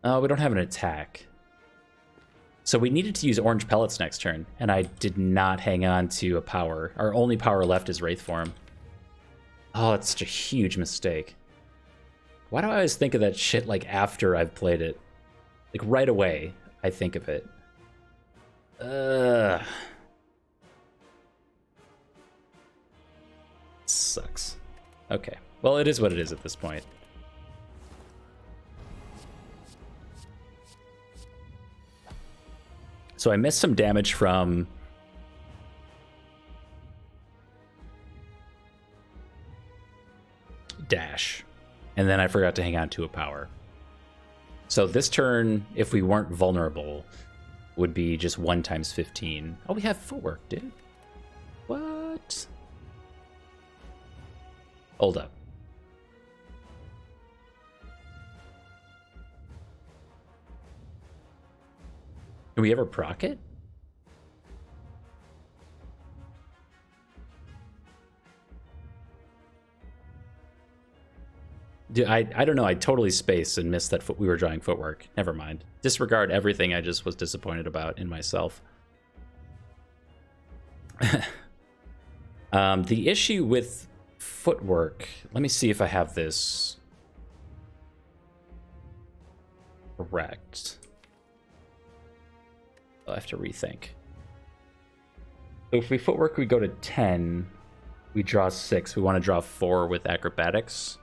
A: Oh, we don't have an attack. So we needed to use orange pellets next turn, and I did not hang on to a power. Our only power left is Wraith Form. Oh, it's such a huge mistake. Why do I always think of that shit, like, after I've played it? Like, right away, I think of it. Ugh. Sucks. Okay. Well, it is what it is at this point. So I missed some damage from dash, and then I forgot to hang on to a power. So this turn, if we weren't vulnerable, would be just 1 times 15. Oh, we have footwork, dude. What? Hold up. Can we ever proc it? Dude, I don't know. I totally spaced and missed that we were drawing footwork. Never mind. Disregard everything I just was disappointed about in myself. The issue with footwork... Let me see if I have this correct. I'll have to rethink. So if we footwork, we go to 10. We draw 6. We want to draw 4 with acrobatics.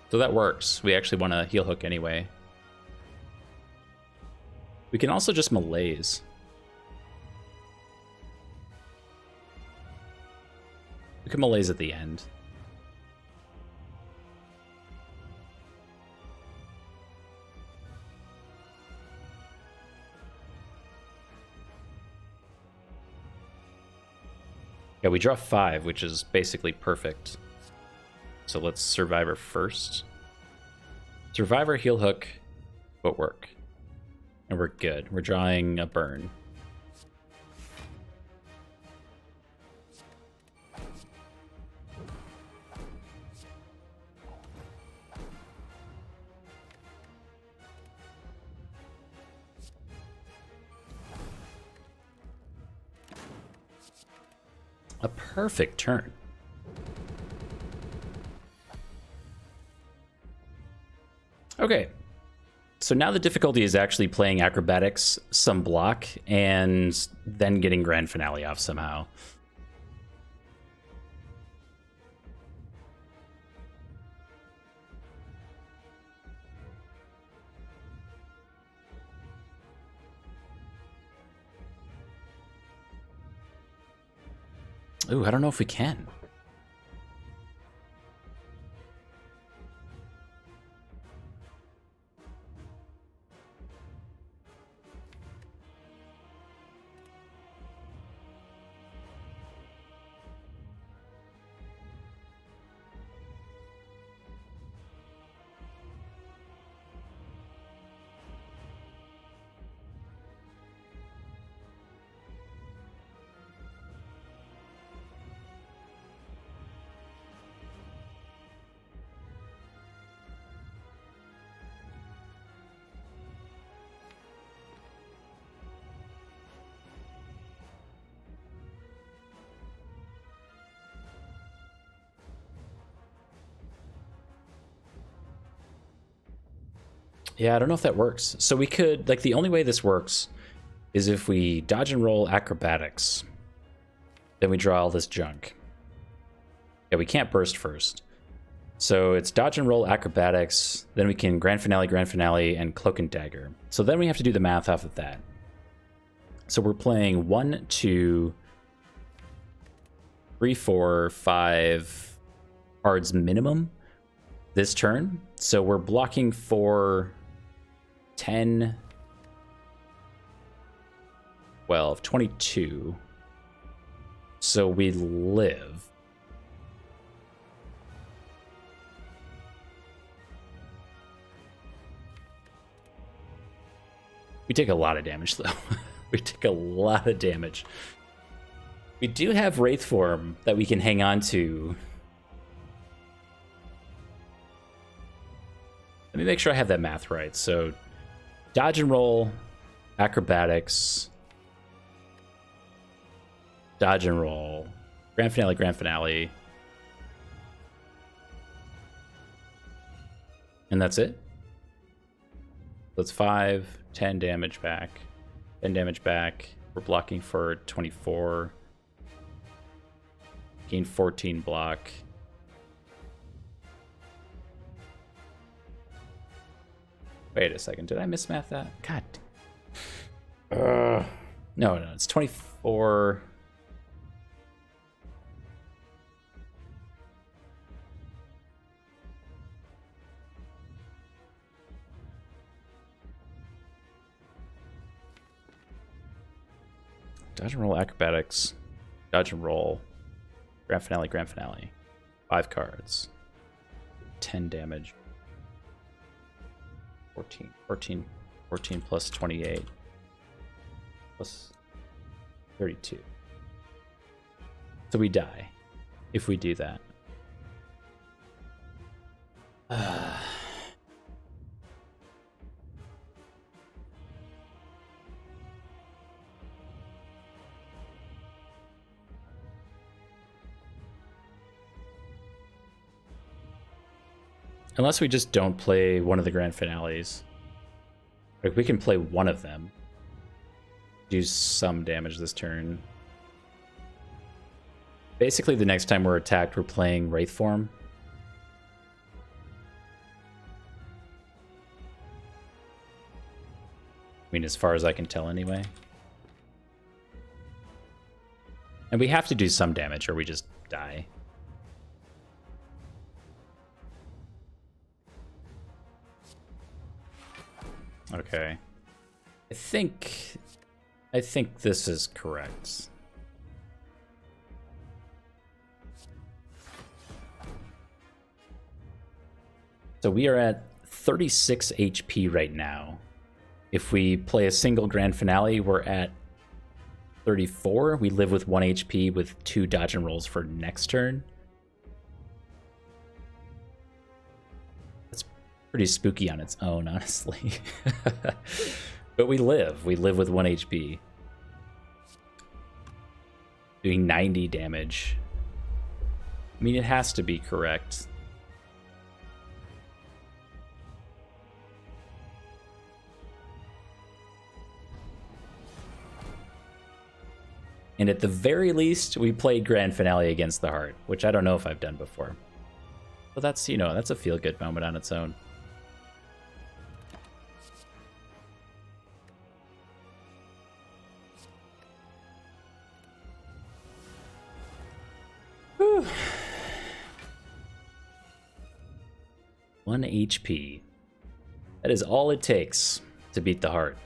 A: So that works. We actually want to heel hook anyway. We can also just malaise. We can malaise at the end. Yeah, we draw 5, which is basically perfect. So let's Survivor first. Survivor, heel hook, footwork. And we're good. We're drawing a burn. A perfect turn. Okay, so now the difficulty is actually playing acrobatics, some block, and then getting grand finale off somehow. Ooh, I don't know if we can. Yeah, I don't know if that works. So we could, like, the only way this works is if we dodge and roll acrobatics. Then we draw all this junk. Yeah, we can't burst first. So it's dodge and roll acrobatics, then we can grand finale, and cloak and dagger. So then we have to do the math off of that. So we're playing 1, 2, 3, 4, 5 cards minimum this turn. So we're blocking for 10, 12, 22. So we live. We take a lot of damage, though. We take a lot of damage. We do have Wraith Form that we can hang on to. Let me make sure I have that math right. So, dodge and roll, acrobatics, dodge and roll, grand finale, grand finale. And that's it. That's 5, 10 damage back, 10 damage back. We're blocking for 24. Gain 14 block. Wait a second, did I mismath that? God. No, it's 24. Dodge and roll, acrobatics, dodge and roll, grand finale, grand finale. 5 cards. 10 damage. 14 plus 28 plus 32. So we die if we do that. Unless we just don't play one of the grand finales. Like, we can play one of them. Do some damage this turn. Basically, the next time we're attacked, we're playing Wraith Form. I mean, as far as I can tell anyway. And we have to do some damage or we just die. Okay. I think this is correct. So we are at 36 HP right now. If we play a single grand finale, we're at 34. We live with 1 HP with 2 dodge and rolls for next turn. Pretty spooky on its own, honestly. But we live with 1 HP. Doing 90 damage. I mean, it has to be correct. And at the very least, we played Grand Finale against the Heart, which I don't know if I've done before. But that's, you know, that's a feel-good moment on its own. Whew. 1 HP. That is all it takes to beat the Heart.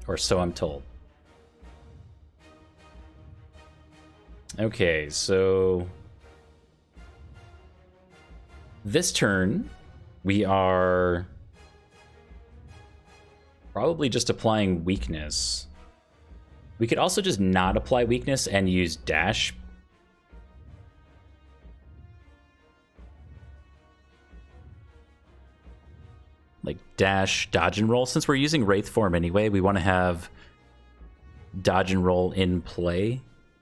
A: Or so I'm told. Okay, so this turn we are probably just applying weakness. We could also just not apply weakness and use dash. Like dash, dodge and roll. Since we're using Wraith Form anyway, we want to have dodge and roll in play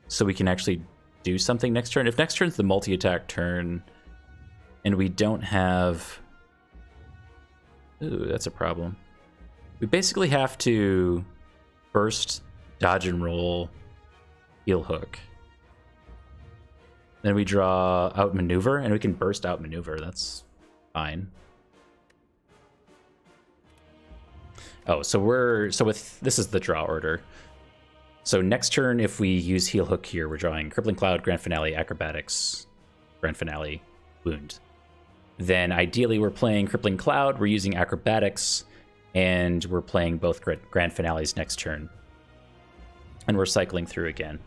A: so we can actually do something next turn. If next turn's the multi-attack turn and we don't have... Ooh, that's a problem. We basically have to burst, dodge and roll, heel hook. Then we draw outmaneuver, and we can burst outmaneuver. That's fine. Oh, this is the draw order. So next turn, if we use heel hook here, we're drawing Crippling Cloud, Grand Finale, Acrobatics, Grand Finale, Wound. Then ideally we're playing Crippling Cloud, we're using Acrobatics, and we're playing both Grand Finales next turn. And we're cycling through again.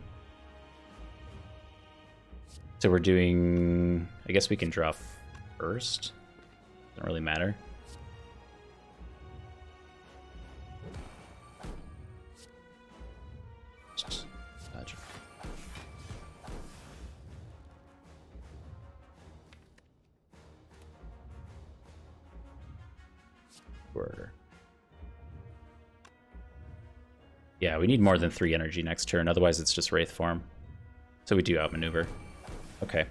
A: So we're doing... I guess we can draw first. Doesn't really matter. Gotcha. Yeah, we need more than 3 energy next turn, otherwise it's just Wraith form. So we do outmaneuver. Okay.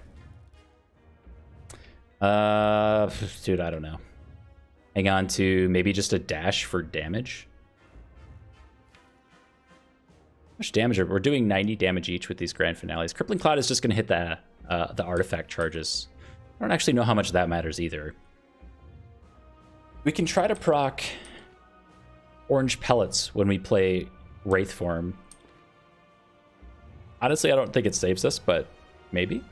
A: Dude, I don't know. Hang on to maybe just a dash for damage. How much damage we're doing 90 damage each with these grand finales. Crippling Cloud is just going to hit the artifact charges. I don't actually know how much that matters either. We can try to proc orange pellets when we play Wraith form. Honestly, I don't think it saves us, but maybe.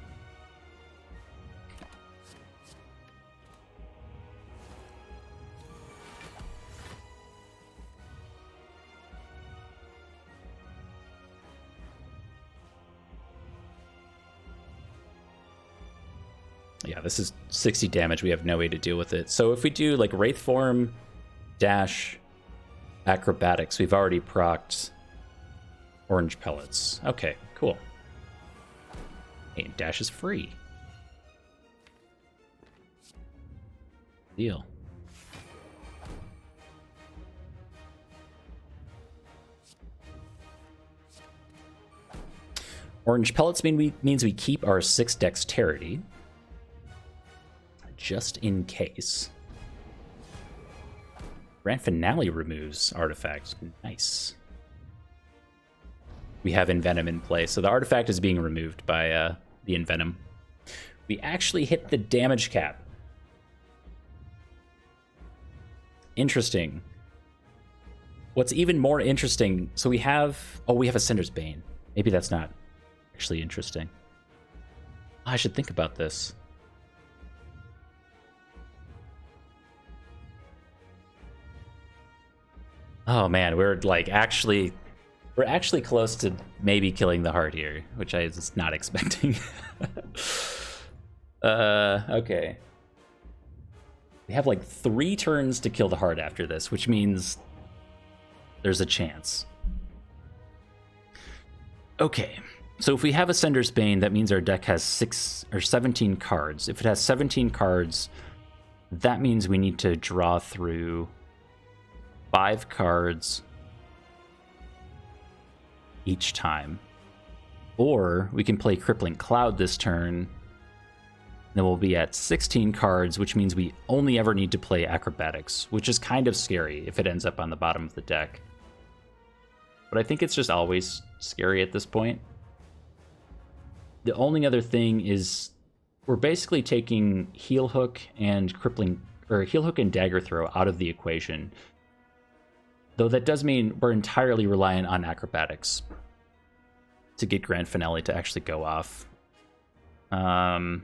A: Yeah, this is 60 damage. We have no way to deal with it. So if we do like Wraith form dash acrobatics, we've already procced orange pellets. Okay, cool. Hey, dash is free. Deal. Orange pellets means we keep our 6 dexterity. Just in case. Grand Finale removes artifact. Nice. We have Envenom in play, so the artifact is being removed by the Envenom. We actually hit the damage cap. Interesting. What's even more interesting, so we have... Oh, we have a Cinder's Bane. Maybe that's not actually interesting. I should think about this. Oh man, we're actually close to maybe killing the heart here, which I was not expecting. Okay. We have like 3 turns to kill the heart after this, which means there's a chance. Okay, so if we have Ascender's Bane, that means our deck has 17 cards. If it has 17 cards, that means we need to draw through 5 cards each time. Or we can play Crippling Cloud this turn. Then we'll be at 16 cards, which means we only ever need to play Acrobatics, which is kind of scary if it ends up on the bottom of the deck. But I think it's just always scary at this point. The only other thing is we're basically taking Heel Hook and Heel Hook and Dagger Throw out of the equation. Though that does mean we're entirely reliant on Acrobatics to get Grand Finale to actually go off. The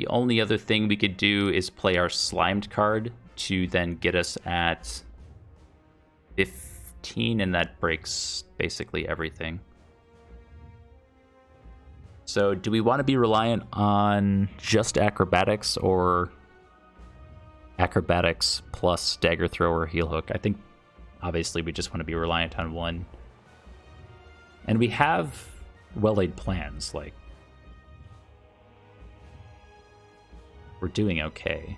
A: only other thing we could do is play our Slimed card to then get us at 15, and that breaks basically everything. So do we want to be reliant on just Acrobatics or Acrobatics plus Dagger Throw or Heel Hook? I think obviously we just want to be reliant on one. And we have well-laid plans, like we're doing okay.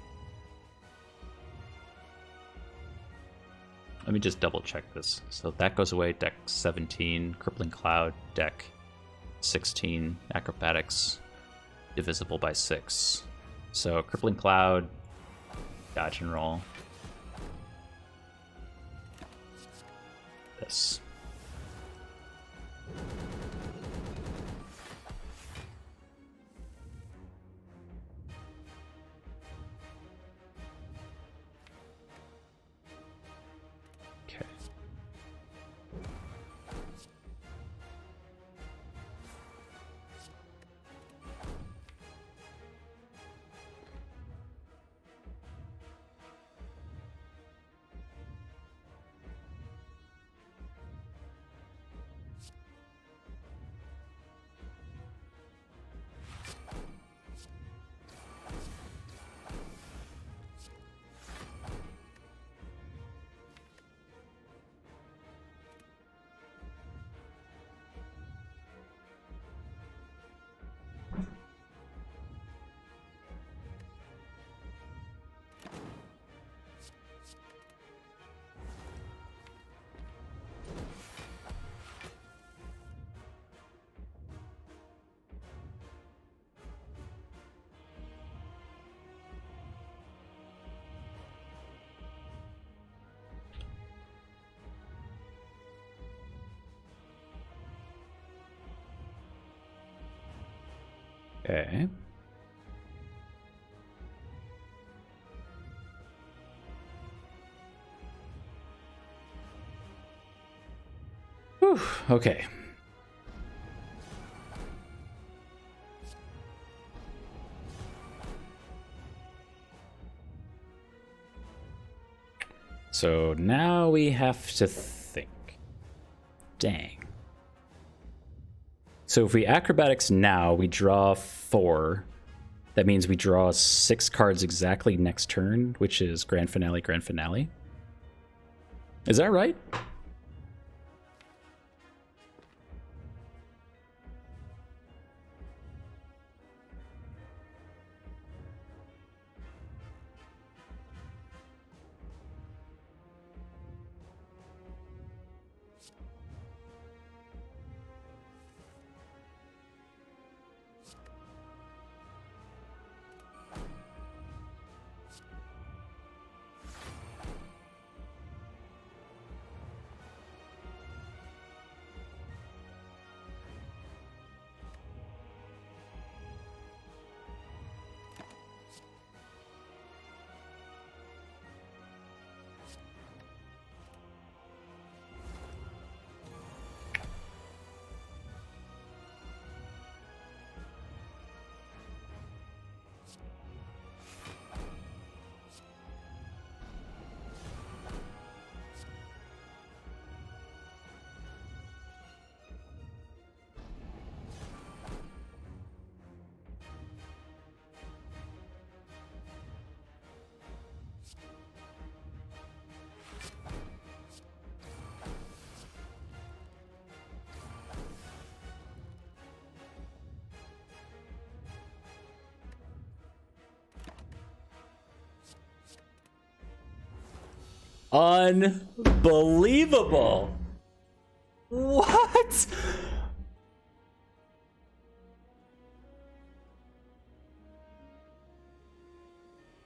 A: Let me just double check this. So that goes away, deck 17, Crippling Cloud, deck 16, Acrobatics, divisible by 6. So Crippling Cloud, dodge and roll. This. Okay. Okay. Whew, okay. So now we have to think. Dang. So if we acrobatics now, we draw 4. That means we draw 6 cards exactly next turn, which is grand finale, grand finale. Is that right? Unbelievable. What?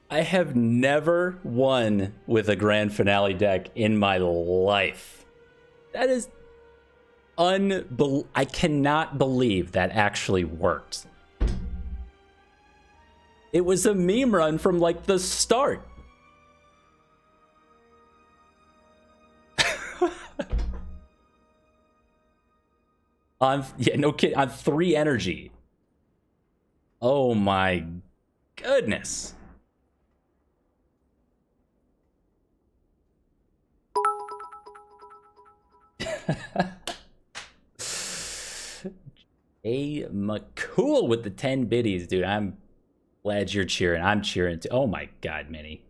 A: I have never won with a grand finale deck in my life. That is I cannot believe that actually worked. It was a meme run from like the start. No kid, on 3 energy. Oh my goodness. McCool with the 10 biddies, dude. I'm glad you're cheering. I'm cheering too. Oh my god, Minnie.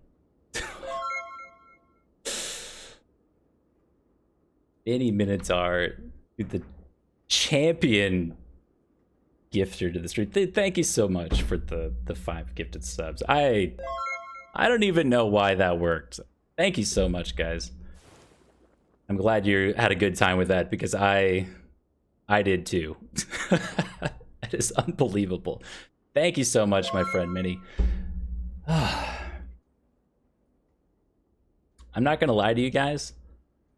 A: Minnie Minotaur, dude, the champion gifter to the street. Thank you so much for the 5 gifted subs. I don't even know why that worked. Thank you so much, guys. I'm glad you had a good time with that, because I did too. That is unbelievable. Thank you so much, my friend Minnie. I'm not gonna lie to you guys.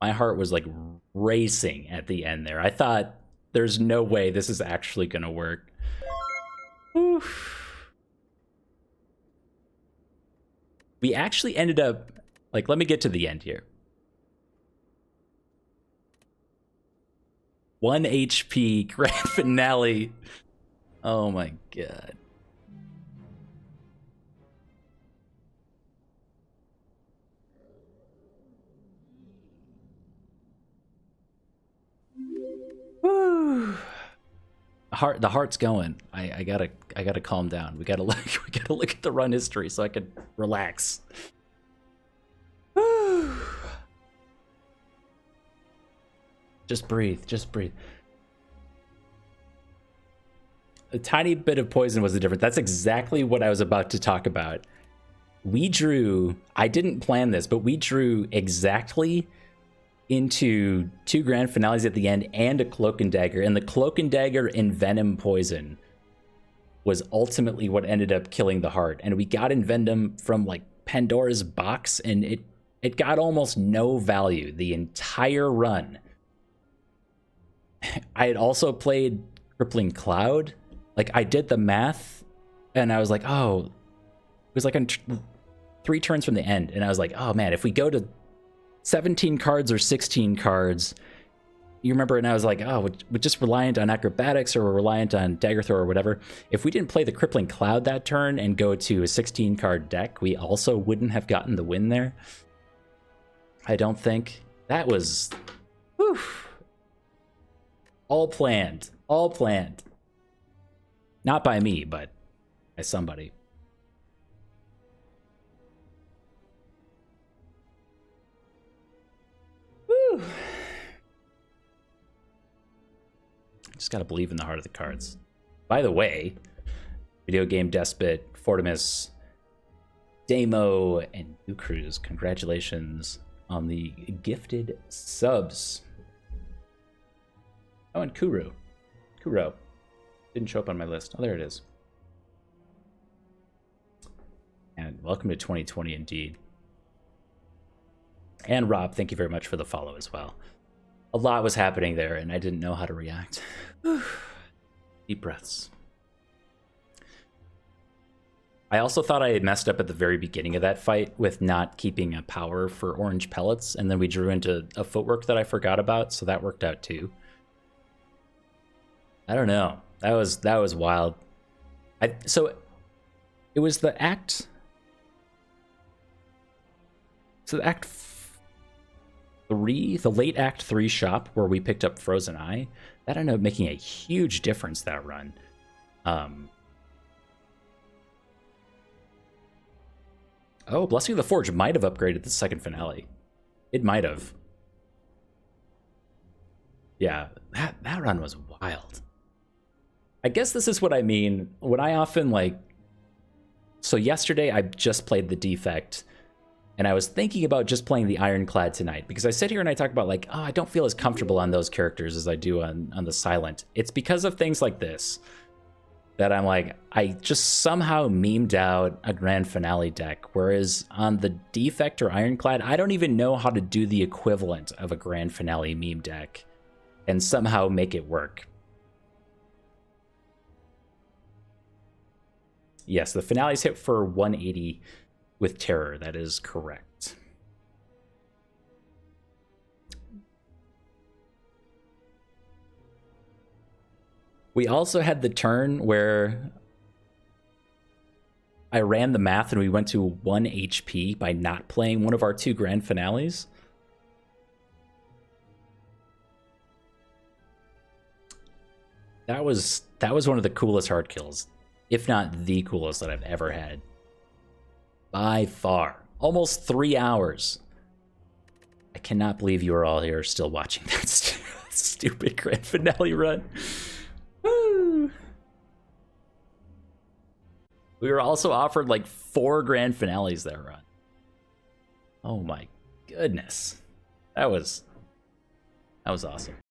A: My heart was like racing at the end there. I thought there's no way this is actually gonna work. Oof. We actually ended up, like, let me get to the end here. 1 HP grand finale. Oh my god. Woo. The heart's going. I gotta calm down. We gotta look at the run history so I can relax. Woo. Just breathe. Just breathe. A tiny bit of poison was the difference. That's exactly what I was about to talk about. We drew, I didn't plan this, but we drew exactly into 2 grand finales at the end and a cloak and dagger. And the cloak and dagger envenom poison was ultimately what ended up killing the heart. And we got envenom from like Pandora's box, and it got almost no value the entire run. I had also played Crippling Cloud like I did the math, and I was like, oh, it was like on 3 turns from the end, and I was like, oh man, if we go to 17 cards or 16 cards, you remember, and I was like, oh, we're just reliant on acrobatics, or we're reliant on dagger throw or whatever. If we didn't play the Crippling Cloud that turn and go to a 16 card deck, we also wouldn't have gotten the win there. I don't think. That was, whew, all planned. All planned. Not by me, but by somebody. Whew. Just gotta believe in the heart of the cards. By the way, Video Game Despot, Fortimus, Damo, and New Cruz, congratulations on the gifted subs. Oh, and Kuro. Didn't show up on my list. Oh, there it is. And welcome to 2020 indeed. And Rob, thank you very much for the follow as well. A lot was happening there, and I didn't know how to react. Deep breaths. I also thought I had messed up at the very beginning of that fight with not keeping a power for orange pellets, and then we drew into a footwork that I forgot about, so that worked out too. I don't know. That was wild. So it was the act. So Act 3, the late Act 3 shop where we picked up Frozen Eye, that ended up making a huge difference that run. Oh, Blessing of the Forge might have upgraded the second finale. It might have. Yeah, that run was wild. I guess this is what I mean when I often like... So yesterday I just played the Defect, and I was thinking about just playing the Ironclad tonight, because I sit here and I talk about like, oh, I don't feel as comfortable on those characters as I do on the Silent. It's because of things like this that I'm like, I just somehow memed out a Grand Finale deck, whereas on the Defect or Ironclad, I don't even know how to do the equivalent of a Grand Finale meme deck and somehow make it work. Yes, the finales hit for 180 with Terror. That is correct. We also had the turn where I ran the math and we went to 1 HP by not playing one of our 2 grand finales. That was one of the coolest hard kills, if not the coolest that I've ever had. By far. Almost 3 hours. I cannot believe you are all here still watching that stupid grand finale run. Woo! We were also offered like 4 grand finales that run. Oh my goodness. That was awesome.